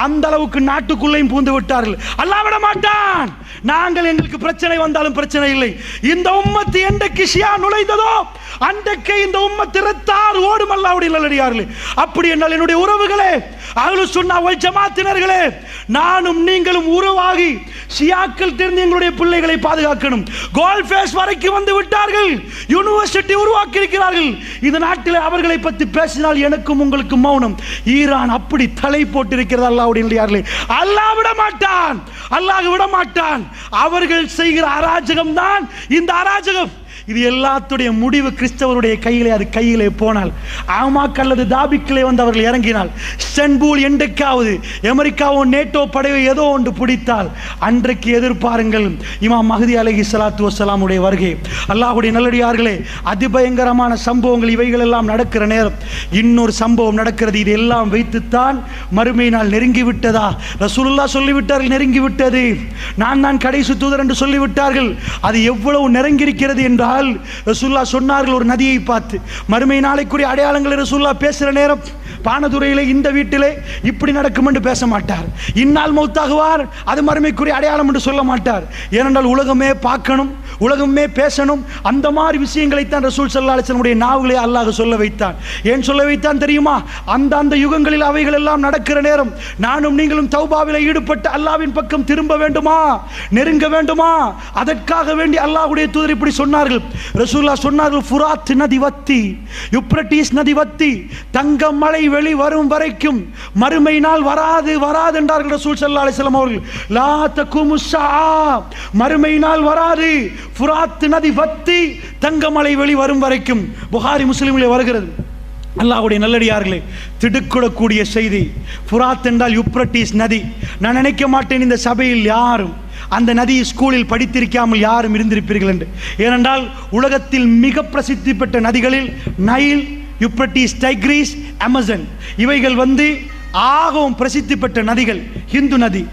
Speaker 2: அந்த அளவுக்கு நாட்டுக்குள்ளேயும் பூந்து விட்டார்கள். அல்லாஹ் விட மாட்டான். நாங்கள் எங்களுக்கு பிரச்சனை வந்தாலும் பிரச்சனை இல்லை. இந்த உம்மத்து என்றைக்கு ஷியா நுழைந்ததோ அன்றைக்கு இந்த உம்மத்து இரத்தார் ஓடும். அல்லாஹ்வுடைய நல்லடியார்களே, அப்படி என்றால் என்னுடைய உறவுகளே, அஹ்லுஸ் சுன்னா வல் ஜமாத்தினர்களே, நானும் நீங்களும் உருவாகி ஷியாக்கள் தெரிந்து எங்களுடைய பிள்ளைகளை பாதுகாக்கணும். கோல்ஃபேஸ் வரைக்கும் வந்து விட்டார்கள். யூனிவர்சிட்டி உருவாக்கி இருக்கிறார்கள். இந்த நாட்டில் அவர்களை பற்றி பேசினால் எனக்கும் உங்களுக்கு மௌனம். ஈரான் அப்படி தலை போட்டிருக்கிறது. அல்லாஹ்வுடைய நல்லடியார்களே, அல்லாஹ் விட மாட்டான், அல்லாஹ் விட மாட்டான். அவர்கள் செய்கிற அராஜகம் தான் இந்த அராஜகம். இது எல்லாத்துடைய முடிவு கிறிஸ்தவருடைய கையிலே, அது கையிலே போனால், ஆமாக் அல்லது தாபிக்கிலே வந்து அவர்கள் இறங்கினால், ஸ்டன்பூல் என்றைக்காவது அமெரிக்காவும் நேட்டோ படையை ஏதோ ஒன்று பிடித்தால் அன்றைக்கு எதிர்பாருங்கள் இமாம் மஹ்தி அலைஹிஸ்ஸலாத்து வஸ்ஸலாமுடைய வருகை. அல்லாஹ்வுடைய நல்லடியார்களே, அதிபயங்கரமான சம்பவங்கள் இவைகள் எல்லாம் நடக்கிற நேரம் இன்னொரு சம்பவம் நடக்கிறது. இது எல்லாம் வைத்துத்தான் மறுமை நாள் நெருங்கி விட்டதா? ரசூலுல்லாஹ் சொல்லிவிட்டார்கள், நெருங்கி விட்டது. நான் கடைசி தூதர் என்று சொல்லிவிட்டார்கள். அது எவ்வளவு நெருங்கி இருக்கிறது என்றால் ரசூலுல்லாஹ் சொன்னார்கள் ஒரு நதியை பார்த்து. மறுமை நாளைக்குரிய அடையாளங்களை ரசூலுல்லாஹ் பேசுகிற நேரம் பானதுரையிலே இந்த வீட்டிலே இப்படி நடக்கும் என்று பேச மாட்டார். இன்னால் மௌத்தாகுவார், அது மறுமைக்குரிய அடையாளம் என்று சொல்ல மாட்டார். ஏனென்றால் உலகமே பார்க்கணும், உலகமே பேசணும். அந்த மாதிரி விஷயங்களைத்தான் ரசூல் ஸல்லல்லாஹு அலைஹி வஸல்லம் நாவுகளே அல்லாஹ் சொல்ல வைத்தான். ஏன் சொல்ல வைத்தான் தெரியுமா? அந்த யுகங்களில் அவைகள் எல்லாம் நடக்கிற நேரம் நானும் நீங்களும் தௌபாவிலே ஈடுபட்டு அல்லாஹ்வின் பக்கம் திரும்ப வேண்டுமா, நெருங்க வேண்டுமா? அதற்காக வேண்டி அல்லாஹ்வுடைய தூதர் இப்படி சொன்னார்கள். ரசூலுல்லாஹ் சொன்னார்கள், ஃபுராத் நதி வத்தி, யூப்ரட்டிஸ் நதி வத்தி, தங்க மலை வெளி வரும் வரைக்கும் மறுமை நாள் வராது வராது என்றார்கள் ரசூல் ஸல்லல்லாஹு அலைஹி வஸல்லம் அவர்கள். லா தகுமு ஸஆ, மறுமை நாள் வராது. ஃபுராத் நதி வத்தி, தங்க மலை வெளி வரும் வரைக்கும். புகாரி முஸ்லிமிலே வருகிறது. அல்லாஹ்வுடைய நல்லடியார்களே, திடுக்கிடக்கூடிய செய்தி. ஃபுராத் என்றால் யூப்ரட்டிஸ் நதி. நான் நினைக்க மாட்டேன் இந்த சபையில் யாரும் அந்த நதி ஸ்கூலில் படித்திருக்காமல் யாரும் இருந்திருப்பீர்கள் என்று. ஏனென்றால் உலகத்தில் மிக பிரசித்தி பெற்ற நதிகளில் நைல், யூப்ரட்டிஸ், டைக்ரீஸ், அமேசான் இவைகள் ஆகவும் பிரசித்தி பெற்ற நதிகள். ஹிந்து நதி.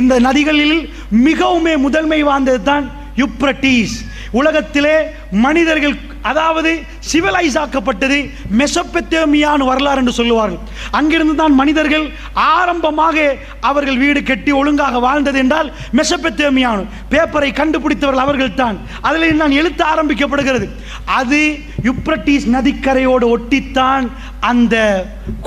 Speaker 2: இந்த நதிகளில் மிகவும் முதன்மை வாய்ந்தது தான் யூப்ரட்டிஸ். உலகத்திலே மனிதர்கள், அதாவது சிவிலைஸ் ஆக்கப்பட்டது மெசொப்பொத்தேமியான்னு வரலாறு என்று சொல்லுவார்கள். அங்கிருந்து தான் மனிதர்கள் ஆரம்பமாக அவர்கள் வீடு கட்டி ஒழுங்காக வாழ்ந்தது என்றால் மெசொப்பொத்தேமியான். பேப்பரை கண்டுபிடித்தவர்கள் அவர்கள் தான். அதில் நான் எழுத்து ஆரம்பிக்கப்படுகிறது. அது யூப்ரட்டிஸ் நதிக்கரையோடு ஒட்டித்தான் அந்த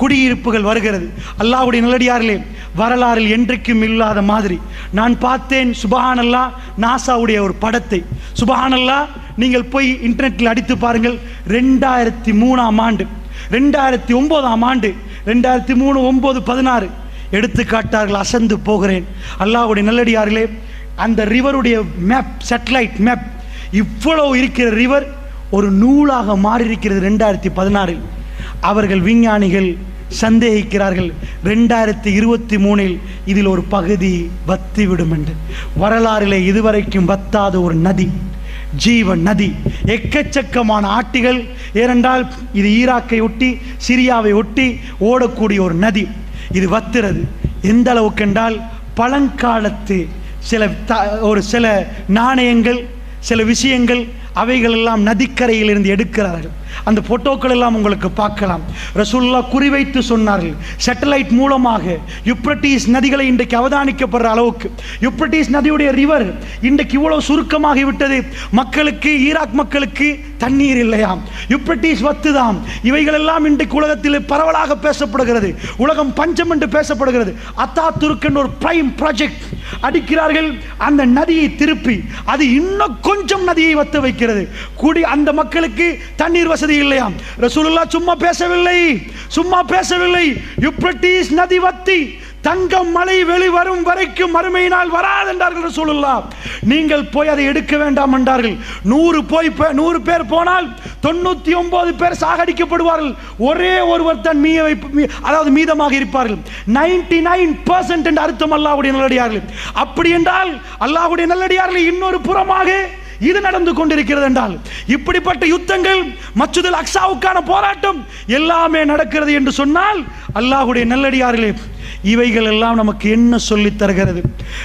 Speaker 2: குடியிருப்புகள் வருகிறது. அல்லாஹ்வுடைய நல்லடியார்களே, வரலாறில் என்றைக்கும் இல்லாத மாதிரி நான் பார்த்தேன். சுப்ஹானல்லாஹ், நாசாவுடைய ஒரு படத்தை. சுப்ஹானல்லாஹ், நீங்கள் போய் இன்டர்நெட்டில் அடித்து பாருங்கள். 2003ஆம் ஆண்டு, 2009ஆம் ஆண்டு, 2003, 9, 16 எடுத்துக்காட்டார்கள். அசந்து போகிறேன். அல்லாஹ்வுடைய நல்லடியார்களே, அந்த ரிவருடைய மேப், சேட்டலைட் மேப், இவ்வளவு இருக்கிற ரிவர் ஒரு நூலாக மாறி இருக்கிறது 2016. அவர்கள் விஞ்ஞானிகள் சந்தேகிக்கிறார்கள் 2023 இதில் ஒரு பகுதி வத்திவிடும் என்று. வரலாறிலே இதுவரைக்கும் வத்தாத ஒரு நதி, ஜீவன் நதி, எக்கச்சக்கமான ஆட்டிகள். ஏனென்றால் இது ஈராக்கை ஒட்டி, சிரியாவை ஒட்டி ஓடக்கூடிய ஒரு நதி. இது வத்துறது எந்த அளவுக்கு என்றால், பழங்காலத்து சில நாணயங்கள், சில விஷயங்கள், அவைகள் எல்லாம் நதிக்கரையில் இருந்து எடுக்கிறார்கள். அந்த போட்டோக்கள் எல்லாம் உங்களுக்கு பார்க்கலாம். ரசூலுல்லாஹ் குறிவைத்து சொன்னார்கள், சேட்டலைட் மூலமாக யூப்ரட்டிஸ் நதிகளை இன்றைக்கு அவதானிக்கப்படுற அளவுக்கு, யூப்ரட்டிஸ் நதியுடைய ரிவர் இன்றைக்கு இவ்வளவு சுருக்கமாகி விட்டது. மக்களுக்கு, ஈராக் மக்களுக்கு தண்ணீர் இல்லையாம், யூப்ரட்டிஸ் வத்துதாம். இவைகள் எல்லாம் இன்றைக்கு உலகத்தில் பரவலாக பேசப்படுகிறது. உலகம் பஞ்சம் என்று பேசப்படுகிறது. அத்தாதுர்க் என்ற ஒரு பிரைம் ப்ராஜெக்ட் அடிக்கிறார்கள். அந்த நதியை திருப்பி அது இன்னும் கொஞ்சம் நதியை வத்த வைக்கிறது. கூடி அந்த மக்களுக்கு தண்ணீர் வசதி இல்லையாம். ரசூலுல்லாஹ் சும்மா பேசவில்லை. யூப்ரட்டிஸ் நதி வத்தி தங்க மலை வெளிவரும் வரைக்கும் மறுமையினால் வராது என்றார்கள் ரசூலுல்லாஹ். நீங்கள் போய் அதை எடுக்க வேண்டாம் என்றார்கள். 100 பேர் போனால் 99 பேர் சாகடிக்கப்படுவார்கள். ஒரே ஒருவர் தான் மீதமாக இருப்பார்கள். 99% என்று அர்த்தம் அல்லாஹ்வுடைய நல்லடியார்கள். அப்படி என்றால் அல்லாஹ்வுடைய நல்லடியார்கள் இன்னொரு புறமாக இது நடந்து கொண்டிருக்கிறது என்றால், இப்படிப்பட்ட யுத்தங்கள், மஸ்ஜிதுல் அக்ஸாவுக்கான போராட்டம் எல்லாமே நடக்கிறது என்று சொன்னால், அல்லாஹ்வுடைய நல்லடியார்களே, இவைகள் எல்லாம் நமக்கு என்ன சொல்லித் தருகிறது?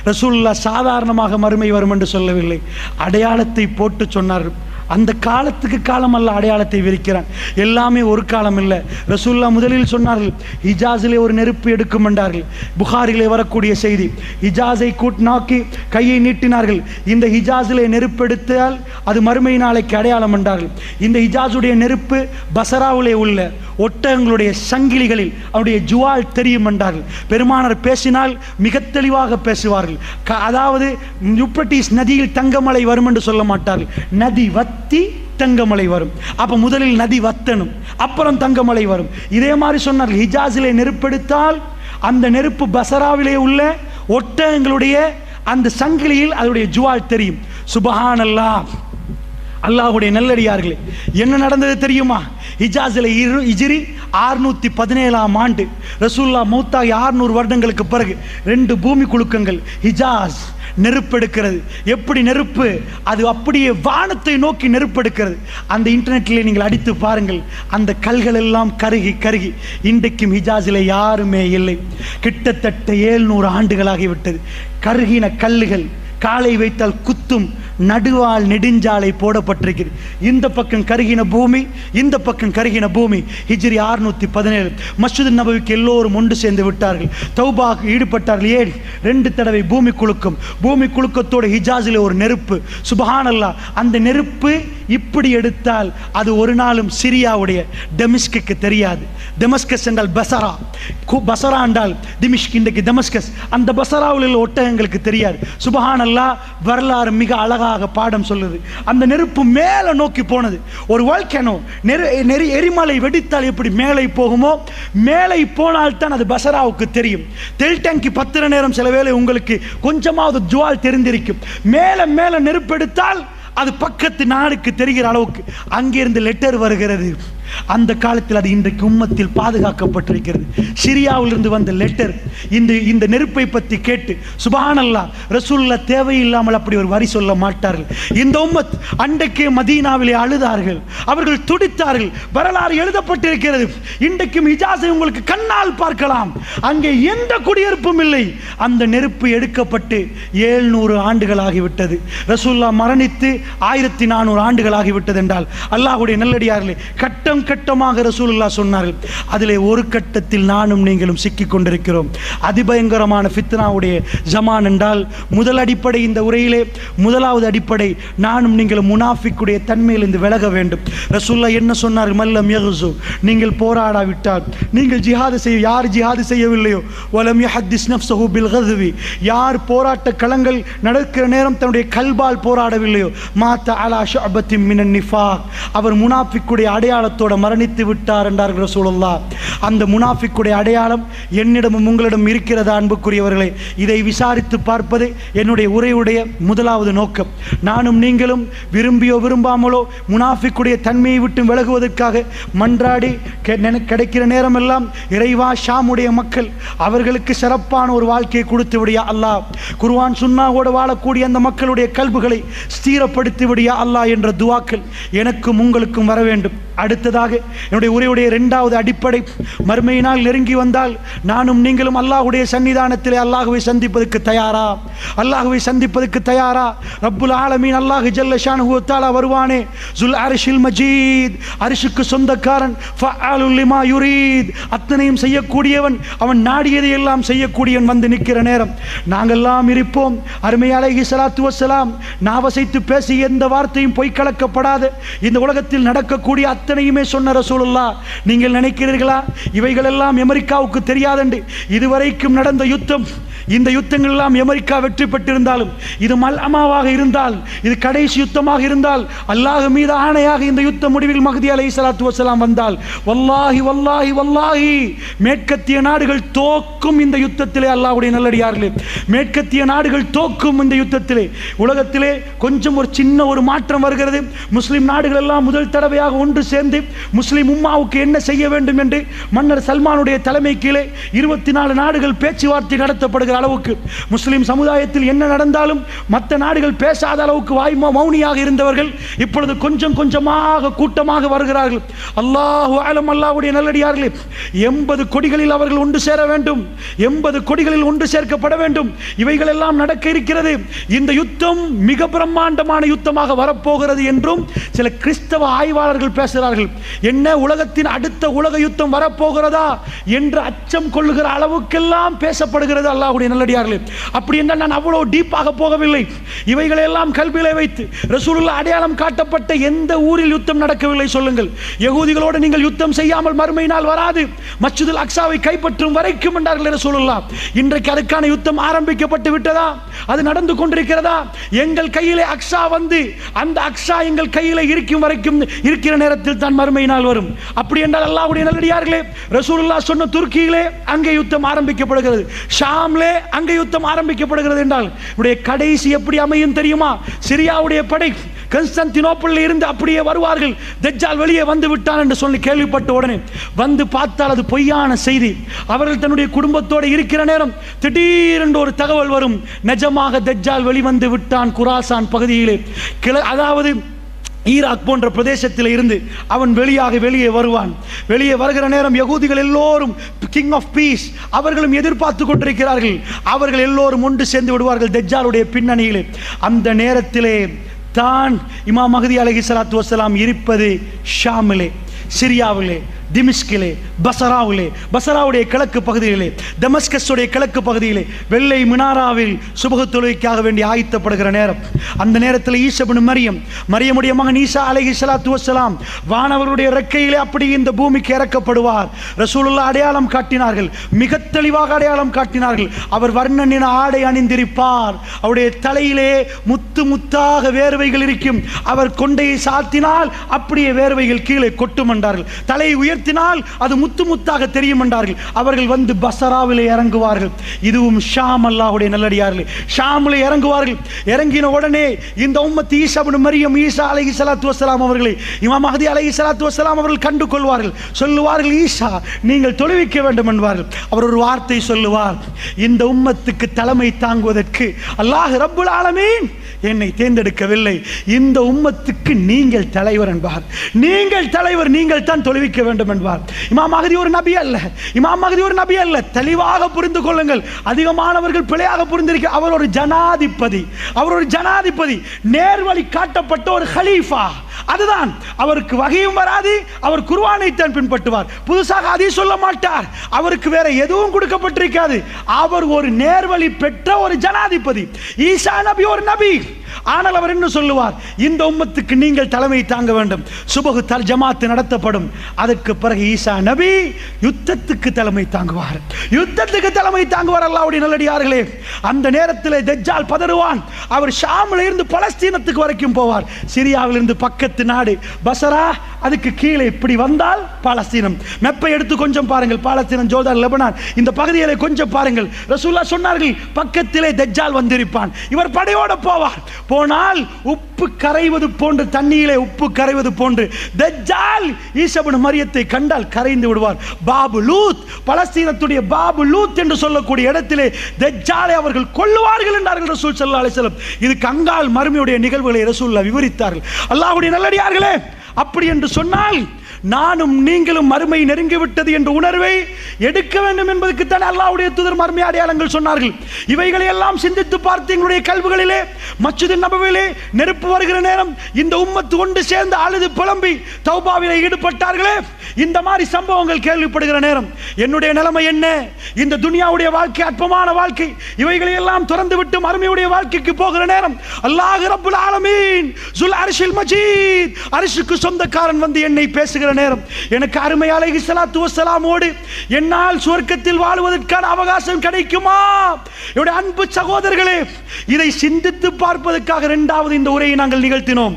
Speaker 2: ரசூலுல்லாஹ் சாதாரணமாக மறுமை வரும் என்று சொல்லவில்லை, அடையாளத்தை போட்டு சொன்னார்கள். அந்த காலத்துக்கு காலம் அல்ல அடையாளத்தை விரிக்கிறான். எல்லாமே ஒரு காலம் இல்லை. ரசூலுல்லாஹ் முதலில் சொன்னார்கள், ஹிஜாஸிலே ஒரு நெருப்பு எடுக்கும் என்றார்கள். புகாரிலே வரக்கூடிய செய்தி. ஹிஜாஸை நோக்கி கையை நீட்டினார்கள். இந்த ஹிஜாஸிலே நெருப்பு எடுத்தால் அது மறுமை நாளைக்கு அடையாளம் என்றார்கள். இந்த ஹிஜாஸுடைய நெருப்பு பசராவிலே உள்ள ஒட்டகங்களுடைய சங்கிலிகளில் அவருடைய ஜுவால் தெரியும் என்றார்கள். பெருமானார் பேசினால் மிக தெளிவாக பேசுவார்கள். அதாவது யூப்ரட்டிஸ் நதியில் தங்கமலை வரும் என்று சொல்ல மாட்டார்கள். நதி வத்தி தங்கமலை வரும். அப்ப முதலில் நதி வத்தணும், அப்புறம் தங்கமலை வரும். இதே மாதிரி சொன்னார்கள், ஹிஜாஸிலே நெருப்பெடுத்தால் அந்த நெருப்பு பசராவிலே உள்ள ஒட்டகங்களுடைய அந்த சங்கிலியில் அதனுடைய ஜுவால் தெரியும். சுபஹானல்லாஹ். அல்லாஹ்வுடைய நல்லடியார்களே, என்ன நடந்தது தெரியுமா? ஹிஜாஸில் ஹிஜ்ரி 617ஆம் ஆண்டு ரசூலுல்லாஹ் மௌத்தாகி 600 வருடங்களுக்கு பிறகு 2 பூமி குலுக்கங்கள் ஹிஜாஸ் நெருப்பெடுக்கிறது. எப்படி நெருப்பு? அது அப்படியே வானத்தை நோக்கி நெருப்பெடுக்கிறது. அந்த இன்டர்நெட்டில் நீங்கள் அடித்து பாருங்கள். அந்த கல்கள் எல்லாம் கருகி இன்றைக்கும் ஹிஜாஸில் யாருமே இல்லை. கிட்டத்தட்ட 700 ஆண்டுகளாகிவிட்டது. கருகின கல்லுகள் காலை வைத்தால் குத்தும் நடுவால் நெடுஞ்சாலை போடப்பட்டிருக்கிறது. இந்த பக்கம் கருகின பூமி, இந்த பக்கம் கருகின பூமி. ஹிஜ்ரி 617. மஸ்ஜித் நபவிக்கு எல்லோரும் ஒன்று சேர்ந்து விட்டார்கள். தௌபாக்கு ஈடுபட்டார்கள். 2 தடவை பூமி குலுக்கத்தோடு ஹிஜாஸில் ஒரு நெருப்பு. சுபஹானல்லாஹ். அந்த நெருப்பு இப்படி எடுத்தால் அது ஒரு நாளும் சிரியாவுடைய டெமிஸ்குக்கு தெரியாது. டெமஸ்கஸ் என்றால் பசரா, பசரா என்றால் திமிஷ்க், இன்றைக்கு டெமஸ்கஸ். அந்த பசராவில் உள்ள ஒட்டகங்களுக்கு தெரியாது. சுபஹானல்லாஹ். வரலாறு மிக அழகாக பாடம் சொல்லுது. அந்த நெருப்பு மேலே நோக்கி போனது. ஒரு வால்கனோ, எரிமலை வெடித்தால் எப்படி மேலே போகுமோ, மேலே போனால் தான் அது பசராவுக்கு தெரியும். தெல் டேங்கி பத்திர நேரம் சில வேளை உங்களுக்கு கொஞ்சமாவது ஜுவால் தெரிந்திருக்கும். மேலே நெருப்பெடுத்தால் அது பக்கத்து நாடுக்கு தெரிகிற அளவுக்கு அங்கிருந்து லெட்டர் வருகிறது. அந்த காலத்தில் அது இன்றைக்கு உம்மத்தில் பாதுகாக்கப்பட்டிருக்கிறது. சிரியாவிலிருந்து வந்த லெட்டர் இந்த நெருப்பை பற்றி கேட்டு, சுப்ஹானல்லாஹ், ரசூலுல்லாஹ் தேவையில்லாமல் அப்படி ஒரு வரி சொல்ல மாட்டார்கள். இந்த உம்மத் அன்றைக்கே மதீனாவிலே அழுதார்கள், அவர்கள் துடித்தார்கள். வரலாறு எழுதப்பட்டிருக்கிறது. இன்றைக்கும் ஹிஜாஸை உங்களுக்கு கண்ணால் பார்க்கலாம். அங்கே எந்த குடியிருப்பும் இல்லை. அந்த நெருப்பு எடுக்கப்பட்டு 700 ஆண்டுகள் ஆகிவிட்டது. ரசூலுல்லாஹ் மரணித்து 1400 ஆண்டுகள் ஆகிவிட்டது என்றால், அல்லாஹ்வுடைய நல்லடியார்களே, கட்டம் கட்டம் கட்டமாக ரசூலுல்லாஹ் சொன்னார்கள். அதிலே ஒரு கட்டத்தில் நானும் நீங்களும் சிக்கிக் கொண்டிருக்கிறோம். அதிபயங்கரமான ஃபித்னாவுடைய ஜமான் என்றால் முதல் அடிப்படை, இந்த உரையிலே முதலாவது அடிப்படை, நானும் நீங்களும் முனாஃபிக்குடைய தன்மையில் இருந்து விலக வேண்டும். ரசூலுல்லாஹ் என்ன சொன்னார்கள்? மல்லம் யகுசு, நீங்கள் போராடாவிட்டால், நீங்கள் ஜிஹாது செய்ய, யார் ஜிஹாது செய்யவில்லையோ, வலம் யஹத்திஸ் நஃப்ஸஹு பில் கத்வி, யார் போராட்ட களங்கள் நடக்கிற நேரம் தன்னுடைய கல்பால் போராடவில்லையோ, மாத்த அலா ஷஅபத்தின் மினன் நிஃபாக், அவர் முனாஃபிக்குடைய அடையாளத்தோட மரணித்து விட்டார் என்றார்கள் ரசூலுல்லாஹ். அந்த முனாஃபிக்குடைய அடையாளம் என்னிடமும் உங்களிடம் இருக்கிறதா அன்புக்குரியவர்களே? இதை விசாரித்து பார்ப்பது என்னுடைய உரையுடைய முதலாவது நோக்கம். நானும் நீங்களும் விரும்பியோ விரும்பாமலோ முனாஃபிக்குடைய தன்மையை விட்டு விலகுவதற்காக மன்றாடி கிடைக்கிற நேரமெல்லாம், இறைவா ஷாமுடைய மக்கள், அவர்களுக்கு சிறப்பான ஒரு வாழ்க்கையை கொடுத்து விடியா அல்லாஹ், குர்ஆன் சுன்னாவோடு வாழக்கூடிய அந்த மக்களுடைய கல்புகளை ஸ்திரப்படுத்தி விடியா அல்லாஹ் என்ற துவாக்கள் எனக்கும் உங்களுக்கும் வர வேண்டும். அடுத்ததாக என்னுடைய உரையுடைய இரண்டாவது அடிப்படை, மறுமையினால் நெருங்கி வந்தால் நானும் நீங்களும் அல்லாஹ்வுடைய சன்னிதானத்திலே அல்லாஹ்வை சந்திப்பதற்கு தயாரா? அல்லாஹ்வை சந்திப்பதற்கு தயாரா? ரப்புல் ஆலமீன் அல்லாஹ் ஜல்ல ஷானுஹு வ தஆலா வருவானே, ஜுல் அர்ஷில் மஜீத், அர்ஷுக்கு சொந்தக்காரன், ஃபஅலுல் லிமா யுரீத், அத்தனையும் செய்யக்கூடியவன், அவன் நாடியதை எல்லாம் செய்யக்கூடியவன் வந்து நிற்கிற நேரம் நாங்கெல்லாம் இருப்போம். அருமை அலைஹிஸ்ஸலாத்து வஸ்ஸலாம் நாவசைத்து பேசி எந்த வார்த்தையும் பொய் கலக்கப்படாத இந்த உலகத்தில் நடக்கக்கூடிய அத்தனையுமே சொன்ன ரசூலுல்லாஹ். நீங்கள் நினைக்கிறீர்களா இவைகள் எல்லாம் அமெரிக்காவுக்கு தெரியாதென்று? இதுவரைக்கும் நடந்த யுத்தம், இந்த யுத்தங்கள் எல்லாம் அமெரிக்கா வெற்றி பெற்றிருந்தாலும், இது மல்அமாவாக இருந்தால், இது கடைசி யுத்தமாக இருந்தால், அல்லாஹ் மீது ஆணையாக இந்த யுத்த முடிவில் மஹ்தி அலைஹிஸ்ஸலாத்து வஸ்ஸலாம் வந்தால், வல்லாஹி வல்லாஹி வல்லாஹி மேற்கத்திய நாடுகள் தோக்கும் இந்த யுத்தத்திலே. அல்லாஹ்வுடைய நல்லடியார்களே, மேற்கத்திய நாடுகள் தோக்கும் இந்த யுத்தத்திலே. உலகத்திலே கொஞ்சம் ஒரு சின்ன ஒரு மாற்றம் வருகிறது. முஸ்லிம் நாடுகள் எல்லாம் முதல் தடவையாக ஒன்று சேர்ந்து முஸ்லிம் உம்மாவுக்கு என்ன செய்ய வேண்டும் என்று மன்னர் சல்மானுடைய தலைமை கீழே 24 நாடுகள் பேச்சுவார்த்தை நடத்தப்படுகிற அளவுக்கு, முஸ்லிம் சமுதாயத்தில் என்ன நடந்தாலும் மற்ற நாடுகள் பேசாத அளவுக்கு மௌனியாக இருந்தவர்கள் இப்பொழுது கொஞ்சம் கொஞ்சமாக கூட்டமாக வருகிறார்கள். அல்லாஹு அலம், அல்லாஹ்வுடைய நல்லடியார்களே, 80 கொடிகளில் அவர்கள் ஒன்று சேர வேண்டும், 80 கொடிகளில் ஒன்று சேர்க்கப்பட வேண்டும். இவைகள் எல்லாம் நடக்க இருக்கிறது. இந்த யுத்தம் மிக பிரம்மாண்டமான யுத்தமாக வரப்போகிறது என்றும் சில கிறிஸ்தவ ஆய்வாளர்கள் பேசுகிறார்கள். என்ன, உலகத்தின் அடுத்த உலக யுத்தம் வரப்போகிறதா என்று அச்சம் கொள்ளுகிற அளவுக்கெல்லாம் பேசப்படுகிறது. அல்லாஹ்வுடைய நல்லடியார்களே, அப்படி என்றால் நான் அவ்வளவு டீப்பாக போகவில்லை. இவைகளை எல்லாம் கல்வியிலே வைத்து ரசூலுல்லாஹ் அடையாளம் காட்டப்பட்ட எந்த ஊரில் யுத்தம் நடக்கவில்லை சொல்லுங்கள்? யகூதிகளோடு நீங்கள் யுத்தம் செய்யாமல் மறுமை நாள் வராது, மஸ்ஜிதுல் அக்ஸாவை கைப்பற்றும் வரைக்கும் என்றார்கள் ரசூலுல்லாஹ். இன்றைக்கு அதுக்கான யுத்தம் ஆரம்பிக்கப்பட்டு விட்டதா? அது நடந்து கொண்டிருக்கிறதா? எங்கள் கையிலே அக்ஸா வந்து அந்த அக்ஸா எங்கள் கையிலே இருக்கும் வரைக்கும் இருக்கிற நேரத்தில் தான் மறுமை நாள் வரும். அப்படி என்றால் அல்லாஹ்வுடைய நல்லடியார்களே, ரசூலுல்லாஹ் சொன்ன துருக்கியிலே அங்கே யுத்தம் ஆரம்பிக்கப்படுகிறது, ஷாம்லே அங்கே யுத்தம் ஆரம்பிக்கப்படுகிறது என்றால் உடைய கடைசி எப்படி அமையும் தெரியுமா? சிரியாவுடைய படை கான்ஸ்டான்டினோப்பிளில் இருந்து அப்படியே வருவார்கள். தஜ்ஜால் வெளியே வந்து விட்டான் என்று சொல்லி கேள்விப்பட்ட உடனே வந்து பார்த்தால் அது பொய்யான செய்தி. அவர்கள் தன்னுடைய குடும்பத்தோடு இருக்கிற நேரம் திடீரென்று ஒரு தகவல் வரும், நிஜமாக தஜ்ஜால் வெளிவந்து விட்டான் குராசான் பகுதியிலே. அதாவது ஈராக் போன்ற பிரதேசத்தில் இருந்து அவன் வெளியே வருவான். வெளியே வருகிற நேரம் யகூதிகள் எல்லோரும் கிங் ஆஃப் பீஸ் அவர்களும் எதிர்பார்த்து கொண்டிருக்கிறார்கள். அவர்கள் எல்லோரும் ஒன்று சேர்ந்து விடுவார்கள் தஜ்ஜாலுடைய பின்னணியிலே. அந்த நேரத்திலே தான் இமாம் மஹ்தி அலைஹிஸ்ஸலாத்து வஸ்ஸலாம் இருப்பது ஷாமிலே, சிரியாவிலே, திமிஷ்கிலே, பசராவிலே, பசராவுடைய கிழக்கு பகுதியிலே, டமஸ்கஸுடைய கிழக்கு பகுதியிலே வெள்ளை மினாராவில் சுபஹ் தொழுகைக்காக வேண்டி ஆயத்தப்படுகிற நேரம். அந்த நேரத்தில் ஈசா இப்னு மரியமுடைய மகன் ஈசா அலைஹிஸ்ஸலாத்து வஸ்ஸலாம் வானவருடைய ரெக்கையிலே அப்படி இந்த பூமிக்கு இறக்கப்படுவார். ரசூலுல்லாஹ் அடையாளம் காட்டினார்கள், மிக தெளிவாக அடையாளம் காட்டினார்கள். அவர் வர்ணனின ஆடை அணிந்திருப்பார், அவருடைய தலையிலே முத்து முத்தாக வேர்வைகள் இருக்கும். அவர் கொண்டையை சாத்தினால் அப்படியே வேர்வைகள் கீழே கொட்டும் என்றார்கள். தலையை உயர்த்தினால் அது முத்து முத்தாக தெரியும் என்றார்கள். அவர்கள் வந்து பசராவிலே இறங்குவார்கள். இதுவும் ஷாம், அல்லாஹ்வுடைய நல்லடியார்களே, ஷாமிலே இறங்குவார்கள். இறங்கின உடனே இந்த உம்மத் ஈசா இப்னு மரியம், ஈசா அலைஹிஸ்ஸலாத்து வஸ்ஸலாம் அவர்களை இமாம் மஹ்தி அலைஹிஸ்ஸலாத்து வஸ்ஸலாம் அவர்கள் கண்டு கொள்வார்கள். சொல்லுவார்கள், ஈசா நீங்கள் தொழுவிக்க வேண்டும் என்பார்கள். அவர் ஒரு வார்த்தை சொல்லுவார், இந்த உம்மத்துக்கு தலைமை தாங்குவதற்கு அல்லாஹ் ரப்புல் ஆலமீன் என்னை தேர்ந்தெடுக்கவில்லை, இந்த உம்மத்துக்கு நீங்கள் தலைவர் என்பார். நீங்கள் தலைவர், நீங்கள் தான் தொழுவிக்க வேண்டும் செய்யப்படும் என்பார். இமாம் மஹ்தி ஒரு நபி அல்ல, இமாம் மஹ்தி ஒரு நபி அல்ல. தெளிவாக புரிந்து கொள்ளுங்கள். அதிகமானவர்கள் பிழையாக புரிந்திருக்க. அவர் ஒரு ஜனாதிபதி, அவர் ஒரு ஜனாதிபதி, நேர்வழி காட்டப்பட்ட ஒரு ஹலீஃபா. அதுதான். அவருக்கு வகையும் வராது, அவர் குர்ஆனை தான் பின்பற்றுவார், புதுசாக ஹதீஸ் சொல்ல மாட்டார், அவருக்கு வேற எதுவும் கொடுக்கப்பட்டிருக்காது. அவர் ஒரு நேர்வழி பெற்ற ஒரு ஜனாதிபதி. ஈசா நபி ஒரு நபி. ஆனால் அவர் என்ன சொல்லுவார்? இந்த உம்மத்துக்கு நீங்கள் தலைமை தாங்க வேண்டும். சுபஹ் ஜமாத் நடத்தப்படும். அதற்கு பிறகு ஈசா நபி யுத்தத்துக்கு தலைமை தாங்குவார், யுத்தத்துக்கு தலைமை தாங்குவார். அல்லாஹ்வுடைய நல்லடியார்களே, அந்த நேரத்தில் தஜ்ஜால் பதறுவான். அவர் ஷாமில் இருந்து பலஸ்தீனத்துக்கு வரைக்கும் போவார். சிரியாவில் இருந்து பக்கத்து நாடு பசரா, அதுக்கு கீழே இப்படி வந்தால் பாலஸ்தீனம். மெப்பை எடுத்து கொஞ்சம் பாருங்கள், பாலஸ்தீனம், ஜோர்தான், லெபனான் இந்த பகுதிகளை கொஞ்சம் பாருங்கள். ரசூலுல்லாஹ் சொன்னார்கள், பக்கத்திலே தஜ்ஜால் வந்திருப்பான். இவர் படையோடு போவார். போனால் உப்பு கரைவது போன்று, தண்ணீரிலே உப்பு கரைவது போன்று தஜ்ஜால் ஈசா இப்னு மரியத்தை கண்டால் கரைந்து விடுவார். பாபு லூத், பலஸ்தீனத்துடைய பாபு லூத் என்று சொல்லக்கூடிய இடத்திலே தஜ்ஜாலை அவர்கள் கொல்லுவார்கள் என்றார்கள் ரசூல் ஸல்லல்லாஹு அலைஹி வஸல்லம். இது கங்கால் மறுமையுடைய நிகழ்வுகளை ரசூலுல்லாஹ் விவரித்தார்கள். அல்லாஹ்வுடைய நல்லடியார்களே, அப்படி என்று சொன்னால் நானும் நீங்களும் மறுமை நெருங்கிவிட்டது என்ற உணர்வை எடுக்க வேண்டும் என்பதற்கு தான் அல்லாஹ்வுடைய தூதர் மறுமை அடையாளங்கள் சொன்னார்கள். இவைகளை எல்லாம் சிந்தித்து பார்த்து எங்களுடைய கல்விகளிலே, மஸ்ஜித் நபவியிலே நெருப்பு வருகிற நேரம் இந்த உம்மத்து ஒன்று சேர்ந்து அழுது புலம்பி தௌபாவிலே ஈடுபட்டார்களே, இந்த மாதிரி சம்பவங்கள் கேள்விப்படுகிற நேரம் என்னுடைய நிலைமை என்ன? இந்த துனியாவுடைய வாழ்க்கை அற்பமான வாழ்க்கை, இவைகளை எல்லாம் திறந்து விட்டு மறுமையுடைய வாழ்க்கைக்கு போகிற நேரம் அல்லாஹ் ரப்புல் ஆலமீன் ஜுல் அர்ஷில் மஜீத், அர்ஷுக்கு சொந்தக்காரன் வந்து என்னை பேசுகிற நேரம், எனக்கு அருமை அலைஹிஸ்ஸலாத்து வஸ்ஸலாமோடு என்னால் சுவர்க்கத்தில் வாழ்வதற்கான அவகாசம் கிடைக்குமா? என்னுடைய அன்பு சகோதரர்களே, இதை சிந்தித்து பார்ப்பதற்காக இரண்டாவது இந்த உரையை நாங்கள் நிகழ்த்தினோம்.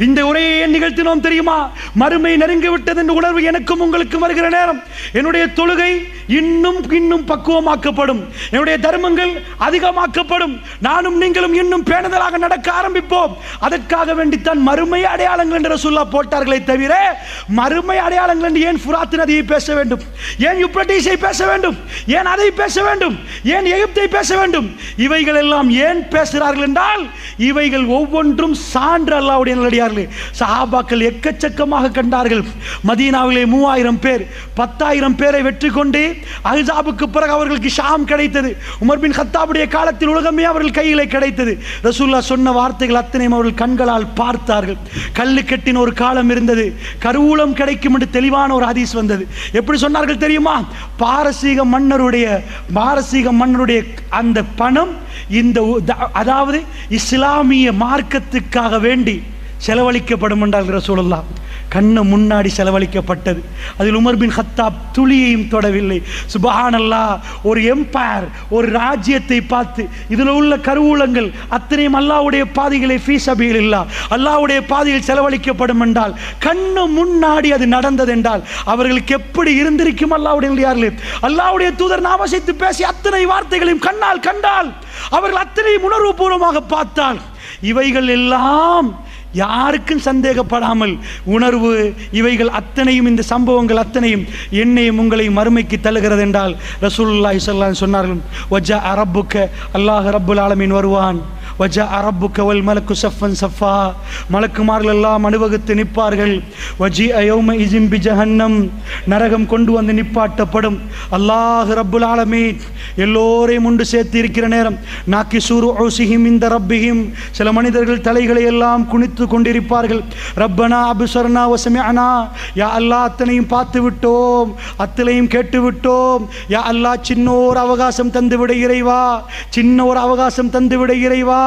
Speaker 2: இந்த உரையை ஏன் நிகழ்த்தினோம் தெரியுமா? மறுமை நெருங்கிவிட்டது என்ற உணர்வு எனக்கும் உங்களுக்கும் வருகிற நேரம் என்னுடைய தொழுகை இன்னும் இன்னும் பக்குவமாக்கப்படும், என்னுடைய தர்மங்கள் அதிகமாக்கப்படும், நானும் நீங்களும் இன்னும் பேணுதலாக நடக்க ஆரம்பிப்போம். அதற்காக வேண்டித்தான் மறுமை அடையாளங்கள் என்று ரசூலுல்லாஹ் போட்டார்களே தவிர, மறுமை அடையாளங்கள் என்று ஏன் ஃபுராத் நதியை பேச வேண்டும்? ஏன் யூப்ரட்டிஸை பேச வேண்டும்? ஏன் அதை பேச வேண்டும்? ஏன் எகிப்தை பேச வேண்டும்? இவைகள் எல்லாம் ஏன் பேசுகிறார்கள் என்றால், இவைகள் ஒவ்வொன்றும் சான்று. அல்லாஹ்வுடைய நல்லடியார்களே, சஹாபாக்கள் எக்கச்சக்கமாக கண்டார்கள். மதீனாவிலே 3000 பேர், 10,000 பேரை வெற்றி கொண்டு அஹ்ஸாபுக்கு பிறகு அவர்களுக்கு ஷாம் கிடைத்தது. உமர் பின் கத்தாபுடைய காலத்தில் உலகமே அவர்கள் கையிலே கிடைத்தது. ரசூலுல்லாஹ் சொன்ன வார்த்தைகள் அத்தனையும் அவர்கள் கண்களால் பார்த்தார்கள். கல்லு கட்டின ஒரு காலம் இருந்தது, கருவூலம் கிடைக்கும் என்று தெளிவான ஒரு ஹதீஸ் வந்தது. எப்படி சொன்னார்கள் தெரியுமா? பாரசீக மன்னருடைய அந்த பணம் இந்த அதாவது இஸ்லாமிய மார்க்கத்துக்காக வேண்டி செலவழிக்கப்படும் என்றார்கள் ரசூலுல்லாஹ். கண்ணு முன்னாடி செலவழிக்கப்பட்டது. அதில் உமர் பின் கத்தாப் துளியையும் தொடவில்லை. சுப்ஹானல்லாஹ், ஒரு எம்பயர், ஒரு ராஜ்யத்தை பார்த்து இதில் உள்ள கருவூலங்கள் அத்தனையும் அல்லாஹ்வுடைய பாதைகளை ஃபீ சபீலில்லாஹ், அல்லாஹ்வுடைய பாதையில் செலவழிக்கப்படும் என்றால், கண்ணு முன்னாடி அது நடந்தது என்றால் அவர்களுக்கு எப்படி இருந்திருக்கும்? அல்லாஹ்வுடைய தூதர் நாமசித்து பேசி அத்தனை வார்த்தைகளையும் கண்ணால் கண்டால், அவர்கள் அத்தனையும் உணர்வு பூர்வமாக பார்த்தால், இவைகள் எல்லாம் யாருக்கும் சந்தேகப்படாமல் உணர்வு, இவைகள் அத்தனையும், இந்த சம்பவங்கள் அத்தனையும் என்னையும் உங்களையும் மறுமைக்கு தள்ளுகிறது என்றால் ரசூலுல்லாஹி ஸல்லல்லாஹு அலைஹி சொன்னார்கள், வஜா ரப்புக்க, அல்லாஹ் ரப்புல் ஆலமீன் வருவான், வஜா ரப்புக்க வல் மலக்கு சஃபன் சஃபா, மலக்குமார்கள் எல்லாம் அணிவகுத்து நிற்பார்கள். வஜி யௌம இஸின் பி ஜஹன்னம், நரகம் கொண்டு வந்து நிப்பாட்டப்படும். அல்லாஹ் ரப்புல் ஆலமீன் எல்லோரையும் உண்டு சேர்த்து இருக்கிற நேரம், நாக்கி சூரு உஸிஹிம் இந்த ரப்பிஹிம், சில மனிதர்கள் தலைகளை எல்லாம் குனித்து கொண்டிருப்பார்கள். ரப்பனா அப்சர்னா வஸமிஅனா, யா அல்லாஹ் அத்தனையும் பார்த்து விட்டோம், அத்தனையும் கேட்டு விட்டோம், யா அல்லாஹ் சின்ன ஒரு அவகாசம் தந்து விட இறைவா, சின்ன ஒரு அவகாசம் தந்து விட இறைவா,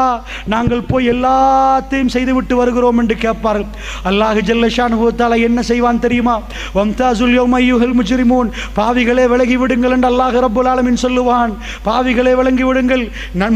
Speaker 2: நாங்கள் போய் எல்லாத்தையும் செய்துவிட்டு வருகிறோம் என்று கேட்பார்கள். அல்லாஹ் ஜல்ல ஷானுஹு தஆலா என்ன செய்வான் தெரியுமா? வம்தாசுல் யௌம அய்யுஹல் முஜ்ரிமூன், பாவிகளே விலகி விடுங்கள் என்று அல்லாஹ் ரப்புல் ஆலமீன் சொல்லுவான். பாவிகளே விலகி விடுங்கள்.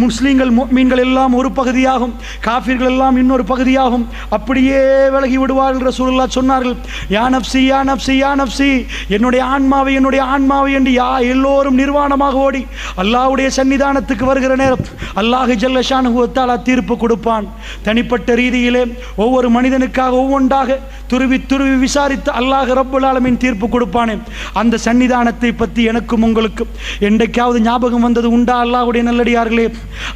Speaker 2: முஸ்லிம்கள் முஃமின்கள் எல்லாம் ஒரு பகுதியாகும், காஃபிர்கள் எல்லாம் இன்னொரு பகுதியாகும், அப்படியே விலகி விடுவார்கள். ரசூலுல்லாஹ் சொன்னார்கள், யா நஃப்ஸி யா நஃப்ஸி யா நஃப்ஸி, என்னுடைய ஆன்மாவை என்னுடைய ஆன்மாவை என்று எல்லோரும் நிர்வாணமாக ஓடி அல்லாஹ்வுடைய சன்னிதானத்துக்கு வருகிற நேரம் அல்லாஹ் ஜல்ல ஷானுஹு தஆலா தீர்ப்பு கொடுப்பான். தனிப்பட்ட ரீதியிலே ஒவ்வொரு மனிதனுக்காக ஒவ்வொன்றாக துருவி துருவி விசாரித்து அல்லாஹ் ரப்புல் ஆலமீன் தீர்ப்பு கொடுப்பானே, அந்த சன்னிதானத்தை பற்றி எனக்கும் உங்களுக்கும் என்றைக்காவது ஞாபகம் வந்தது உண்டா? அல்லாஹ்வுடைய நல்லடியார்களே,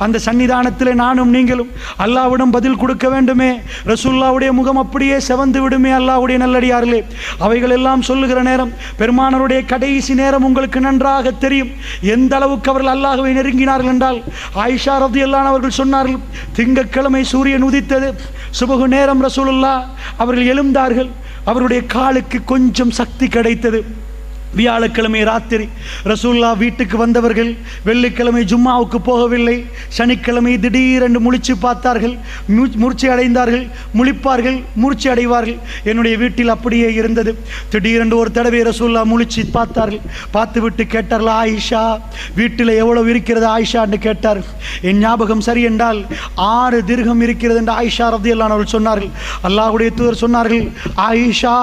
Speaker 2: அந்த சன்னிதானத்திலே நானும் நீங்களும் அல்லாஹ்விடம் பதில் கொடுக்க வேண்டுமே. ரசூலுல்லாஹ்வுடைய முகம் அப்படியே செவந்து விடுமே. அல்லாஹ்வுடைய நல்லடியார்களே, அவைகள் எல்லாம் சொல்லுகிற நேரம், பெருமானாருடைய கடைசி நேரம் உங்களுக்கு நன்றாக தெரியும். எந்த அளவுக்கு அவர்கள் அல்லாஹ்வை நெருங்கினார்கள் என்றால், ஆயிஷா ரலியல்லாஹு அன்ஹா அவர்கள் சொன்னார்கள், திங்கட்கிழமை சூரியன் உதித்தது, சுபஹு நேரம் ரசூலுல்லாஹ் அவர்கள் எழுந்தார்கள். அவருடைய காலுக்கு கொஞ்சம் சக்தி கிடைத்தது. வியாழக்கிழமை ராத்திரி ரசூலுல்லாஹ் வீட்டுக்கு வந்தவர்கள் வெள்ளிக்கிழமை ஜும்மாவுக்கு போகவில்லை. சனிக்கிழமை திடீரென்று முழிச்சு பார்த்தார்கள், மூர்ச்சி அடைந்தார்கள். முழிப்பார்கள், மூர்ச்சி அடைவார்கள். என்னுடைய வீட்டில் அப்படியே இருந்தது. திடீரென்று ஒரு தடவை ரசூலுல்லாஹ் முழிச்சு பார்த்தார்கள். பார்த்து விட்டு கேட்டார்கள், ஆயிஷா வீட்டில் எவ்வளவு இருக்கிறது ஆயிஷா என்று கேட்டார்கள். என் ஞாபகம் சரி என்றால் 6 திர்ஹம் இருக்கிறது என்று ஆயிஷா ரலியல்லாஹு அன்ஹா சொன்னார்கள். அல்லாஹ்வுடைய தூதர் சொன்னார்கள், ஆயிஷா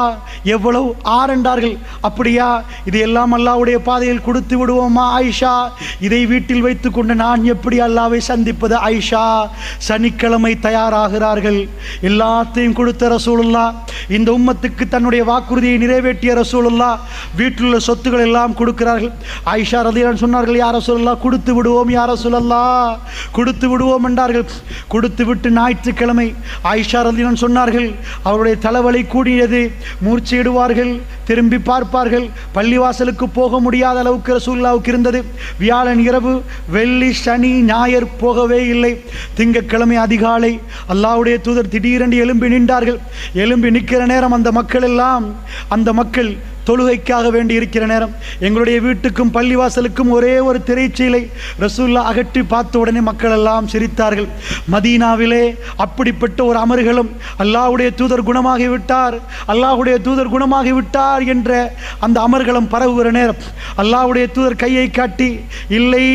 Speaker 2: எவ்வளவு? 6 என்றார்கள். அப்படியா, இது எல்லாம் அல்லாஹ்வுடைய பாதையில் கொடுத்து விடுவோமா ஆயிஷா? இதை வீட்டில் வைத்துக் கொண்டு நான் எப்படி அல்லாஹ்வை சந்திப்பது ஆயிஷா? சனிக்கிழமை தயாராகிறார்கள். எல்லாத்தையும் கொடுத்த ரசூலுல்லாஹ், இந்த உம்மத்துக்கு தன்னுடைய வாக்குறுதியை நிறைவேற்றிய ரசூலுல்லாஹ் வீட்டில் உள்ள சொத்துக்கள் எல்லாம் கொடுக்கிறார்கள். ஆயிஷா ரலியல்லாஹு அன்ஹா சொன்னார்கள், யா ரசூலுல்லாஹ் கொடுத்து விடுவோம், யா ரசூலுல்லாஹ் கொடுத்து விடுவோம் என்றார்கள். கொடுத்து விட்டு ஞாயிற்றுக்கிழமை ஆயிஷா ரலியல்லாஹு அன்ஹா சொன்னார்கள், அவருடைய தலைவலி கூடியது, மூர்ச்சியிடுவார்கள், திரும்பி பார்ப்பார்கள். பள்ளிவாசலுக்கு போக முடியாத அளவுக்கு ரசூலுல்லாஹ்வுக்கு இருந்தது. வியாழன் இரவு, வெள்ளி, சனி, ஞாயிறு போகவே இல்லை. திங்கட்கிழமை அதிகாலை அல்லாஹ்வுடைய தூதர் திடீரென்று எழும்பி நின்றார்கள். எழும்பி நிற்கிற நேரம் அந்த மக்கள் தொழுகைக்காக வேண்டி இருக்கிற நேரம், எங்களுடைய வீட்டுக்கும் பள்ளிவாசலுக்கும் ஒரே ஒரு திரைச்சீலை ரசூலுல்லாஹ் அகற்றி பார்த்த உடனே மக்கள் எல்லாம் சிரித்தார்கள். மதீனாவிலே அப்படிப்பட்ட ஒரு அமர்கலம், அல்லாஹ்வுடைய தூதர் குணமாகிவிட்டார், அல்லாஹ்வுடைய தூதர் குணமாகிவிட்டார் என்ற அந்த அமர்கலம் பரவுகிற நேரம் அல்லாஹ்வுடைய தூதர் கையை காட்டி, இல்லை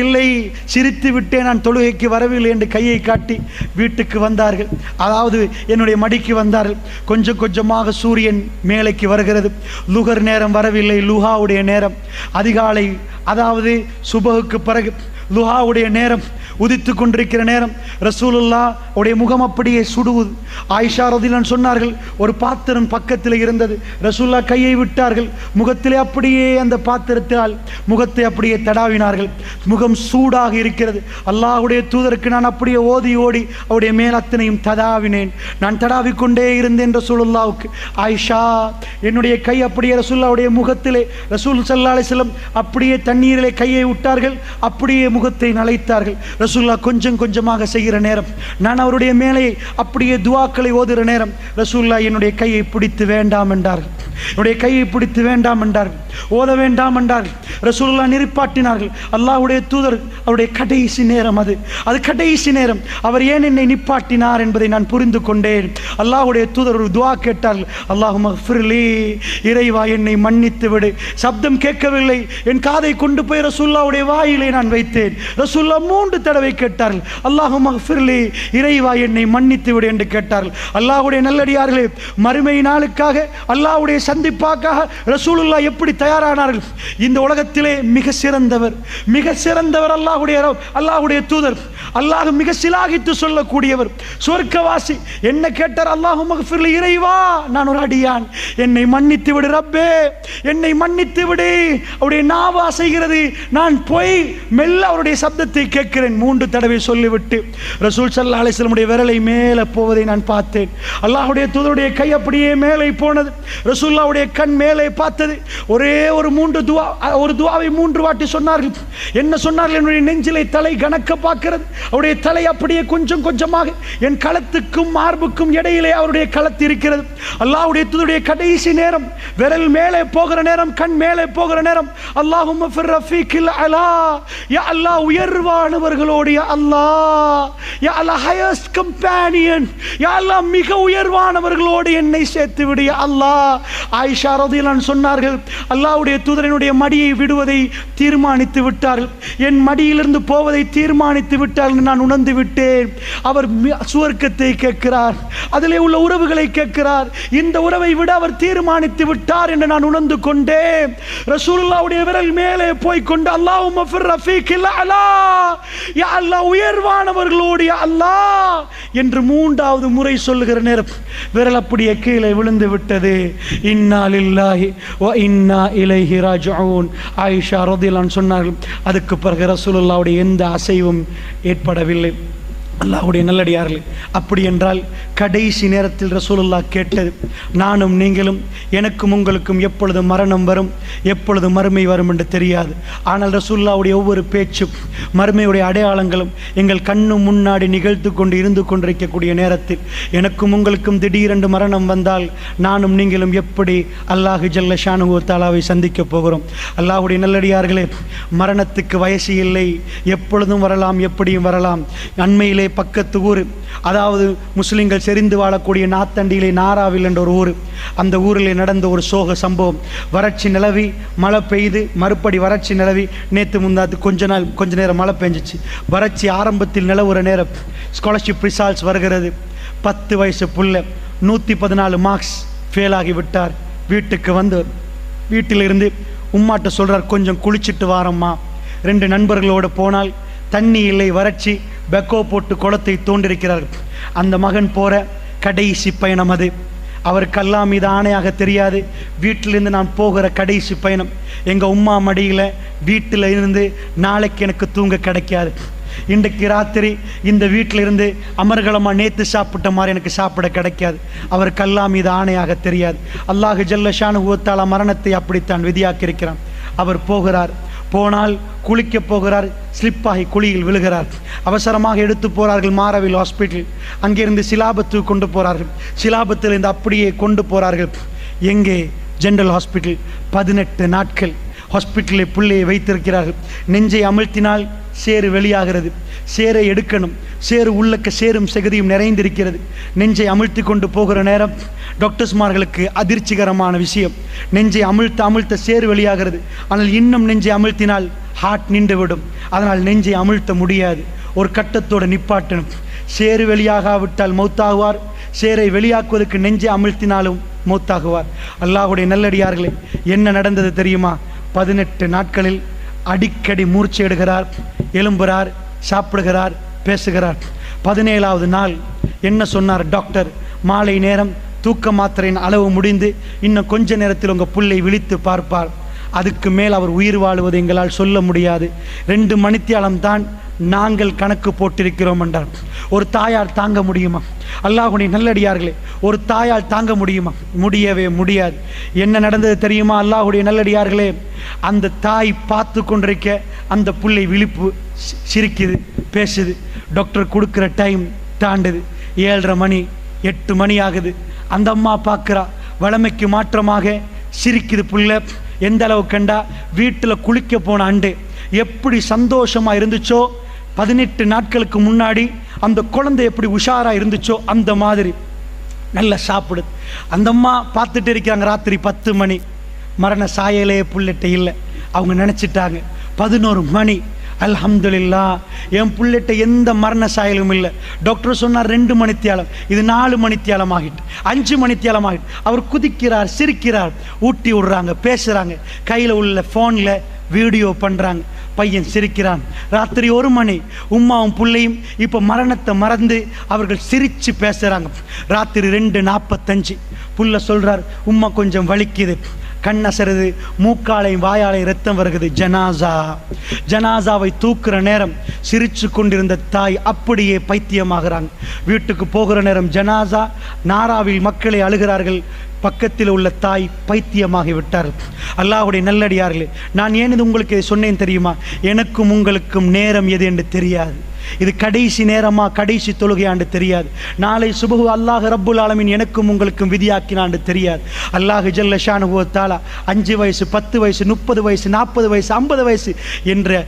Speaker 2: இல்லை சிரித்து விட்டே நான் தொழுகைக்கு வரவில்லை என்று கையை காட்டி வீட்டுக்கு வந்தார்கள். அதாவது என்னுடைய மடிக்கு வந்தார்கள். கொஞ்சம் கொஞ்சமாக சூரியன் மேலைக்கு வருகிறது. லுகர் நேரம் வரவில்லை, லுஹாவுடைய நேரம். அதிகாலை, அதாவது சுபஹுக்கு பிறகு லுஹாவுடைய நேரம் உதித்து கொண்டிருக்கிற நேரம் ரசூலுல்லாஹ் உடைய முகம் அப்படியே சுடுவது. ஆயிஷா ரலியல்லாஹு அன்ஹா சொன்னார்கள், ஒரு பாத்திரம் பக்கத்தில் இருந்தது. ரசூலுல்லாஹ் கையை விட்டார்கள், முகத்திலே அப்படியே அந்த பாத்திரத்தால் முகத்தை அப்படியே தடாவினார்கள். முகம் சூடாக இருக்கிறது. அல்லாஹ்வுடைய தூதருக்கு நான் அப்படியே ஓதி ஓடி அவருடைய மேல் அத்தனையும் தடாவினேன். நான் தடாவிக்கொண்டே இருந்தேன் ரசூலுல்லாஹ்வுக்கு. ஆயிஷா, என்னுடைய கை அப்படியே ரசூலுல்லாஹ்வுடைய முகத்திலே, ரசூல் ஸல்லல்லாஹு அலைஹி வஸல்லம் அப்படியே தண்ணீரிலே கையை விட்டார்கள், அப்படியே முகத்தை நனைத்தார்கள். ரசூலுல்லாஹ் கொஞ்சம் கொஞ்சமாக செய்கிற நேரம், நான் அவருடைய மேலே அப்படியே துஆக்களை ஓதுகிற நேரம் ரசூலுல்லாஹ் என்னுடைய கையை பிடித்து வேண்டாம் என்றார்கள். என்னுடைய கையை பிடித்து வேண்டாம் என்றார்கள், ஓத வேண்டாம் என்றார்கள். ரசூலுல்லாஹ் நிற்பாட்டினார்கள். அல்லாஹ்வுடைய தூதர் அவருடைய கடைசி நேரம், அது கடைசி நேரம். அவர் ஏன் என்னை நிப்பாட்டினார் என்பதை நான் புரிந்து கொண்டேன். அல்லாஹ்வுடைய தூதர் ஒரு துஆ கேட்டார்கள், அல்லாஹும்ம ஃபிர்லி, இறைவா என்னை மன்னித்து விடு. சப்தம் கேட்கவில்லை, என் காதை கொண்டு போய் ரசூலுல்லாஹ்வுடைய வாயிலே நான் வைத்தேன். ரசூலுல்லாஹ் 3 தடவை கேட்டார்கள், அல்லாஹும்ம ஃபிர்லி, இறைவா என்னை மன்னித்து விடு என்று கேட்டார்கள். அல்லாஹ்வுடைய நல்லடியார்களே, மறுமை நாளுக்காக, அல்லாஹ்வுடைய சந்திப்பாக்காக ரசூலுல்லாஹ் எப்படி தயாரானார்கள்? இந்த உலகத்திலே மிக சிறந்தவர் அல்லாஹ்வுடைய தூதர். அல்லாஹ் மிக சிலாகித்து சொல்லக்கூடியவர், சொர்க்கவாசி. என்ன கேட்டார்? அல்லாஹும்ம ஃபிர்லி, இறைவா நான் ஒரு அடியான், என்னை மன்னித்து விடு ரப்பே, என்னை மன்னித்து விடு. அவருடைய நாவு அசைகிறது, நான் போய் மெல்ல அவருடைய சப்தத்தை கேட்கிறேன். 3 தடவை சொல்லிவிட்டு ரசூல் ஸல்லல்லாஹு அலைஹி வஸல்லம் விரலை மேலே போவதை நான் பார்த்தேன். அல்லாஹ்வுடைய தூதருடைய கை அப்படியே மேலே போனது. ரசூலுல்லாஹ்வுடைய கண் மேலே பார்த்தது. ஒரே ஒரு துஆவை 3 வாட்டி சொன்னார்கள். என்ன சொன்னார்கள்? என்னுடைய நெஞ்சிலே தலை கணக்க பார்க்கிறது. அவருடைய தலை அப்படியே கொஞ்சம் கொஞ்சமாக என் களத்துக்கும் மார்புக்கும் இடையிலே அவருடைய களத்து இருக்கிறது. அல்லாஹ்வுடைய தூதருடைய கடைசி நேரம், விரல் மேலே போகிற நேரம், கண் மேலே போகிற நேரம், அல்லாஹும்ம ஃபிர் ரஃபீகில் அலா, யா அல்லாஹ் உயர்வானவர்களோடு, யா அல்லாஹ், யா அல்லாஹ் ஹையஸ்ட் கம்பேனியன், யா அல்லாஹ் மிக உயர்வானவர்களோடு என்னை சேர்த்து விடு யா அல்லாஹ். ஆயிஷா ரலியல்லாஹு அன்ஹா சொன்னார்கள், அல்லாஹ்வுடைய தூதரினுடைய மடியை விடுவதை தீர்மானித்து விட்டார்கள், என் மடியிலிருந்து போவதை தீர்மானித்து விட்டார்கள். நான் உணர்ந்து விட்டேன். அவர் சுவர்க்கத்தை கேட்கிறார், அதிலே உள்ள உறவுகளை கேட்கிறார். இந்த உறவை விட அவர் தீர்மானித்து விட்டார் என்று நான் உணர்ந்து கொண்டேன். ரசூலுல்லாஹ்வுடைய விரல் மேலே போய் கொண்டு, அல்லாஹும்ம ஃபிர் ரஃபீகில் அலா, யா அல்லாஹ் உயர்வானவர்களோடு யா அல்லாஹ் என்று 3வது முறை சொல்லுகிற நேரம் விரல் அப்படியே கீழே விழுந்து விட்டது. இன்னா லில்லாஹி வ இன்னா இலைஹி ராஜிஊன். ஆயிஷா ரலியல்லாஹு அன்ஹா சொன்னார்கள், அதுக்கு பிறகு ரசூலுல்லாஹ்வுடைய எந்த அசைவும் ஏற்படவில்லை. அல்லாஹ்வுடைய நல்லடியார்களே, அப்படி என்றால் கடைசி நேரத்தில் ரசூலுல்லாஹ் கேட்டது, நானும் நீங்களும் எனக்கும் உங்களுக்கும் எப்பொழுது மரணம் வரும், எப்பொழுது மறுமை வரும் என்று தெரியாது. ஆனால் ரசூலுல்லாஹ்வுடைய ஒவ்வொரு பேச்சும் மறுமையுடைய அடையாளங்களும் எங்கள் கண்ணு முன்னாடி நிகழ்த்து கொண்டு இருந்து கொண்டிருக்கக்கூடிய நேரத்தில் எனக்கும் உங்களுக்கும் திடீரென்று மரணம் வந்தால் நானும் நீங்களும் எப்படி அல்லாஹ் ஜல்ல ஷானுஹு வ தஆலாவை சந்திக்கப் போகிறோம்? அல்லாஹ்வுடைய நல்லடியார்களே, மரணத்துக்கு வயசு இல்லை, எப்பொழுதும் வரலாம், எப்படியும் வரலாம். அண்மையிலே பக்கத்து ஊர், அதாவது முஸ்லிம்கள் செறிந்து வாழக்கூடிய நாத்தண்டியிலே நாராவில் என்ற ஒரு ஊர், அந்த ஊரிலே நடந்த ஒரு சோக சம்பவம். வறட்சி நிலவி மழை பெய்து மறுபடி வறட்சி நிலவி நேற்று முந்தாத்து கொஞ்ச நேரம் மழை பெஞ்சிச்சு. வறட்சி ஆரம்பத்தில் நிலவுற நேரம் ஸ்காலர்ஷிப் ரிசால்ட்ஸ் வருகிறது. 10 வயசு புள்ள 114 மார்க்ஸ் ஃபெயில் ஆகி விட்டார். வீட்டுக்கு வந்து வீட்டிலிருந்து உம்மாட்ட சொல்கிறார், கொஞ்சம் குளிச்சுட்டு வாரம்மா. 2 நண்பர்களோடு போனால் தண்ணி இல்லை, வறட்சி, பெக்கோ போட்டு குளத்தை தோண்டிருக்கிறார்கள். அந்த மகன் போகிற கடைசி பயணம் அது. அவருக்கு அல்லா மீது ஆணையாக தெரியாது, வீட்டிலிருந்து நான் போகிற கடைசி பயணம். எங்கள் உம்மா மடியில் வீட்டில் இருந்து நாளைக்கு எனக்கு தூங்க கிடைக்காது, இன்றைக்கு ராத்திரி இந்த வீட்டிலிருந்து அமர்கலமாக நேற்று சாப்பிட்ட மாதிரி எனக்கு சாப்பிட கிடைக்காது. அவருக்கு அல்லா மீது ஆணையாக தெரியாது. அல்லாஹ் ஜல்ல ஷானுஹு வ தஆலா மரணத்தை அப்படித்தான் விதியாக்கியிருக்கிறான். அவர் போகிறார், போனால் குளிக்க போகிறார், ஸ்லிப்பாகி குழியில் விழுகிறார். அவசரமாக எடுத்து போகிறார்கள் மாரவில் ஹாஸ்பிட்டல். அங்கிருந்து சிலாபத்துக்கு கொண்டு போகிறார்கள். சிலாபத்திலிருந்து அப்படியே கொண்டு போகிறார்கள் எங்கே? General hospital. 18 நாட்கள் ஹாஸ்பிட்டலில் பிள்ளையை வைத்திருக்கிறார்கள். நெஞ்சை அமிழ்த்தினால் சேறு வெளியாகிறது, சேரை எடுக்கணும், சேறு உள்ளக்க சேரும் செகதியும் நிறைந்திருக்கிறது. நெஞ்சை அமிழ்த்தி கொண்டு போகிற நேரம் டாக்டர்ஸ்மார்களுக்கு அதிர்ச்சிகரமான விஷயம், நெஞ்சை அமிழ்த்த சேறு வெளியாகிறது. ஆனால் இன்னும் நெஞ்சை அமிழ்த்தினால் ஹார்ட் நின்றுவிடும், அதனால் நெஞ்சை அமிழ்த்த முடியாது, ஒரு கட்டத்தோடு நிப்பாட்டணும். சேறு வெளியாகாவிட்டால் மௌத்தாகுவார், சேரை வெளியாக்குவதற்கு நெஞ்சை அமிழ்த்தினாலும் மௌத்தாகுவார். அல்லாஹ்வுடைய நல்லடியார்களே, என்ன நடந்தது தெரியுமா? 18 நாட்களில் அடிக்கடி மூர்ச்சை எடுகிறார், எழும்புகிறார், சாப்பிடுகிறார், பேசுகிறார். 17வது நாள் என்ன சொன்னார் டாக்டர்? மாலை நேரம் தூக்க மாத்திரையின் அளவு முடிந்து இன்னும் கொஞ்ச நேரத்தில் உங்கள் புள்ளை விழித்து பார்ப்பார், அதுக்கு மேல் அவர் உயிர் வாழுவது எங்களால் சொல்ல முடியாது, 2 மணித்தியாலம் தான் நாங்கள் கணக்கு போட்டிருக்கிறோம் என்றார். ஒரு தாயால் தாங்க முடியுமா? அல்லாஹ்வுடைய நல்லடியார்களே, ஒரு தாயால் தாங்க முடியுமா? முடியவே முடியாது. என்ன நடந்தது தெரியுமா? அல்லாஹ்வுடைய நல்லடியார்களே, அந்த தாய் பார்த்து கொண்டிருக்க அந்த புள்ளை விழிப்பு, சிரிக்குது, பேசுது. டாக்டர் கொடுக்குற டைம் தாண்டுது, 7:30 மணி, 8 மணி ஆகுது. அந்த அம்மா பார்க்குறா, வளமைக்கு மாற்றமாக சிரிக்குது புள்ள. எந்த அளவு கண்டா, வீட்டில் குளிக்க போன அண்டு எப்படி சந்தோஷமாக இருந்துச்சோ, 18 நாட்களுக்கு முன்னாடி அந்த குழந்தை எப்படி உஷாராக இருந்துச்சோ அந்த மாதிரி நல்லா சாப்பிடுது. அந்த அம்மா பார்த்துட்டு இருக்கிறாங்க. ராத்திரி 10 மணி, மரண சாயலே புள்ளிட்ட இல்லை. அவங்க நினச்சிட்டாங்க 11 மணி, அல்ஹம்துலில்லாஹ் என் புள்ளிட்ட எந்த மரண சாயலும் இல்லை. டாக்டர் சொன்னார் 2 மணித்தியாலம், இது 4 மணித்தியாலம் ஆகிட்டு, 5 மணித்தியாலம் ஆகிட்டு. அவர் குதிக்கிறார், சிரிக்கிறார், ஊட்டி விடுறாங்க, பேசுகிறாங்க, கையில் உள்ள ஃபோனில் வீடியோ பண்ணுறாங்க, பையன் சிரிக்கிறான். ராத்திரி 1 மணி, உம்மாவும் பிள்ளையும் இப்போ மரணத்தை மறந்து அவர்கள் சிரித்து பேசுகிறாங்க. ராத்திரி 2:45 புள்ள சொல்கிறார், உம்மா கொஞ்சம் வலிக்குது, கண்ணசருது, மூக்காலையும் வாயாலையும் ரத்தம் வருகிறது. ஜனாசாவை தூக்குற நேரம் சிரிச்சு கொண்டிருந்த தாய் அப்படியே பைத்தியமாகிறாங்க. வீட்டுக்கு போகிற நேரம் ஜனாசா நாராவில் மக்களை அழுகிறார்கள். பக்கத்தில் உள்ள தாய் பைத்தியமாகி விட்டார்கள். அல்லாஹ்வுடைய நல்லடியார்களே, நான் ஏன் இது உங்களுக்கு சொன்னேன் தெரியுமா? எனக்கும் உங்களுக்கும் நேரம் எது என்று தெரியாது. இது கடைசி நேரமா, கடைசி தொழுகையாண்டு தெரியாது. நாளை சுபஹு அல்லாஹ் ரப்புல் ஆலமீன் எனக்கும் உங்களுக்கும் விதியாக்கினாண்டு தெரியாது. அல்லாஹ் ஜல்ல ஷானுஹு வ தஆலா 5 வயசு, 10 வயசு, 30 வயசு, 40 வயசு, 50 வயசு என்ற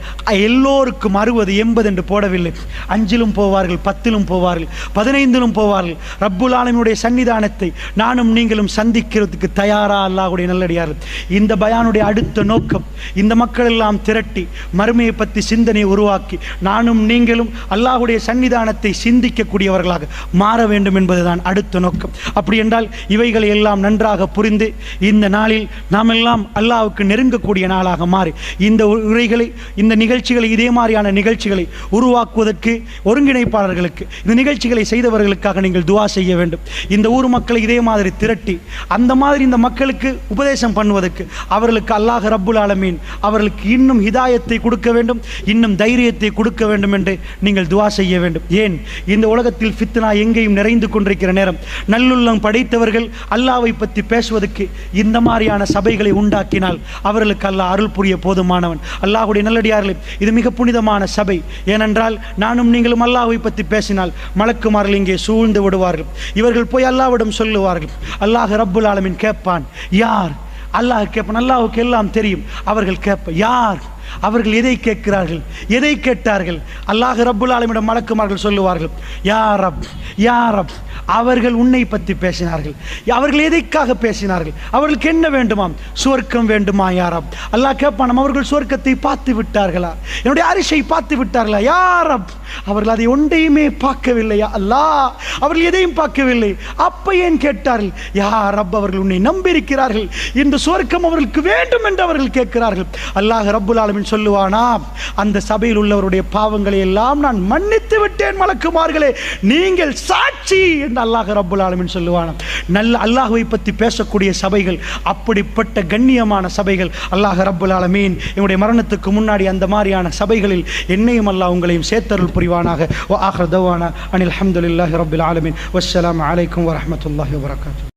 Speaker 2: எல்லோருக்கும் 60, 80 என்று போடவில்லை. 5லும் போவார்கள், 10லும் போவார்கள், 15லும் போவார்கள். ரப்புல் ஆலமீனுடைய சன்னிதானத்தை நானும் நீங்களும் சந்திக்கிறதுக்கு தயாரா? அல்லாஹ்வுடைய நல்லடியார்கள், இந்த பயானுடைய அடுத்த நோக்கம் இந்த மக்கள் எல்லாம் திரட்டி மறுமையை பற்றி சிந்தனை உருவாக்கி நானும் நீங்களும்
Speaker 1: அல்லாஹ்வுடைய சன்னிதானத்தை சிந்திக்கக்கூடியவர்களாக மாற வேண்டும் என்பதுதான் அடுத்த நோக்கம். அப்படி என்றால் இவைகளை எல்லாம் நன்றாக புரிந்து இந்த நாளில் நாம் எல்லாம் அல்லாஹ்வுக்கு நெருங்கக்கூடிய நாளாக மாறி இந்த உரைகளை, இந்த நிகழ்ச்சிகளை, இதே மாதிரியான நிகழ்ச்சிகளை உருவாக்குவதற்கு ஒருங்கிணைப்பாளர்களுக்கு, இந்த நிகழ்ச்சிகளை செய்தவர்களுக்காக நீங்கள் துஆ செய்ய வேண்டும். இந்த ஊர் மக்களை இதே மாதிரி திரட்டி அந்த மாதிரி இந்த மக்களுக்கு உபதேசம் பண்ணுவதற்கு அவர்களுக்கு அல்லாஹ் ரப்புல் ஆலமீன் அவர்களுக்கு இன்னும் ஹிதாயத்தை கொடுக்க வேண்டும், இன்னும் தைரியத்தை கொடுக்க வேண்டும் என்று நீங்கள் துஆ செய்ய வேண்டும். ஏன் இந்த உலகத்தில் ஃபித்னா எங்கேயும் நிறைந்து கொண்டிருக்கிற நேரம் நல்லுள்ளம் படைத்தவர்கள் அல்லாஹ்வை பற்றி பேசுவதற்கு இந்த மாதிரியான சபைகளை உண்டாக்கினால் அவர்களுக்கு அல்லாஹ் அருள் புரிய போதுமானவன். அல்லாஹ்வுடைய நல்லடியார்களே, இது மிக புனிதமான சபை. ஏனென்றால் நானும் நீங்களும் அல்லாஹ்வை பற்றி பேசினால் மலக்குமார்கள் இங்கே சூழ்ந்து விடுவார்கள். இவர்கள் போய் அல்லாஹ்விடம் சொல்லுவார்கள். அல்லாஹ் ரப்புல் ஆலமீன் கேட்பான், யார்? அல்லாஹ் கேட்பான். அல்லாஹ்வுக்கு எல்லாம் தெரியும். அவர்கள் கேட்ப யார்? அவர்கள் எதை கேட்கிறார்கள்? எதை கேட்டார்கள்? அல்லாஹ் ரப்புல் ஆலமீனிடம் மலக்குமார்கள் சொல்லுவார்கள், யா ரப், யா ரப். அவர்கள் உன்னை பற்றி பேசினார்கள். அவர்கள் எதைக்காக பேசினார்கள்? அவர்களுக்கு என்ன வேண்டுமாம்? சுவர்க்கம் வேண்டுமா யா ரப்? அல்லாஹ் கேட்பான், அவர்கள் சுவர்க்கத்தை பார்த்து விட்டார்களா? என்னுடைய அரிசை பார்த்து விட்டார்களா? யா ரப், அவர்கள் அதை ஒன்றையுமே பார்க்கவில்லையா அல்லாஹ்? அவர்கள் எதையும் பார்க்கவில்லை. அப்ப ஏன் கேட்டார்கள்? யா ரப், அவர்கள் உன்னை நம்பியிருக்கிறார்கள், இந்த சுவர்க்கம் அவர்களுக்கு வேண்டும் என்று அவர்கள் கேட்கிறார்கள். அல்லாஹ் ரப்புல் ஆலமீன் சொல்லுவானா, அந்த சபையில் உள்ளவருடைய பாவங்களை எல்லாம் நான் மன்னித்து விட்டேன் மலக்குமார்களே, நீங்கள் சாட்சி என்று அல்லாஹ் ரப்புல் ஆலமீன் சொல்லுவானா. நல்ல அல்லாஹ்வை பற்றி பேசக்கூடிய சபைகள், அப்படிப்பட்ட கண்ணியமான சபைகள். அல்லாஹ் ரப்புல் ஆலமீன் என்னுடைய மரணத்துக்கு முன்னாடி அந்த மாதிரியான சபைகளில் என்னையும் அல்லாஹ் உங்களையும் சேர்த்தருள் புரிவானாக. வ ஆகிரு தவானா அனில் ஹம்துலில்லாஹி ரப்பில் ஆலமீன். வஸ்ஸலாமு அலைக்கும் வரஹ்மத்துல்லாஹி வபரகாத்துஹு.